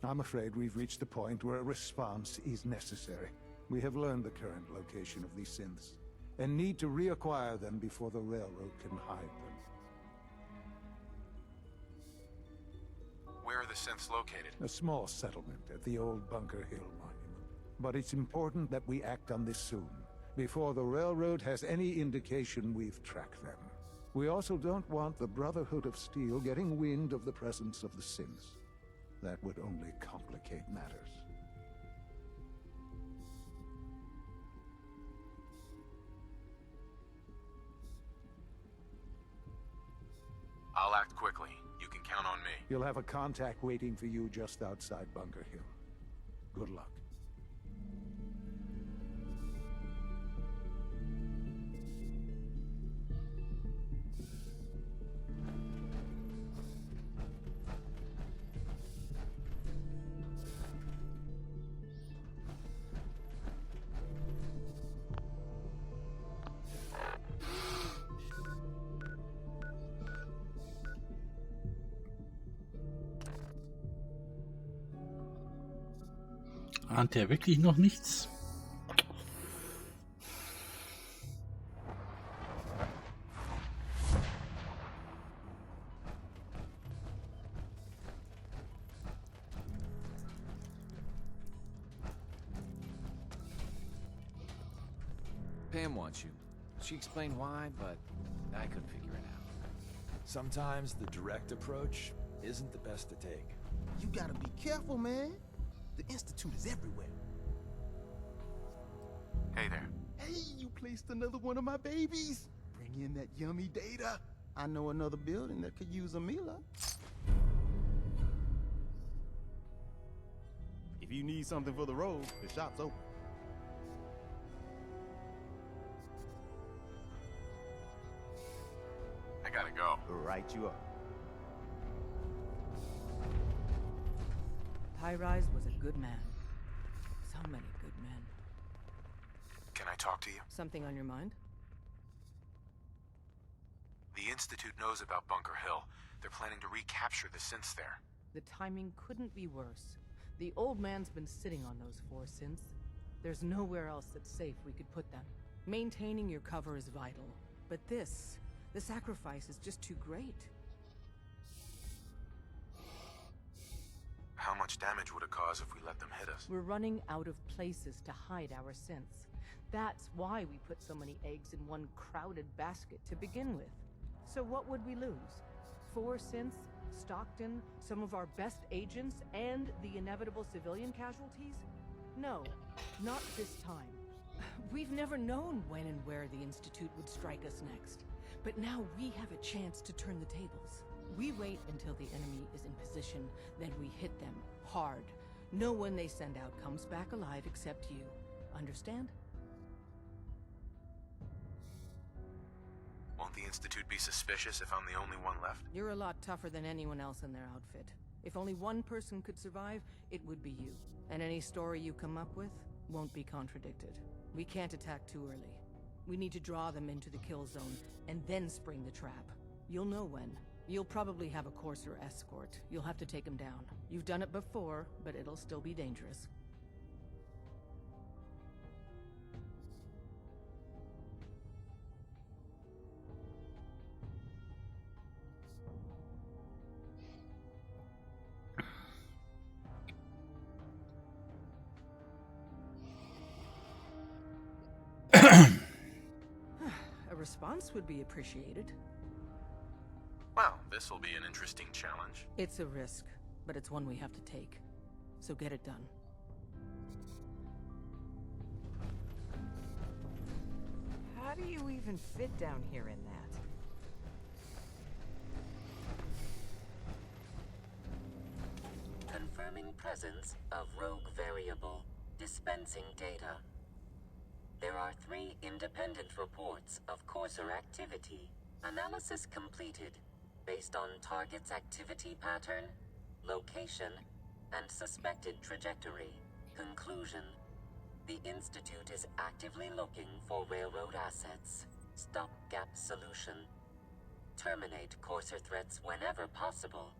I'm afraid we've reached the point where a response is necessary. We have learned the current location of these synths, and need to reacquire them before the Railroad can hide them. Where are the synths located? A small settlement at the old Bunker Hill monument. But it's important that we act on this soon, before the Railroad has any indication we've tracked them. We also don't want the Brotherhood of Steel getting wind of the presence of the synths. That would only complicate matters. I'll act quickly. You can count on me. You'll have a contact waiting for you just outside Bunker Hill. Good luck. Ahnt er wirklich noch nichts? Pam wants you. She explained why, but I couldn't figure it out. Sometimes the direct approach isn't the best to take. You gotta be careful, man. The Institute is everywhere. Hey there. Hey, you placed another one of my babies. Bring in that yummy data. I know another building that could use a Mila. If you need something for the road, the shop's open. I gotta go. Right you up. High-Rise was a good man. So many good men. Can I talk to you? Something on your mind? The Institute knows about Bunker Hill. They're planning to recapture the synths there. The timing couldn't be worse. The old man's been sitting on those 4 synths. There's nowhere else that's safe we could put them. Maintaining your cover is vital. But the sacrifice is just too great. How much damage would it cause if we let them hit us? We're running out of places to hide our synths. That's why we put so many eggs in one crowded basket to begin with. So what would we lose? 4 synths, Stockton, some of our best agents, and the inevitable civilian casualties? No, not this time. We've never known when and where the Institute would strike us next. But now we have a chance to turn the tables. We wait until the enemy is in position, then we hit them hard. No one they send out comes back alive except you. Understand? Won't the Institute be suspicious if I'm the only one left? You're a lot tougher than anyone else in their outfit. If only one person could survive, it would be you. And any story you come up with won't be contradicted. We can't attack too early. We need to draw them into the kill zone, and then spring the trap. You'll know when. You'll probably have a Courser escort. You'll have to take him down. You've done it before, but it'll still be dangerous. A response would be appreciated. Well, this will be an interesting challenge. It's a risk, but it's one we have to take. So get it done. How do you even fit down here in that? Confirming presence of rogue variable. Dispensing data. There are 3 independent reports of Courser activity. Analysis completed, based on target's activity pattern, location, and suspected trajectory. Conclusion: the Institute is actively looking for railroad assets. Stopgap solution. Terminate Courser threats whenever possible.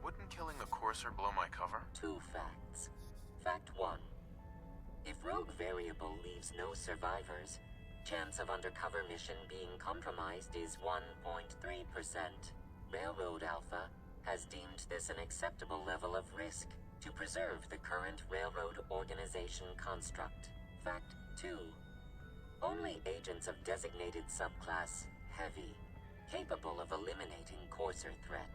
Wouldn't killing the Courser blow my cover? 2 facts. Fact 1. If rogue variable leaves no survivors, chance of undercover mission being compromised is 1.3%. Railroad Alpha has deemed this an acceptable level of risk to preserve the current railroad organization construct. Fact 2. Only agents of designated subclass Heavy, capable of eliminating Courser threat.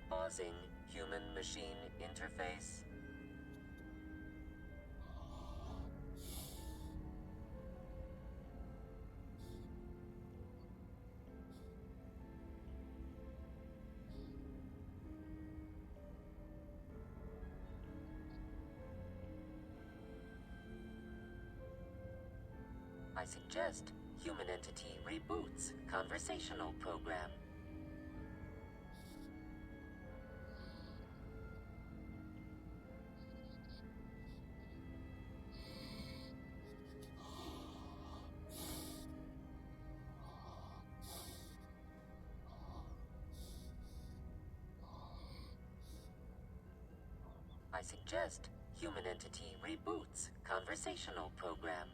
Pausing human-machine interface. I suggest human entity reboots conversational program. I suggest human entity reboots conversational program.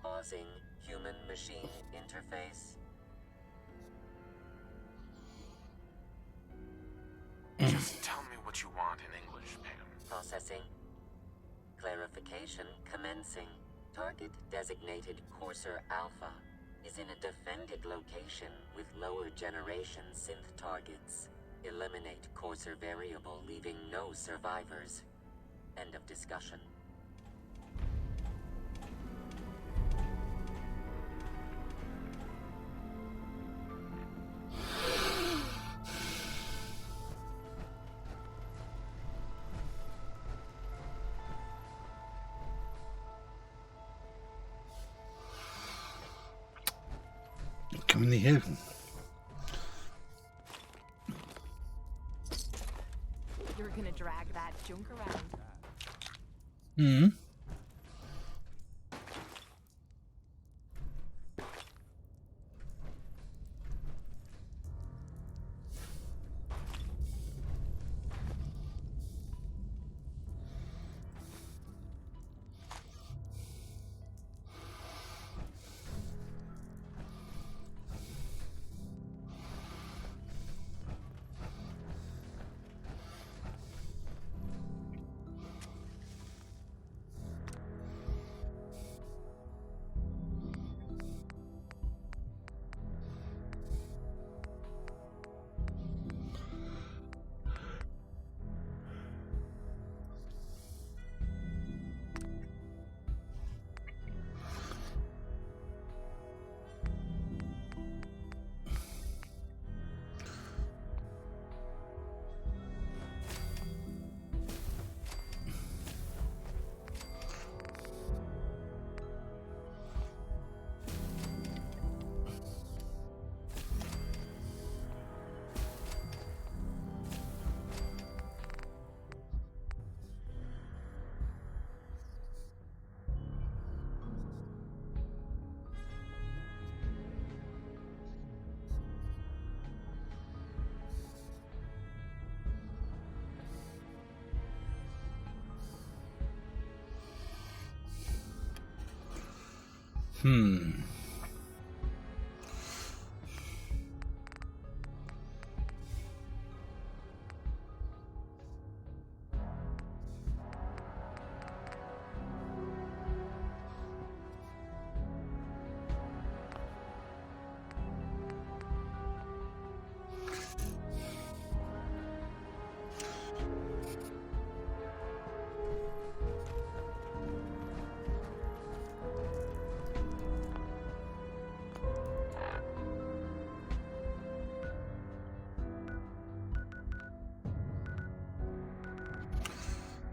Pausing human-machine interface. Just tell me what you want in English, Pam. Processing. Clarification commencing. Target designated Courser Alpha is in a defended location with lower generation synth targets. Eliminate Courser variable, leaving no survivors. End of discussion. kann mir nicht helfen. You're gonna drag that junk around. Mhm.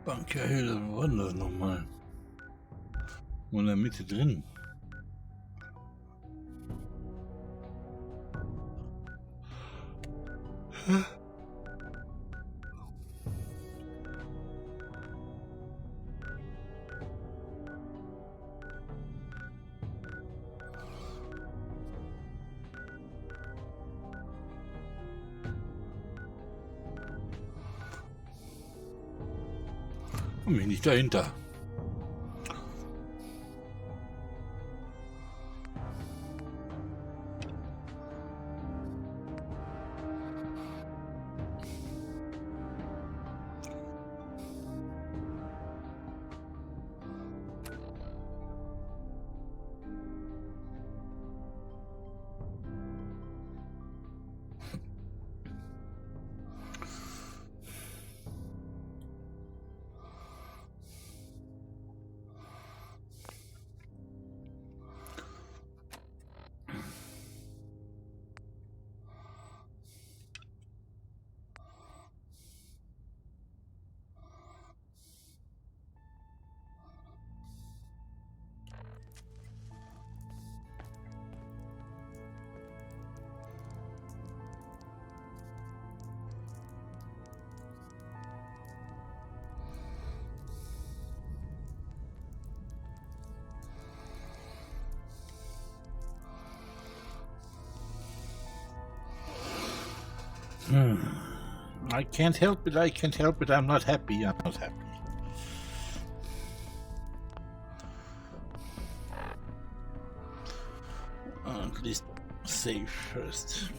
Bunkerhöhle, wo war denn das nochmal? Wo in der Mitte drin? Hä? Komm ich nicht dahinter. I can't help it, I can't help it, I'm not happy, I'm not happy. At least save first.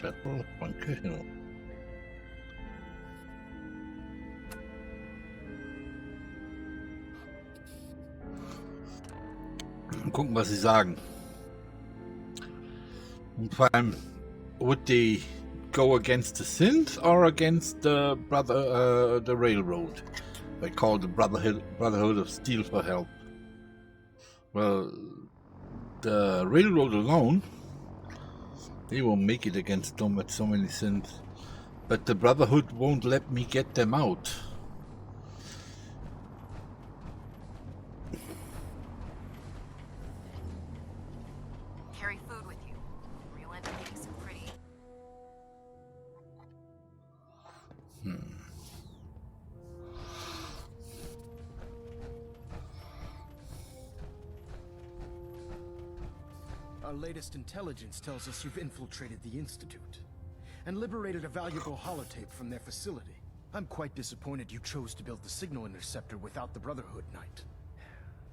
Battle bunker. gucken, was sie sagen. Und vor allem, would they go against the synth or against the the railroad? They call the Brotherhood of Steel for help. Well, the railroad alone, they won't make it against them with so many synths. But the Brotherhood won't let me get them out. Carry food with you. Real enemies are pretty. Our latest intelligence tells us you've infiltrated the Institute and liberated a valuable holotape from their facility. I'm quite disappointed you chose to build the signal interceptor without the Brotherhood, Knight.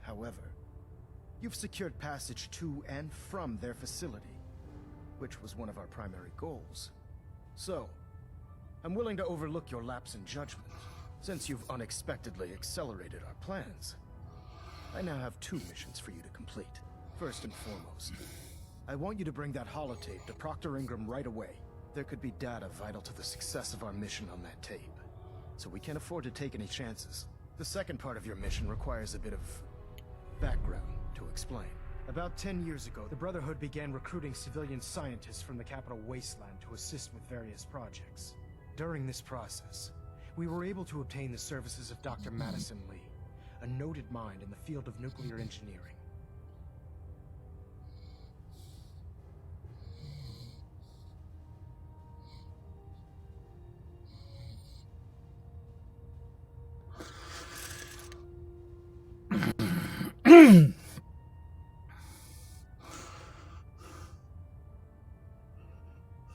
However, you've secured passage to and from their facility, which was one of our primary goals. So, I'm willing to overlook your lapse in judgment, since you've unexpectedly accelerated our plans. I now have 2 missions for you to complete. First and foremost, I want you to bring that holotape to Proctor Ingram right away. There could be data vital to the success of our mission on that tape, so we can't afford to take any chances. The second part of your mission requires a bit of background to explain. About 10 years ago, the Brotherhood began recruiting civilian scientists from the capital wasteland to assist with various projects. During this process, we were able to obtain the services of Dr. Madison Lee, a noted mind in the field of nuclear engineering.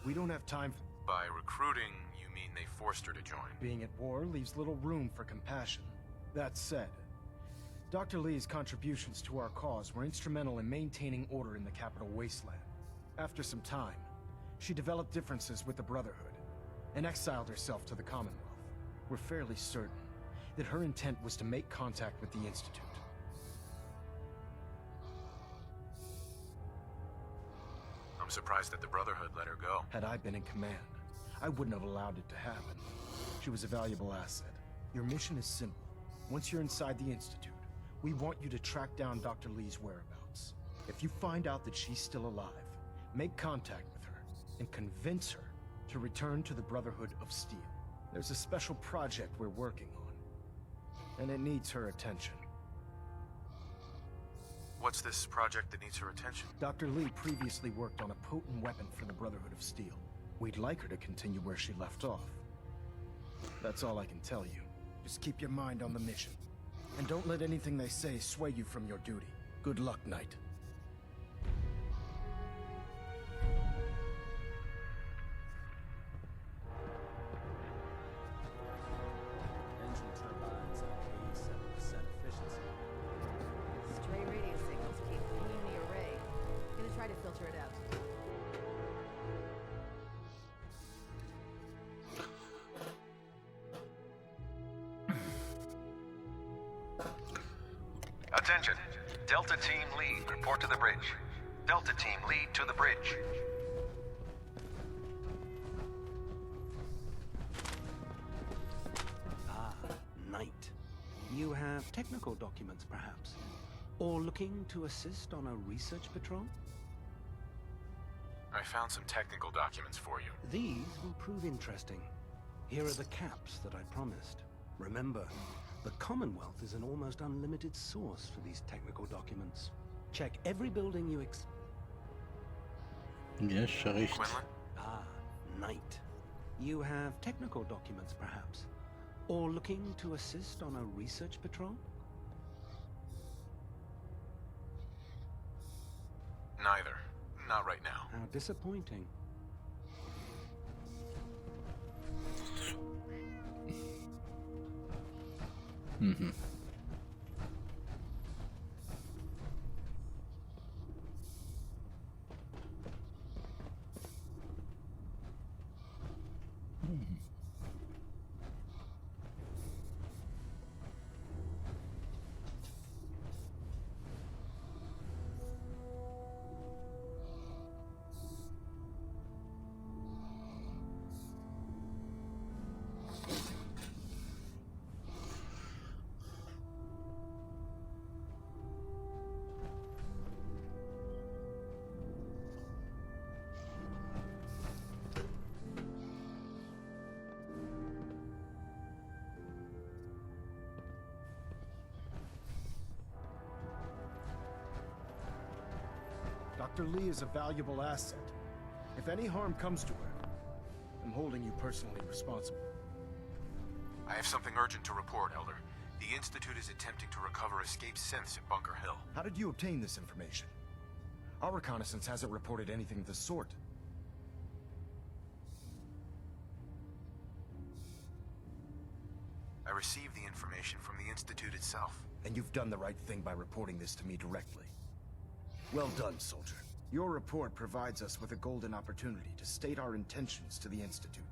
We don't have time for... By recruiting, you mean they forced her to join? Being at war leaves little room for compassion. That said, Dr. Lee's contributions to our cause were instrumental in maintaining order in the capital wasteland. After some time, she developed differences with the Brotherhood and exiled herself to the Commonwealth. We're fairly certain that her intent was to make contact with the Institute. I'm surprised that the Brotherhood let her go. Had I been in command, I wouldn't have allowed it to happen. She was a valuable asset. Your mission is simple. Once you're inside the Institute, we want you to track down Dr. Lee's whereabouts. If you find out that she's still alive, make contact with her and convince her to return to the Brotherhood of Steel. There's a special project we're working on, and it needs her attention. What's this project that needs her attention? Dr. Lee previously worked on a potent weapon for the Brotherhood of Steel. We'd like her to continue where she left off. That's all I can tell you. Just keep your mind on the mission. And don't let anything they say sway you from your duty. Good luck, Knight. Engine turbines at 87% efficiency. Stray radio signals keep pinging the array. Gonna try to filter it out. Attention. Delta Team Lead, report to the bridge. Delta Team Lead to the bridge. Ah, Knight. You have technical documents, perhaps? Or looking to assist on a research patrol? I found some technical documents for you. These will prove interesting. Here are the caps that I promised. Remember, the Commonwealth is an almost unlimited source for these technical documents. Check every building you Yes, recht. Quinlan? Ah, Knight. You have technical documents, perhaps? Or looking to assist on a research patrol? Neither. Not right now. How disappointing. Mhm. Dr. Lee is a valuable asset. If any harm comes to her, I'm holding you personally responsible. I have something urgent to report, Elder. The Institute is attempting to recover escaped synths at Bunker Hill. How did you obtain this information? Our reconnaissance hasn't reported anything of the sort. I received the information from the Institute itself. And you've done the right thing by reporting this to me directly. Well done, soldier. Your report provides us with a golden opportunity to state our intentions to the Institute.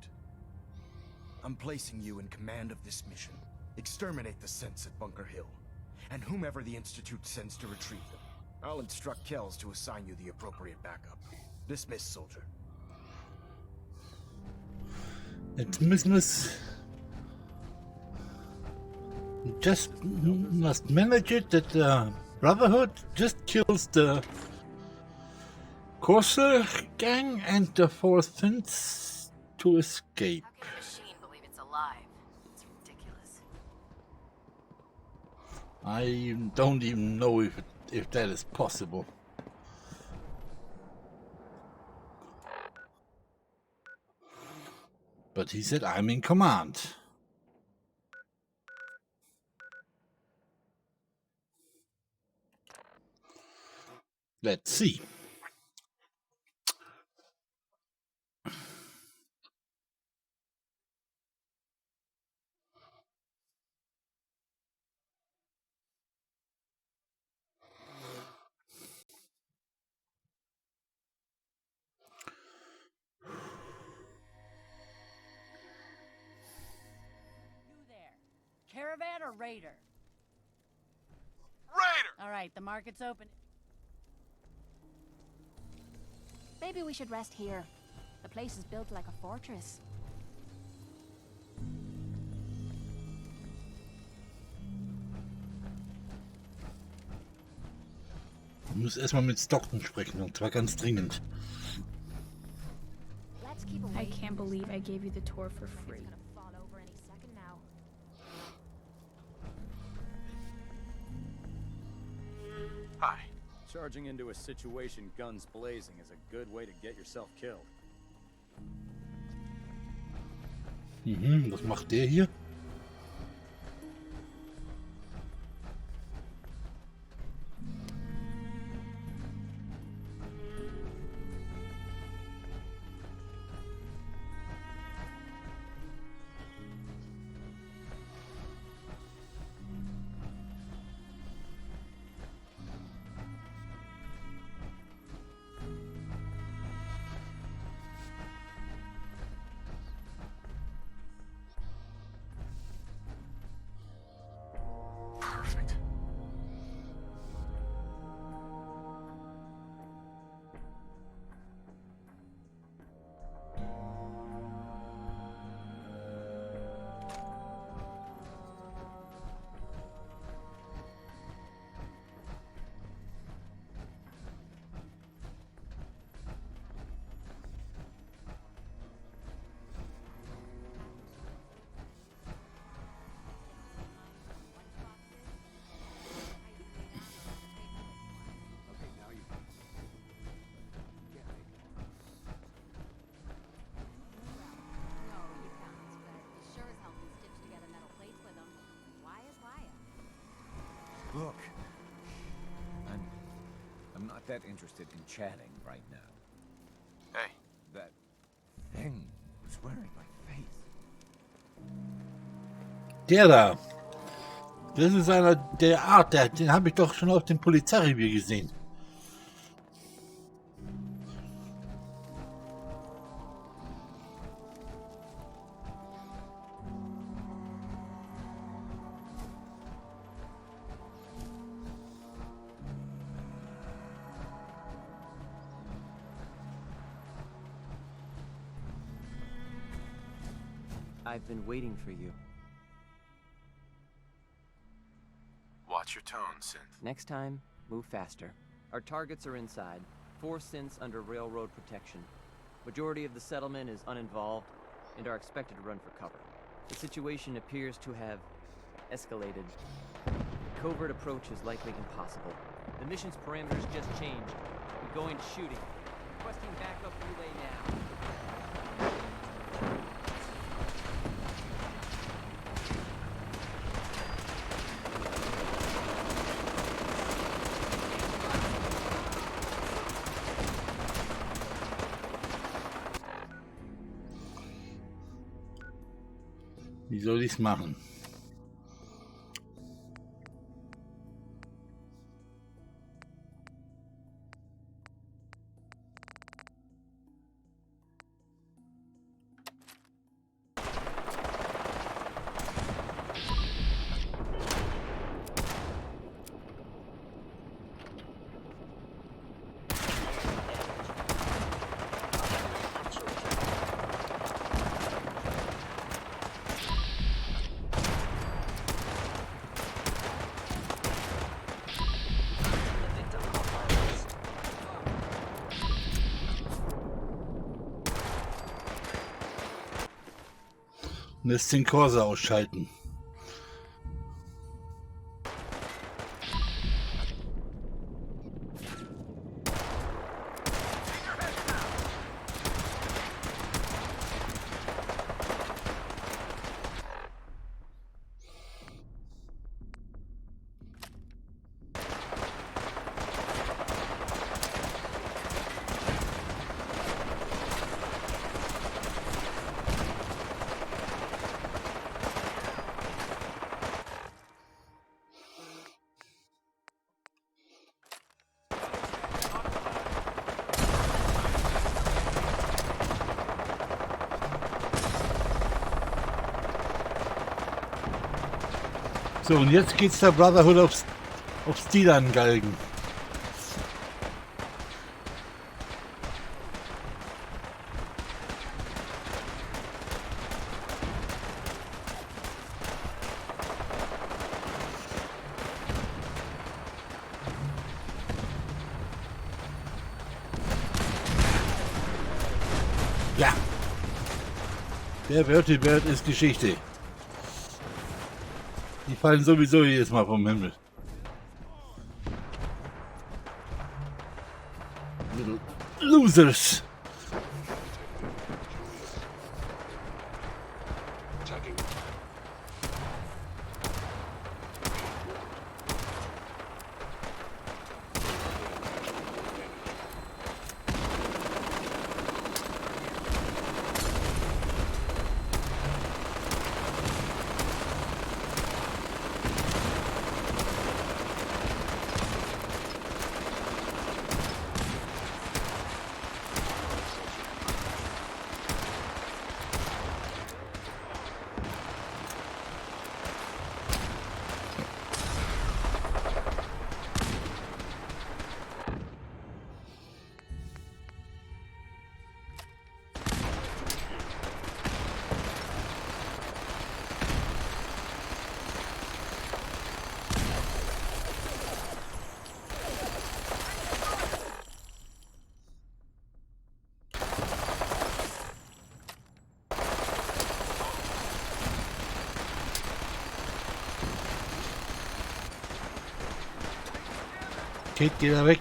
I'm placing you in command of this mission. Exterminate the synths at Bunker Hill, and whomever the Institute sends to retrieve them. I'll instruct Kells to assign you the appropriate backup. Dismissed, soldier. Dismiss. Just must manage it that the Brotherhood just kills the Corsair gang and the four synths to escape. How can a machine believe it's alive? It's ridiculous. I don't even know if that is possible. But he said I'm in command. Let's see. Caravan or Raider? Raider! All right, the market's open. Maybe we should rest here. The place is built like a fortress. Ich muss erstmal mit Stockton sprechen, und zwar ganz dringend. I can't believe I gave you the tour for free. Hi. Charging into a situation guns blazing is a good way to get yourself killed. Was macht der hier? Perfect. Look, I'm not that interested in chatting right now. Hey. That thing was wearing my face. Der da. Das ist einer der Art, den habe ich doch schon auf dem Polizeirevier gesehen. I've been waiting for you. Watch your tone, Synth. Next time, move faster. Our targets are inside. 4 synths under railroad protection. Majority of the settlement is uninvolved and are expected to run for cover. The situation appears to have escalated. Covert approach is likely impossible. The mission's parameters just changed. We Going shooting. Requesting backup relay now. Wie soll ich's machen? Lässt den Corsa ausschalten. So, und jetzt geht's der Brotherhood aufs Stil an Galgen. Ja. Der Vertibert ist Geschichte. Die fallen sowieso jedes Mal vom Himmel. Little losers. Kate, geh da weg.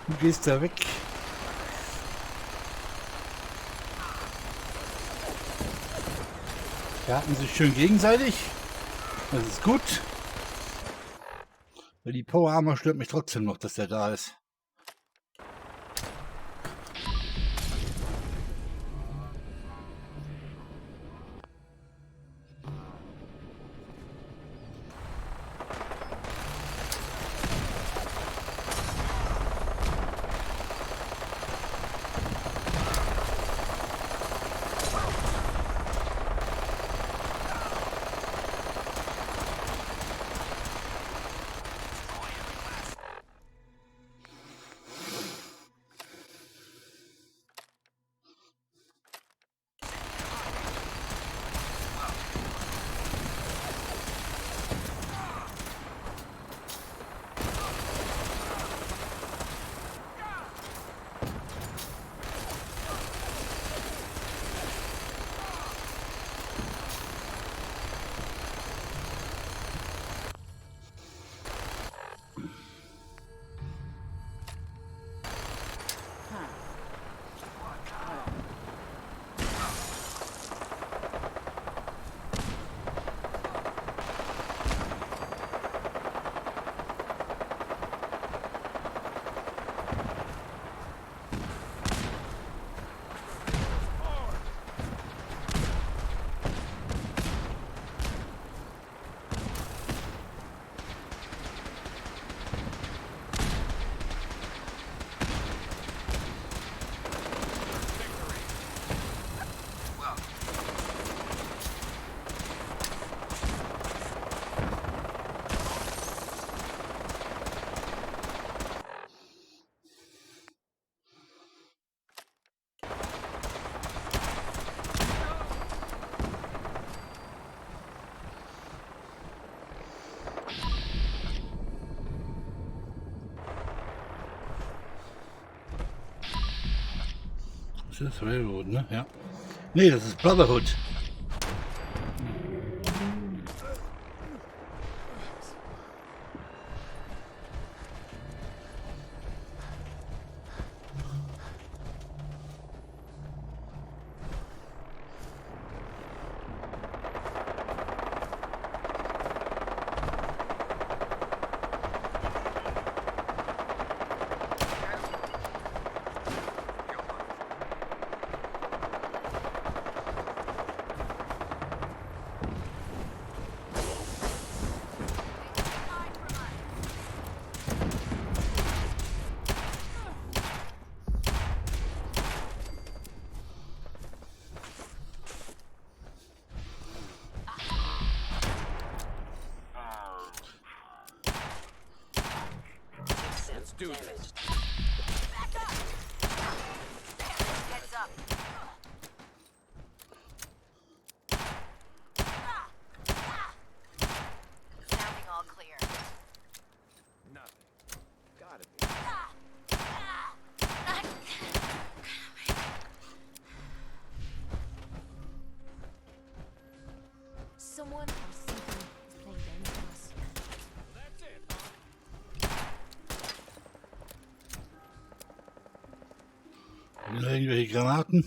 Du gehst da weg. Wir hatten sich schön gegenseitig. Das ist gut. Weil die Power Armor stört mich trotzdem noch, dass der da ist. Das ist Railroad, ne? Ja. Nee, das ist Brotherhood. Let's do this. Back up! Heads up. Sounding all clear. Nothing. Gotta be. Someone or something is playing games with us. That's it. Irgendwelche Granaten.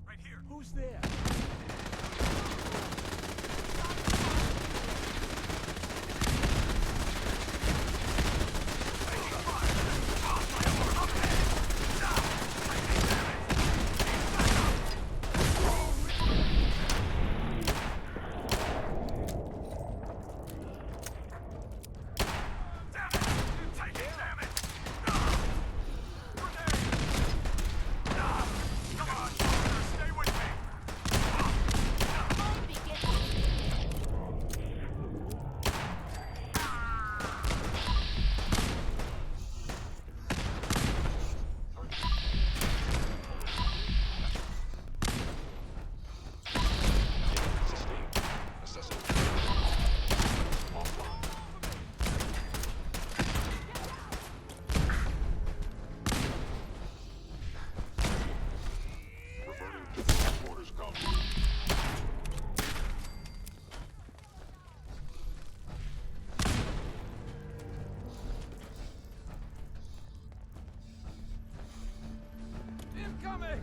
Right here. Who's there? Incoming!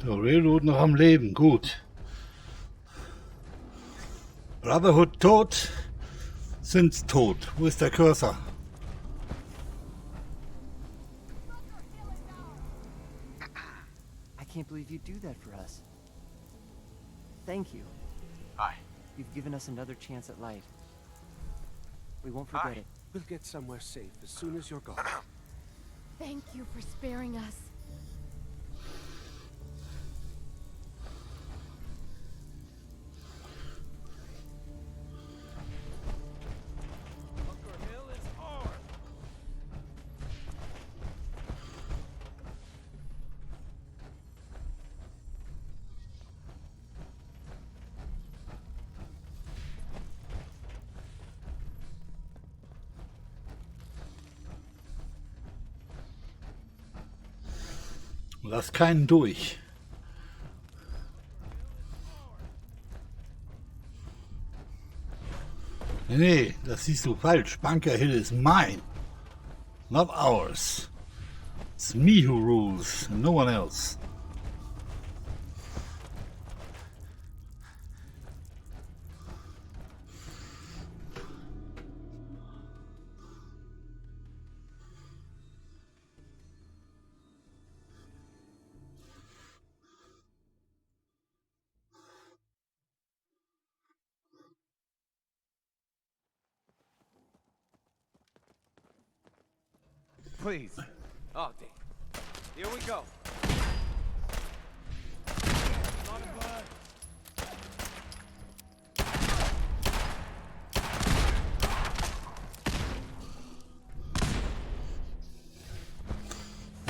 So, Railroad noch am Leben, gut. Brotherhood tot, sind's tot. Wo ist der Cursor? I can't believe you'd do that for us. Thank you. Hi. You've given us another chance at light. We won't forget it. We'll get somewhere safe as soon as you're gone. Thank you for sparing us. Lass keinen durch. Nee, das siehst du falsch. Bunker Hill is mine. Not ours. It's me who rules, and no one else. Please. Oh, damn. Here we go.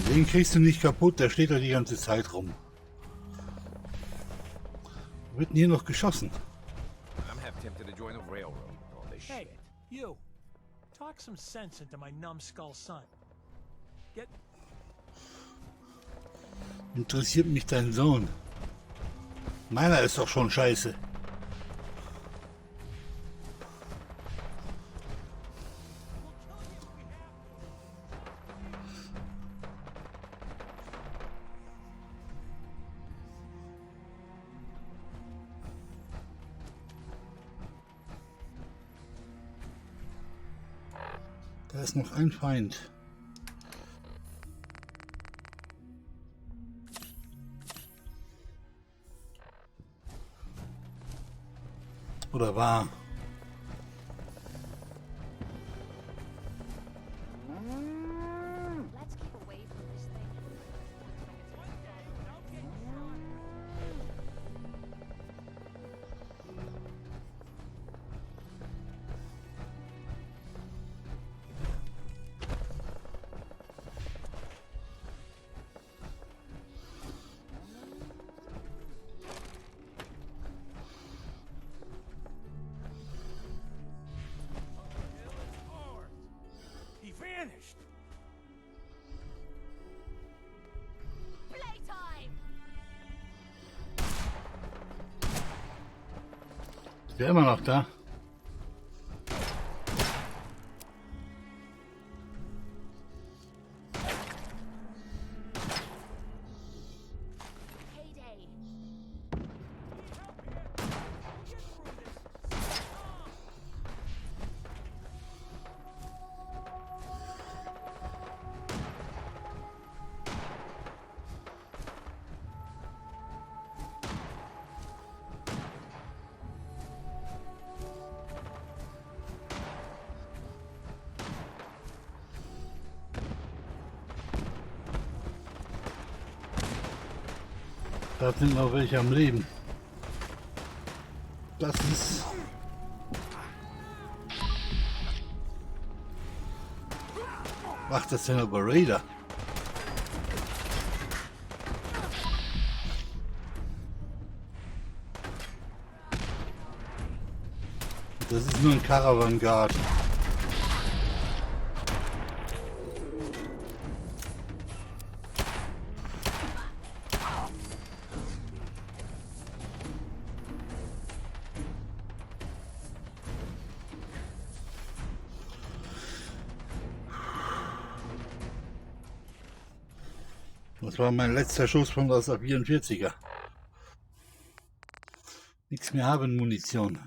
Den kriegst du nicht kaputt, der steht da die ganze Zeit rum. Wird denn hier noch geschossen? I'm half tempted to join the railroad with all this Hey, shit. you. Talk some sense into my numbskull son. Get... Interessiert mich dein Sohn? Meiner ist doch schon scheiße. Da ist noch ein Feind. Oder war? Let's keep away from this thing. He vanished. Playtime! Ist der immer noch da? Heyday! Da sind noch welche am Leben. Das ist... Ach, das sind aber Raider. Das ist nur ein Caravan Guard. Das war mein letzter Schuss von der 44er. Nichts mehr haben, Munition.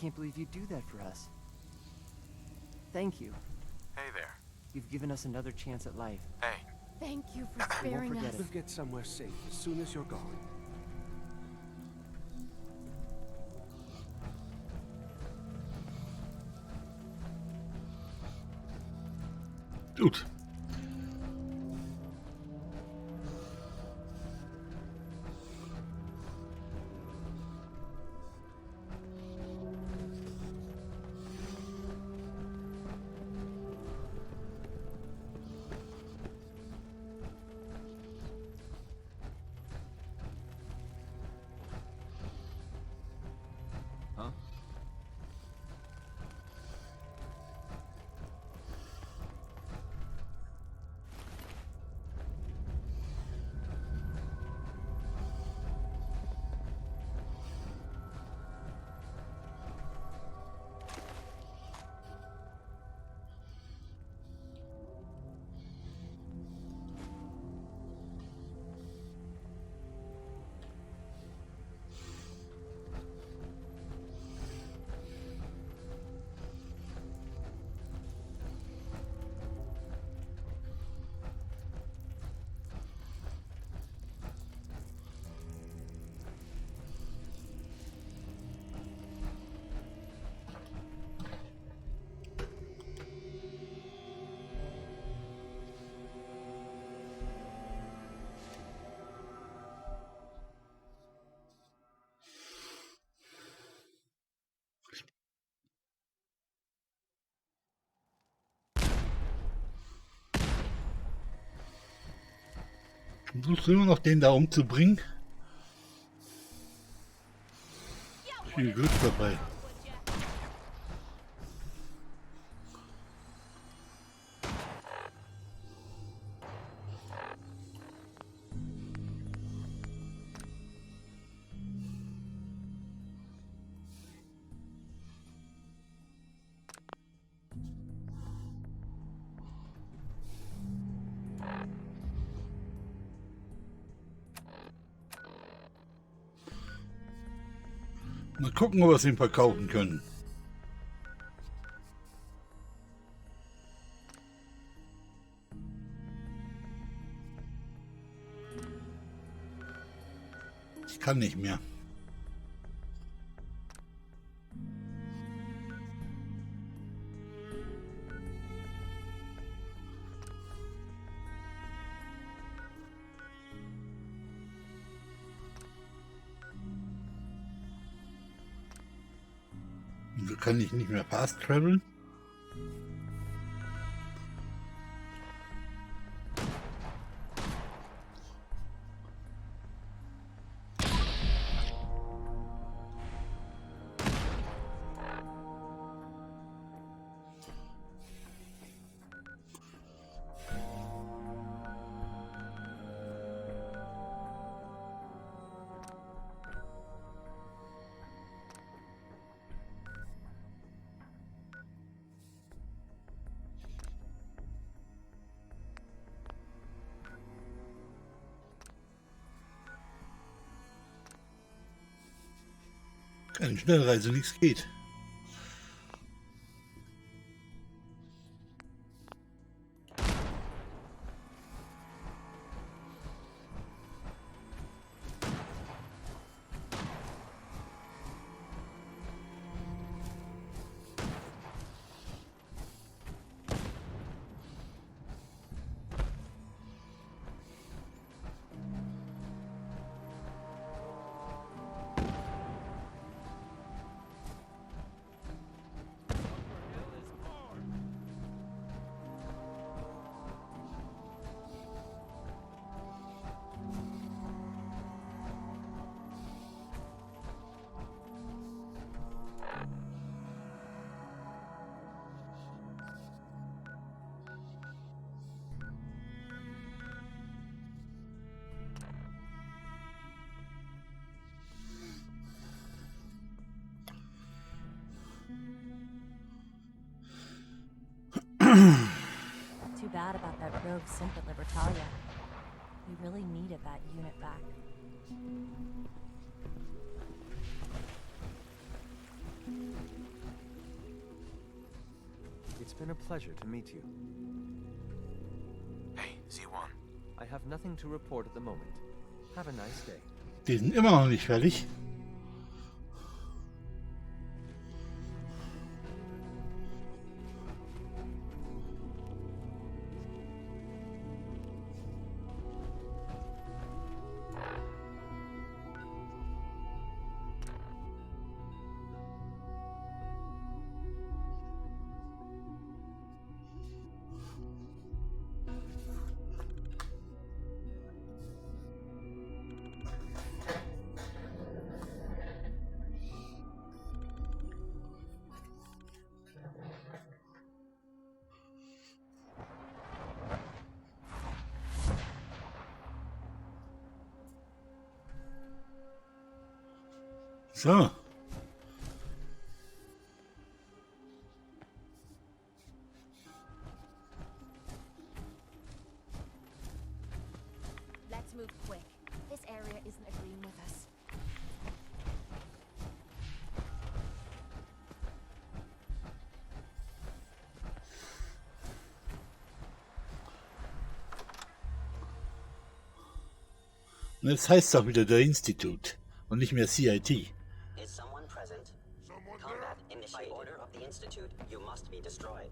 can't believe you'd do that for us. Thank you. Hey there. You've given us another chance at life. Hey. Thank you for We won't sparing forget us. it. We'll get somewhere safe as soon as you're gone. Gut. Huh? Versuchst du immer noch den da umzubringen? Viel Glück dabei. Mal gucken, ob wir es ihm verkaufen können. Ich kann nicht mehr. Wieso kann ich nicht mehr fast traveln? Keine Schnellreise, nichts geht. Too bad about that rogue simp at Libertalia. We really needed that unit back. been a pleasure to meet you. Hey, Z1. I have nothing to report at the moment. Have a nice day. Die sind immer noch nicht fertig. So. Let's move quick. This area isn't agreeing with us. Und jetzt heißt es auch wieder der Institut und nicht mehr CIT. Is someone present? Combat initiated. By order of the Institute, you must be destroyed.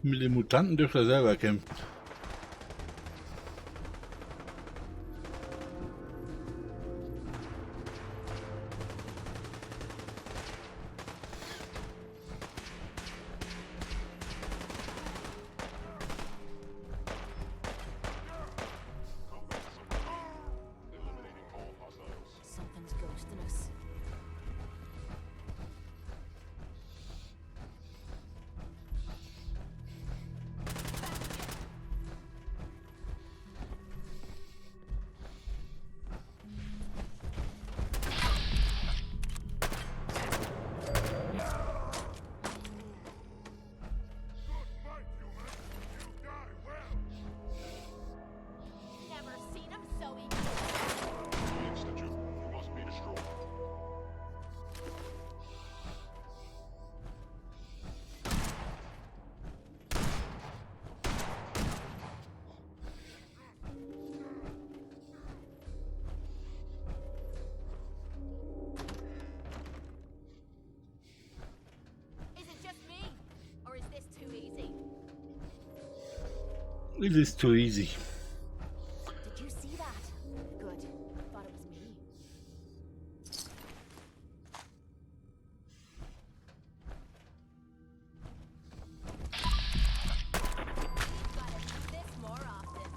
Mit den Mutanten dürfte er selber kämpfen. Something's ghosting us. Never seen him so eager. The Institute must be destroyed. Is it just me? Or is this too easy? It is too easy. Did you see that? Good. Thought it was me. We've gotta do this more often.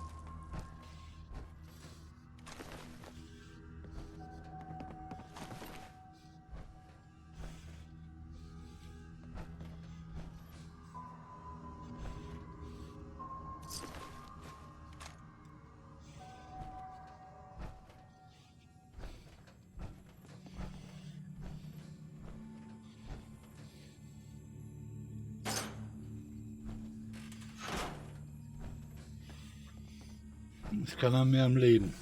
Ist keiner mehr am Leben.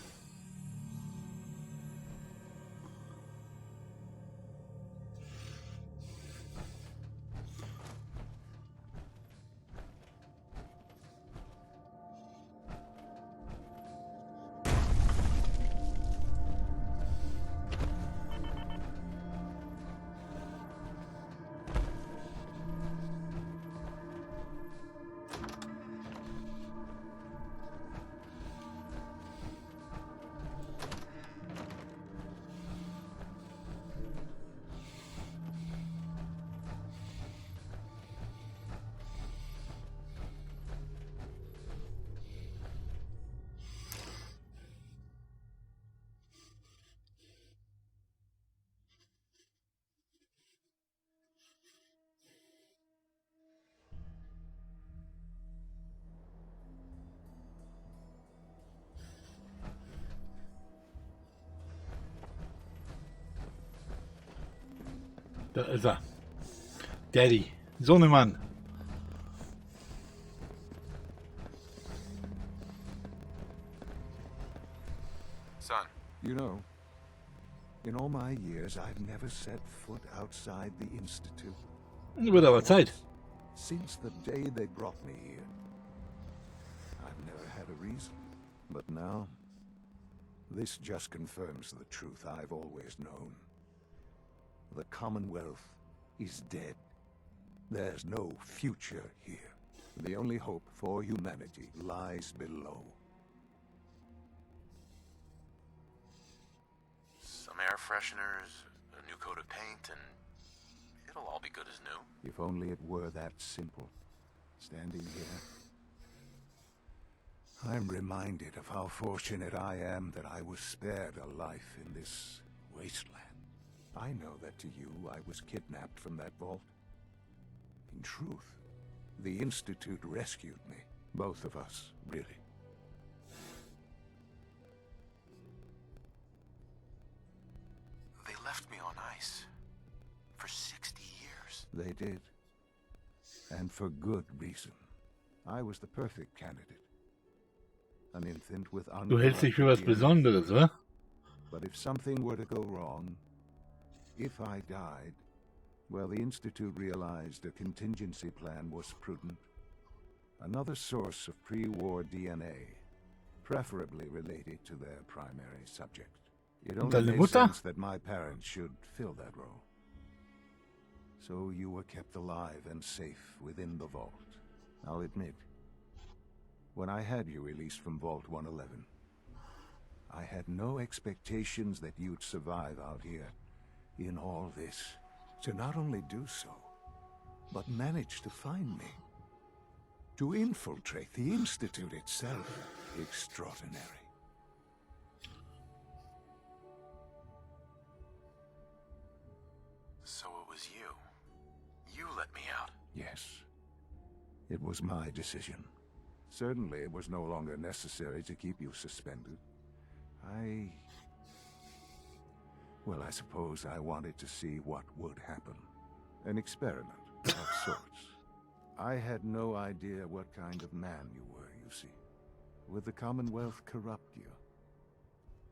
Da ist er. Daddy. Sohnemann. Son. You know, in all my years, I've never set foot outside the Institute. Wird aber Zeit. Since the day they brought me here. I've never had a reason. But now, this just confirms the truth I've always known. The Commonwealth is dead. There's no future here. The only hope for humanity lies below. Some air fresheners, a new coat of paint, and it'll all be good as new. If only it were that simple. Standing here, I'm reminded of how fortunate I am that I was spared a life in this wasteland. I know that to you, I was kidnapped from that vault. In truth, the Institute rescued me. Both of us, really. They left me on ice. For 60 years. They did. And for good reason. I was the perfect candidate. An infant with Du hältst dich für was Besonderes, oder? But if something were to go wrong, if I died, well, the Institute realized a contingency plan was prudent. Another source of pre-war DNA, preferably related to their primary subject. It only made sense that my parents should fill that role. So you were kept alive and safe within the vault. I'll admit, when I had you released from Vault 111, I had no expectations that you'd survive out here in all this. To not only do so, but manage to find me. To infiltrate the Institute itself. Extraordinary. So it was you. You let me out. Yes. It was my decision. Certainly it was no longer necessary to keep you suspended. Well, I suppose I wanted to see what would happen. An experiment of sorts. I had no idea what kind of man you were, you see. Would the Commonwealth corrupt you?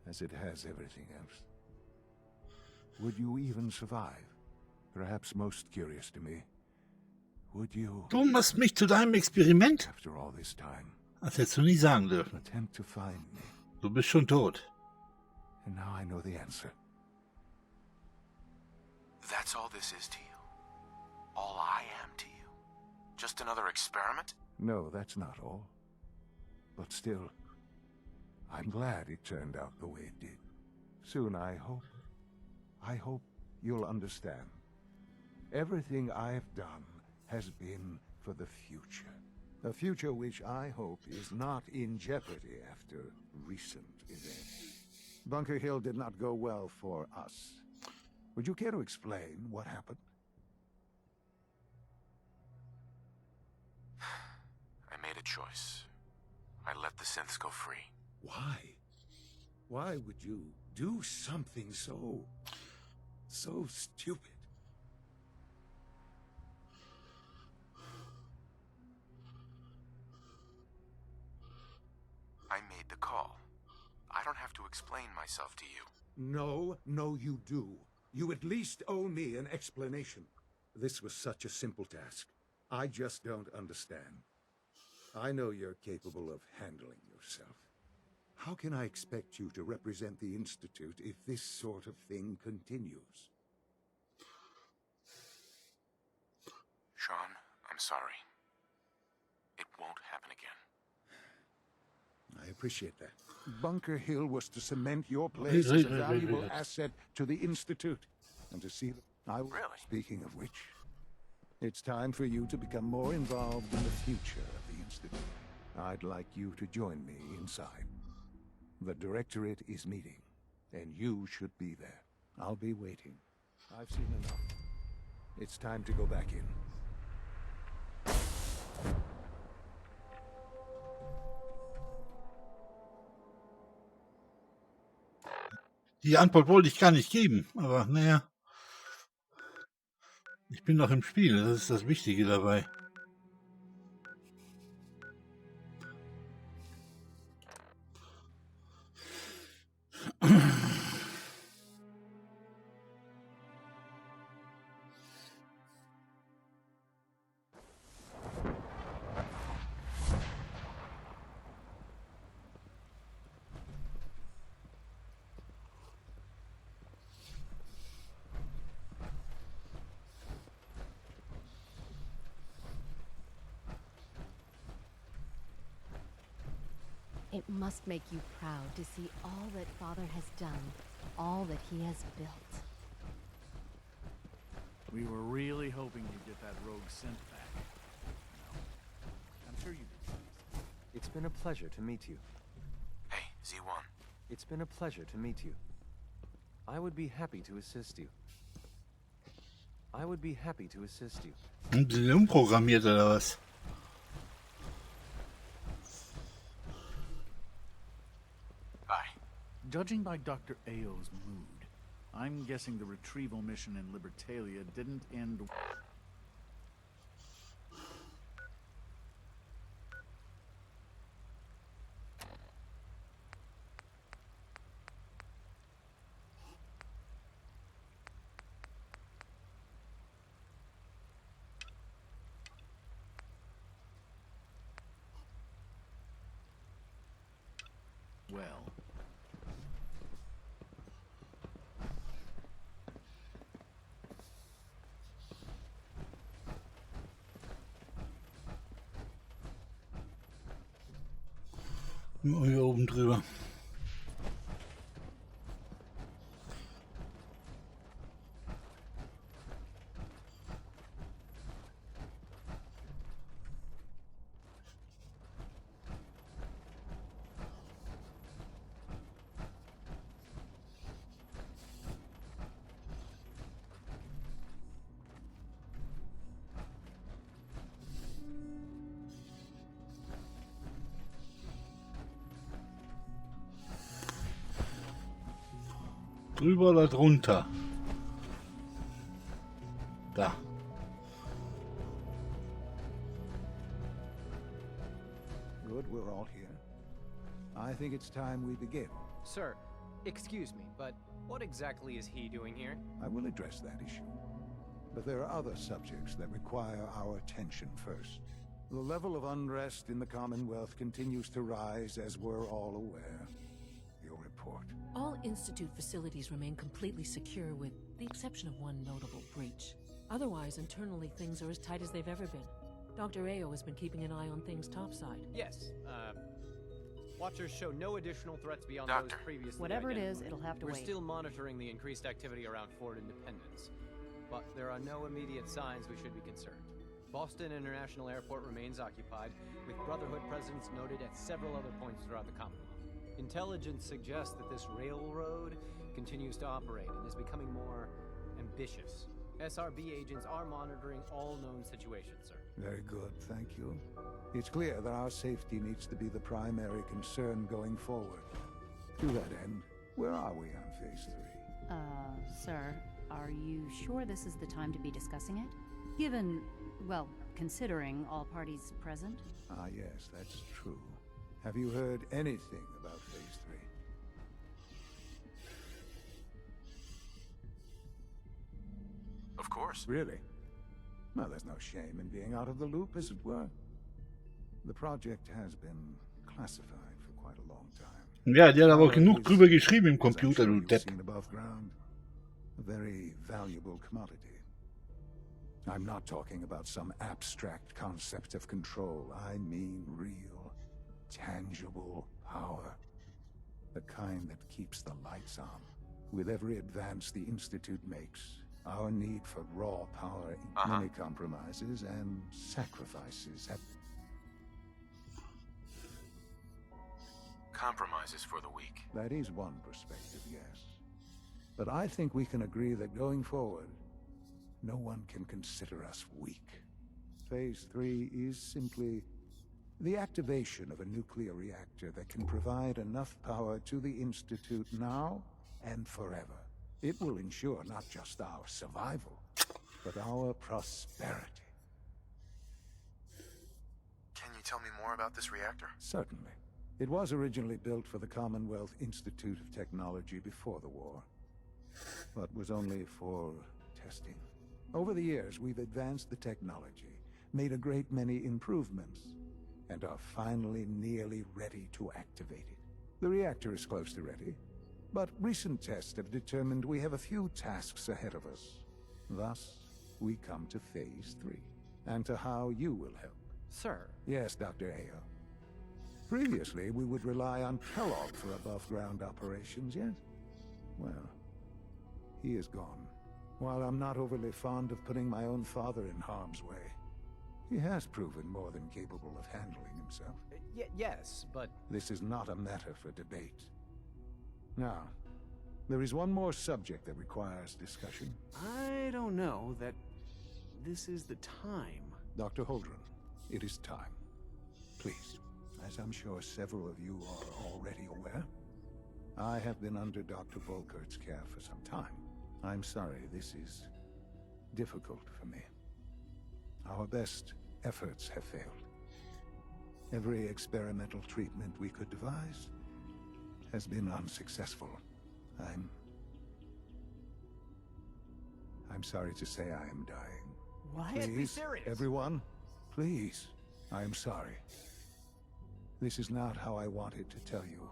As it has everything else? Would you even survive? Perhaps most curious to me. Would you... Du machst mich zu deinem Experiment? After all this time. Das hättest du nie sagen dürfen. Attempt to find me. Du bist schon tot. And now I know the answer. That's all this is to you? All I am to you? Just another experiment? No, that's not all. But still, I'm glad it turned out the way it did. Soon, I hope you'll understand. Everything I've done has been for the future. A future which I hope is not in jeopardy after recent events. Bunker Hill did not go well for us. Would you care to explain what happened? I made a choice. I let the synths go free. Why? Why would you do something so stupid? I made the call. I don't have to explain myself to you. No, you do. You at least owe me an explanation. This was such a simple task. I just don't understand. I know you're capable of handling yourself. How can I expect you to represent the Institute if this sort of thing continues? Sean, I'm sorry. It won't happen again. I appreciate that. Bunker Hill was to cement your place as a valuable asset to the Institute. And to see that Really? Speaking of which, it's time for you to become more involved in the future of the Institute. I'd like you to join me inside. The Directorate is meeting, and you should be there. I'll be waiting. I've seen enough. It's time to go back in. Die Antwort wollte ich gar nicht geben, aber naja. Ich bin noch im Spiel, das ist das Wichtige dabei. It must make you proud to see all that Father has done, all that he has built. We were really hoping you'd get that rogue synth back. No. I'm sure you did. It's been a pleasure to meet you. Hey, Z1. It's been a pleasure to meet you. I would be happy to assist you. I would be happy to assist you. Ein bisschen umprogrammiert oder was? Judging by Dr. Ao's mood, I'm guessing the retrieval mission in Libertalia didn't end... well. Hier oben drüber. Drüber oder drunter? Da. Good, we're all here. I think it's time we begin. Sir, excuse me, but what exactly is he doing here? I will address that issue. But there are other subjects that require our attention first. The level of unrest in the Commonwealth continues to rise, as we're all aware. Your report. All Institute facilities remain completely secure with the exception of one notable breach. Otherwise, internally, things are as tight as they've ever been. Dr. Ao has been keeping an eye on things topside. Yes, Watchers show no additional threats beyond Doctor. those previously Whatever it is, identified. it'll have to We're wait. still monitoring the increased activity around Fort Independence, but there are no immediate signs we should be concerned. Boston International Airport remains occupied, with Brotherhood presence noted at several other points throughout the Commonwealth. Intelligence suggests that this railroad continues to operate and is becoming more ambitious. SRB agents are monitoring all known situations, sir. Very good, thank you. It's clear that our safety needs to be the primary concern going forward. To that end, where are we on Phase 3? Sir, are you sure this is the time to be discussing it? Given, well, considering all parties present? Ah, yes, that's true. Have you heard anything about Phase 3? Of course. Really? Well, there's no shame in being out of the loop, as it were. The project has been classified for quite a long time. Ja, die hat aber genug drüber geschrieben im Computer, du Depp. Seen above ground. A very valuable commodity. I'm not talking about some abstract concept of control. I mean real, tangible power. The kind that keeps the lights on. With every advance the Institute makes, our need for raw power many compromises and sacrifices have... Compromises for the weak. That is one perspective, yes. But I think we can agree that going forward, no one can consider us weak. Phase 3 is simply the activation of a nuclear reactor that can provide enough power to the Institute now and forever. It will ensure not just our survival, but our prosperity. Can you tell me more about this reactor? Certainly. It was originally built for the Commonwealth Institute of Technology before the war, but was only for testing. Over the years, we've advanced the technology, made a great many improvements, and are finally nearly ready to activate it. The reactor is close to ready, but recent tests have determined we have a few tasks ahead of us. Thus, we come to Phase 3, and to how you will help. Sir? Yes, Dr. Ayo. Previously, we would rely on Kellogg for above-ground operations, yes? Well, he is gone. While I'm not overly fond of putting my own father in harm's way, he has proven more than capable of handling himself. Yes, but... This is not a matter for debate. Now, there is one more subject that requires discussion. I don't know that this is the time. Dr. Holdren, it is time. Please, as I'm sure several of you are already aware, I have been under Dr. Volkert's care for some time. I'm sorry, this is difficult for me. Our best efforts have failed. Every experimental treatment we could devise has been unsuccessful. I'm sorry to say I am dying. Wyatt, be serious! Everyone, please. I am sorry. This is not how I wanted to tell you,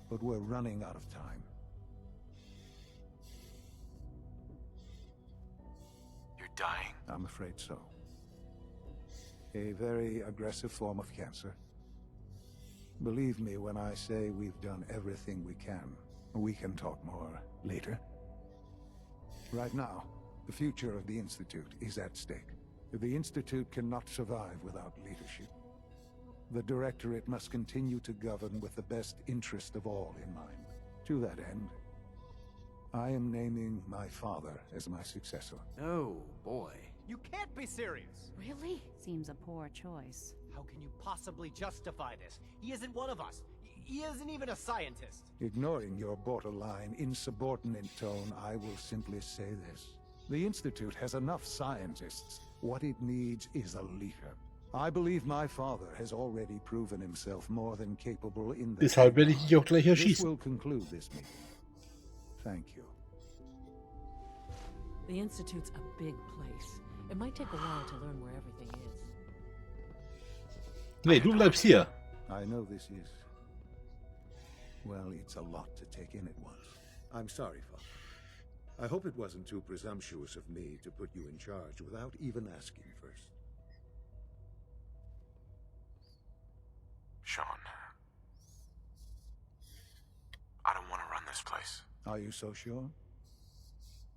but we're running out of time. You're dying? I'm afraid so. A very aggressive form of cancer. Believe me when I say we've done everything we can. We can talk more later. Right now, the future of the Institute is at stake. The Institute cannot survive without leadership. The Directorate must continue to govern with the best interest of all in mind. To that end, I am naming my father as my successor. Oh, boy. You can't be serious! Really? Seems a poor choice. How can you possibly justify this? He isn't one of us. He isn't even a scientist. Ignoring your borderline, insubordinate tone, I will simply say this. The Institute has enough scientists. What it needs is a leader. I believe my father has already proven himself more than capable in the... Deshalb werde ich dich auch gleich This erschießen. will conclude this meeting. Thank you. The Institute's a big place. It might take a while to learn where everything is. Nee, du bleibst hier. I know this is... Well, it's a lot to take in at once. I'm sorry, Father. I hope it wasn't too presumptuous of me to put you in charge without even asking first. Sean. I don't want to run this place. Are you so sure?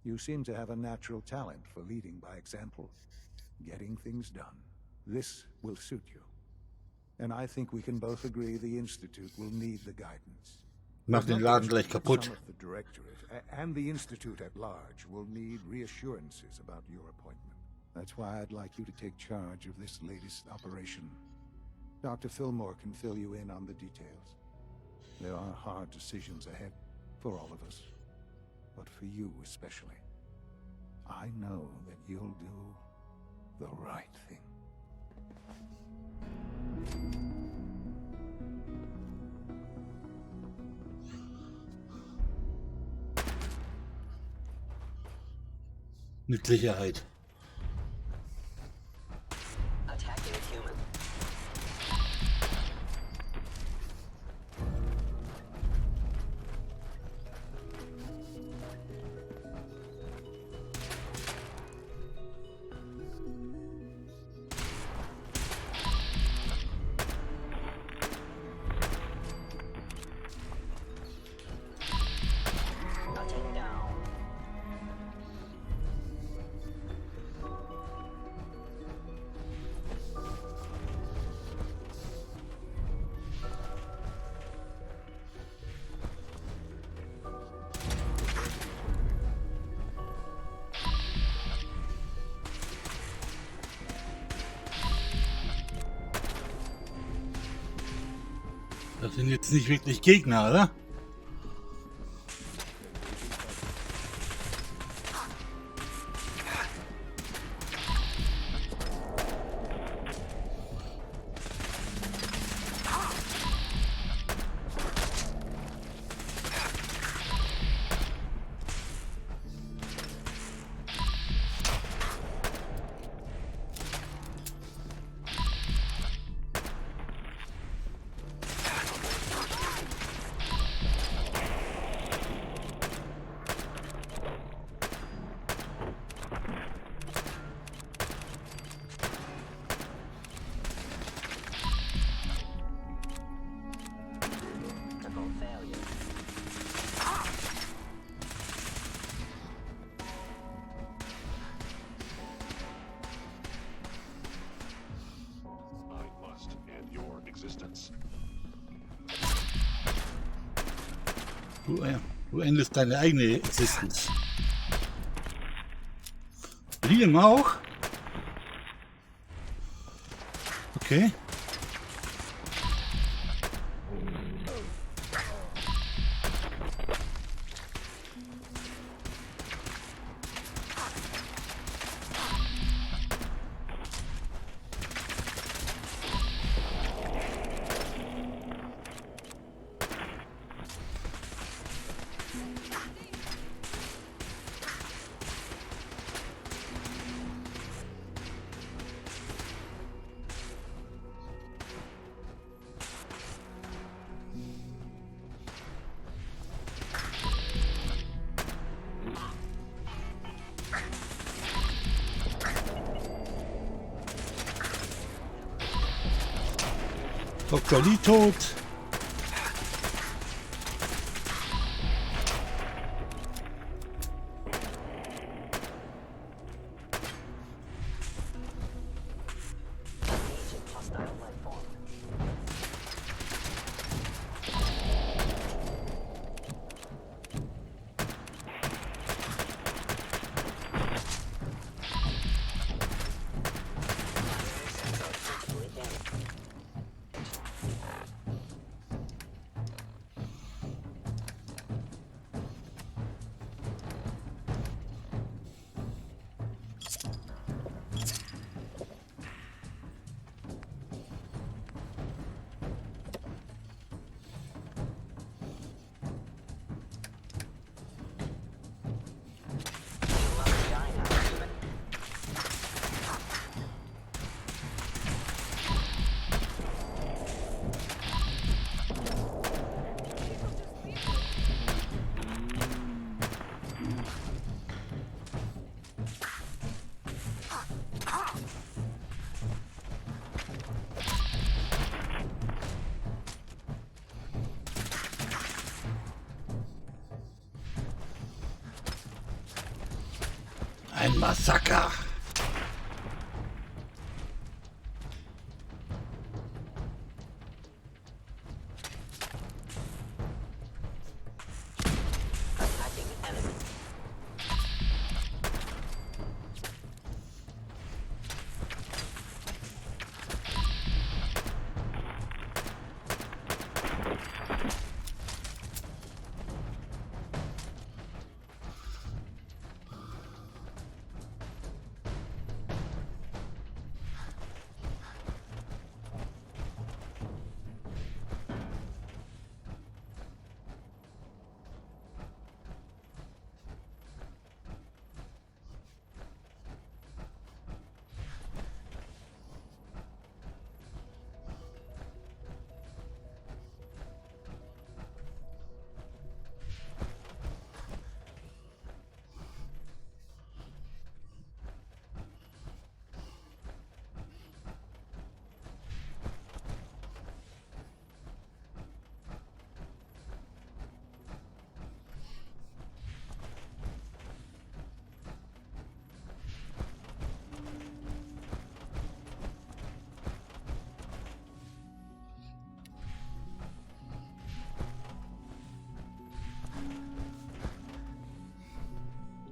You seem to have a natural talent for leading by example, getting things done. This will suit you. And I think we can both agree the Institute will need the guidance. Mach den Laden gleich kaputt. Some of the Directorate and the Institute at large will need reassurances about your appointment. That's why I'd like you to take charge of this latest operation. Dr. Fillmore can fill you in on the details. There are hard decisions ahead for all of us, but for you especially. I know that you'll do the right thing. Mit Sicherheit. Attacking human. Hunting down. Das sind jetzt nicht wirklich Gegner, oder? assets. Du endest deine eigene Existenz. Liam auch? Okay. Dr. Lee tot. Ein Massaker.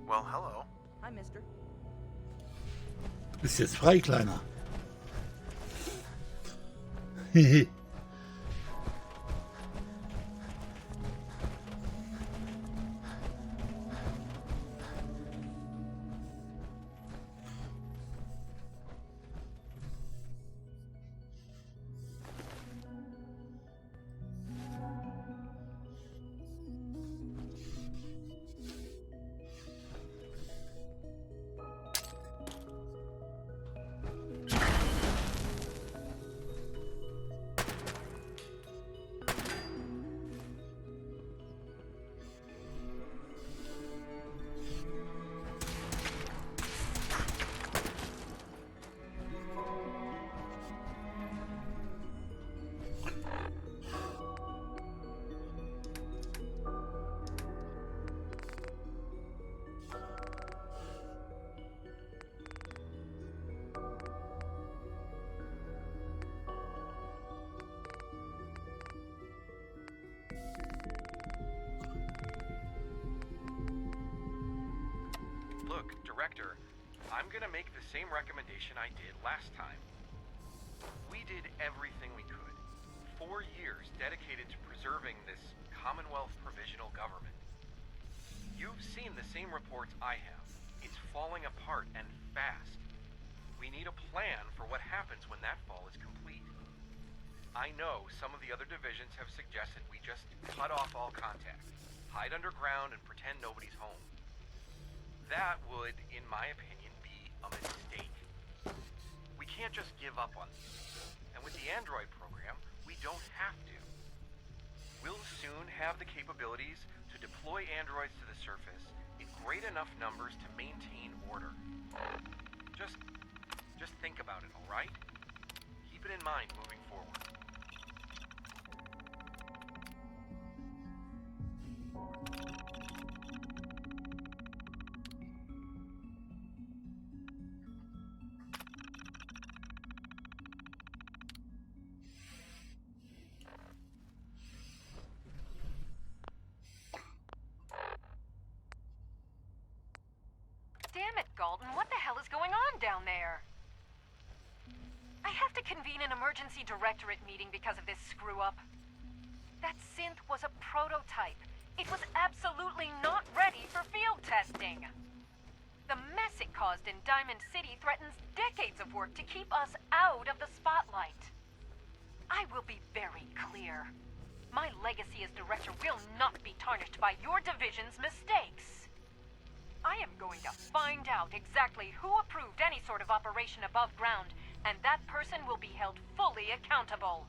Well, hello. Hi, mister. Du bist jetzt frei, Kleiner. Hehe. Director, I'm gonna make the same recommendation I did last time. We did everything we could. 4 years dedicated to preserving this Commonwealth Provisional Government. You've seen the same reports I have. It's falling apart and fast. We need a plan for what happens when that fall is complete. I know some of the other divisions have suggested we just cut off all contact, hide underground, and pretend nobody's home. That would, in my opinion, be a mistake. We can't just give up on these. And with the Android program, we don't have to. We'll soon have the capabilities to deploy androids to the surface in great enough numbers to maintain order. Just think about it, all right? Keep it in mind moving forward. Damn it, Galton, what the hell is going on down there? I have to convene an emergency directorate meeting because of this screw-up. That synth was a prototype. It was absolutely not ready for field testing. The mess it caused in Diamond City threatens decades of work to keep us out of the spotlight. I will be very clear. My legacy as director will not be tarnished by your division's mistakes. I am going to find out exactly who approved any sort of operation above ground, and that person will be held fully accountable.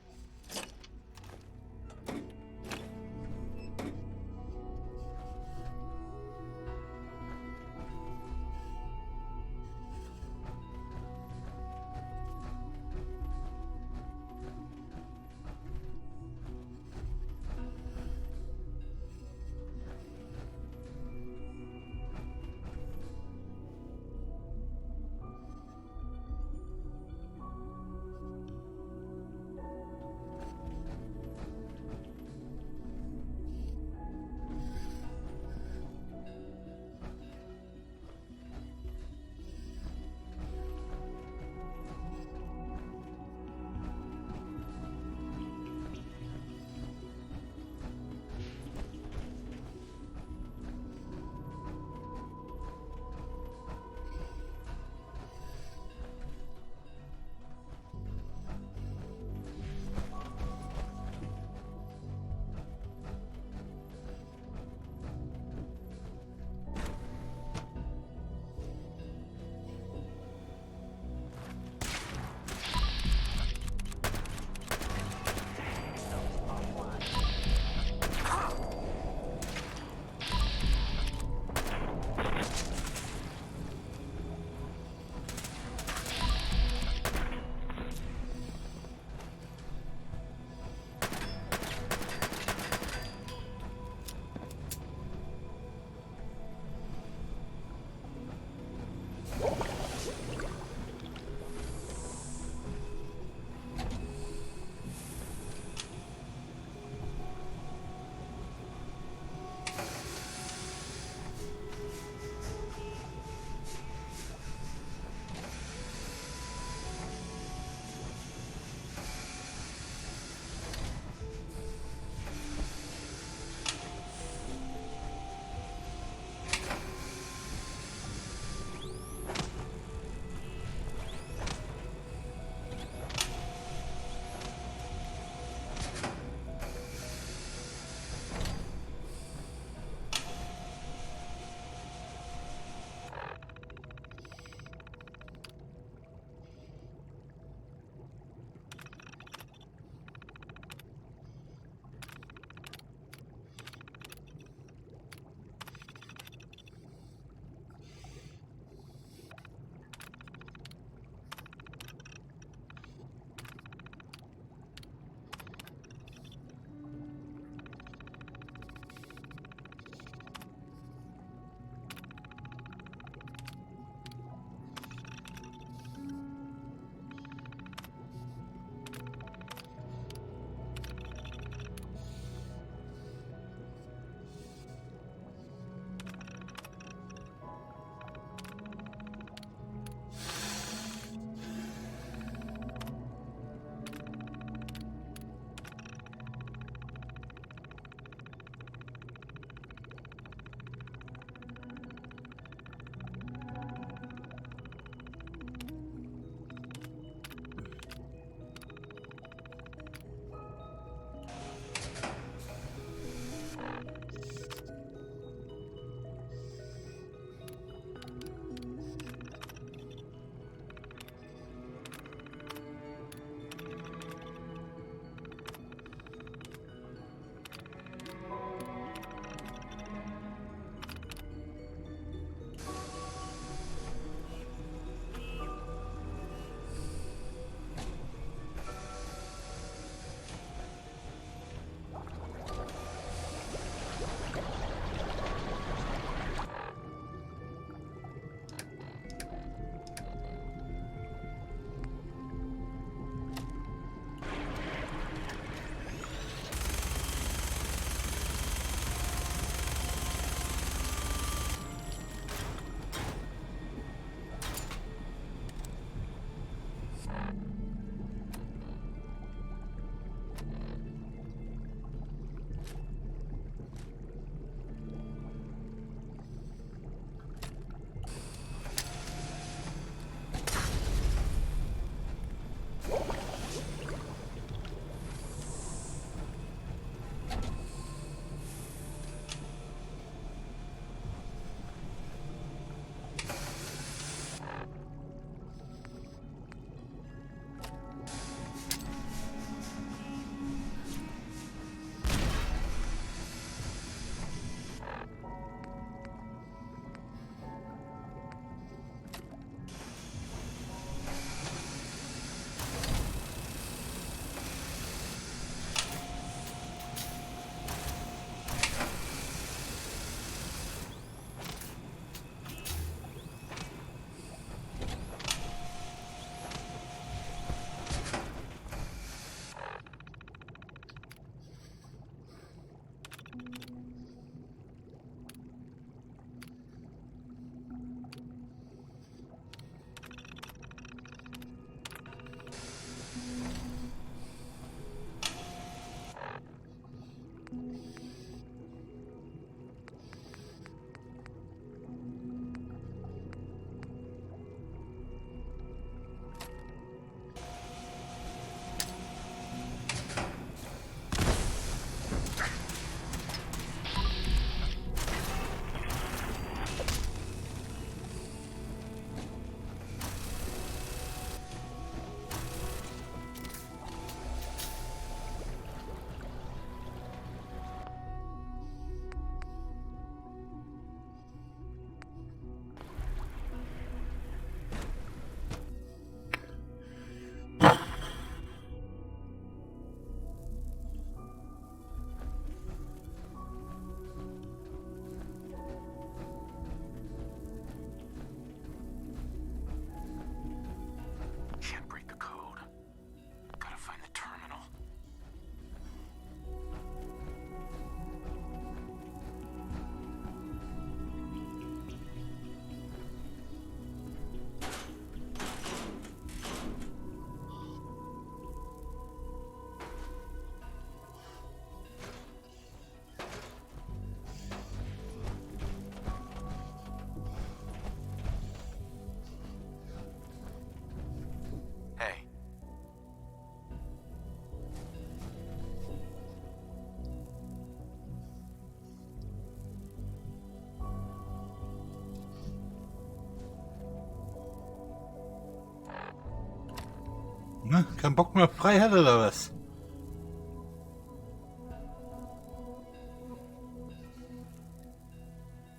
Ne? Kein Bock mehr auf Freiheit oder was?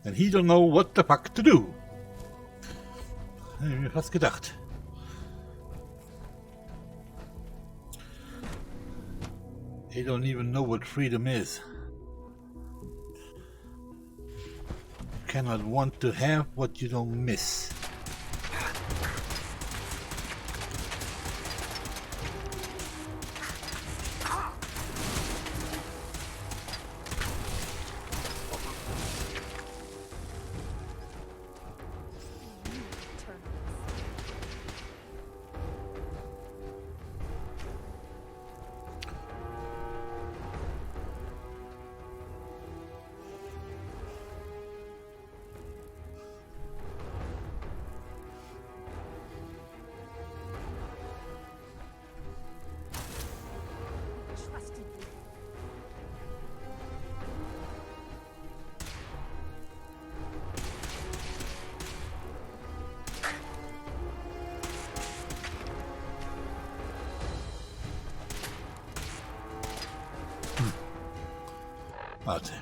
And he don't know what the fuck to do. Hätte ich mir fast gedacht. They don't even know what freedom is. You cannot want to have what you don't miss. Warte.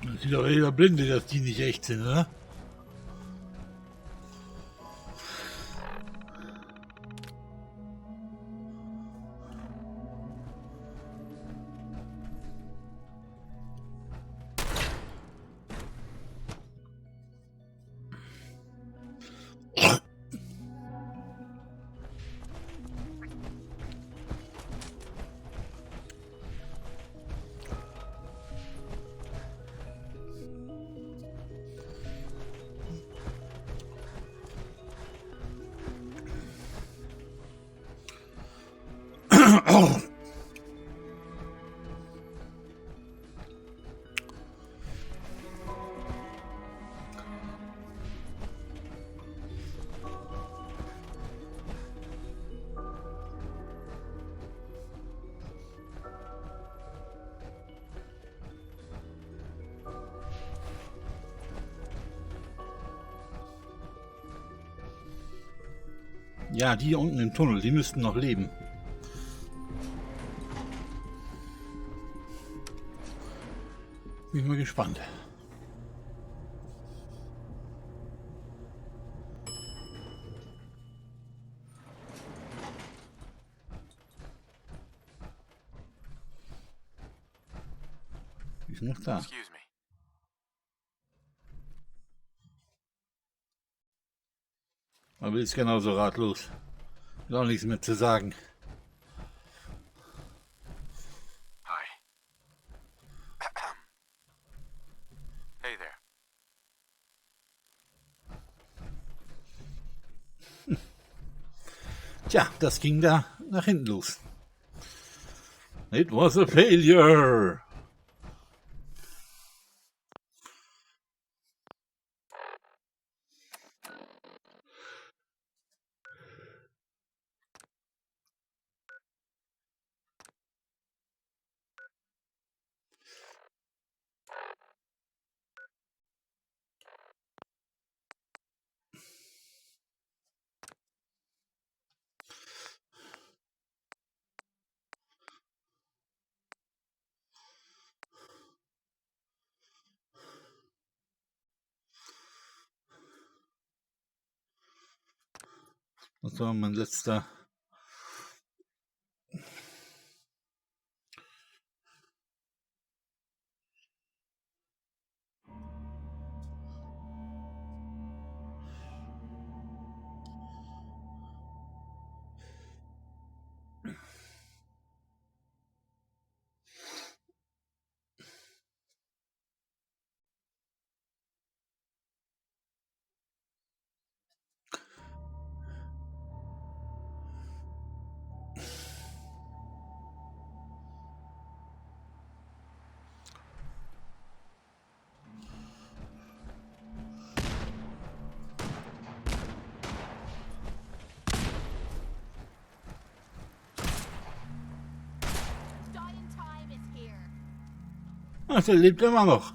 Das sieht doch jeder Blinde, dass die nicht echt sind, oder? Oh. Ja, die hier unten im Tunnel, die müssten noch leben. Bin mal gespannt. Ist noch da. Excuse me. Aber ist genauso ratlos. Will auch nichts mehr zu sagen. Hi. Hey there. Tja, das ging da nach hinten los. It was a failure. Das war mein letzter. Ach, der lebt immer noch.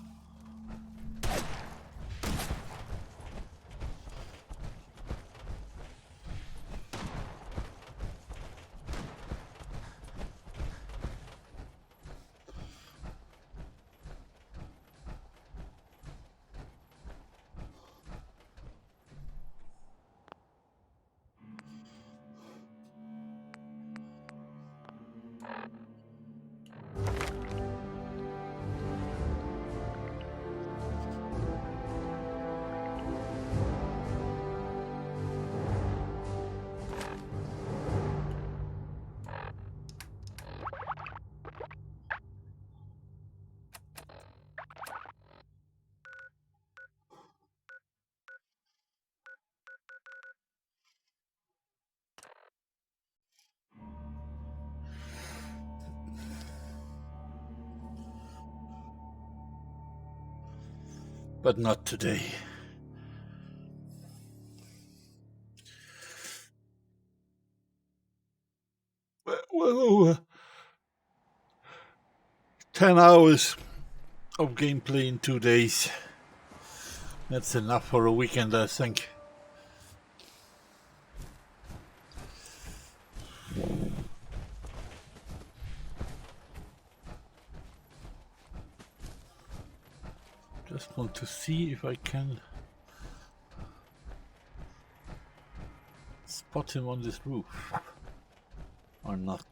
But not today. Well, 10 hours of gameplay in 2 days. That's enough for a weekend, I think. Just want to see if I can spot him on this roof or not.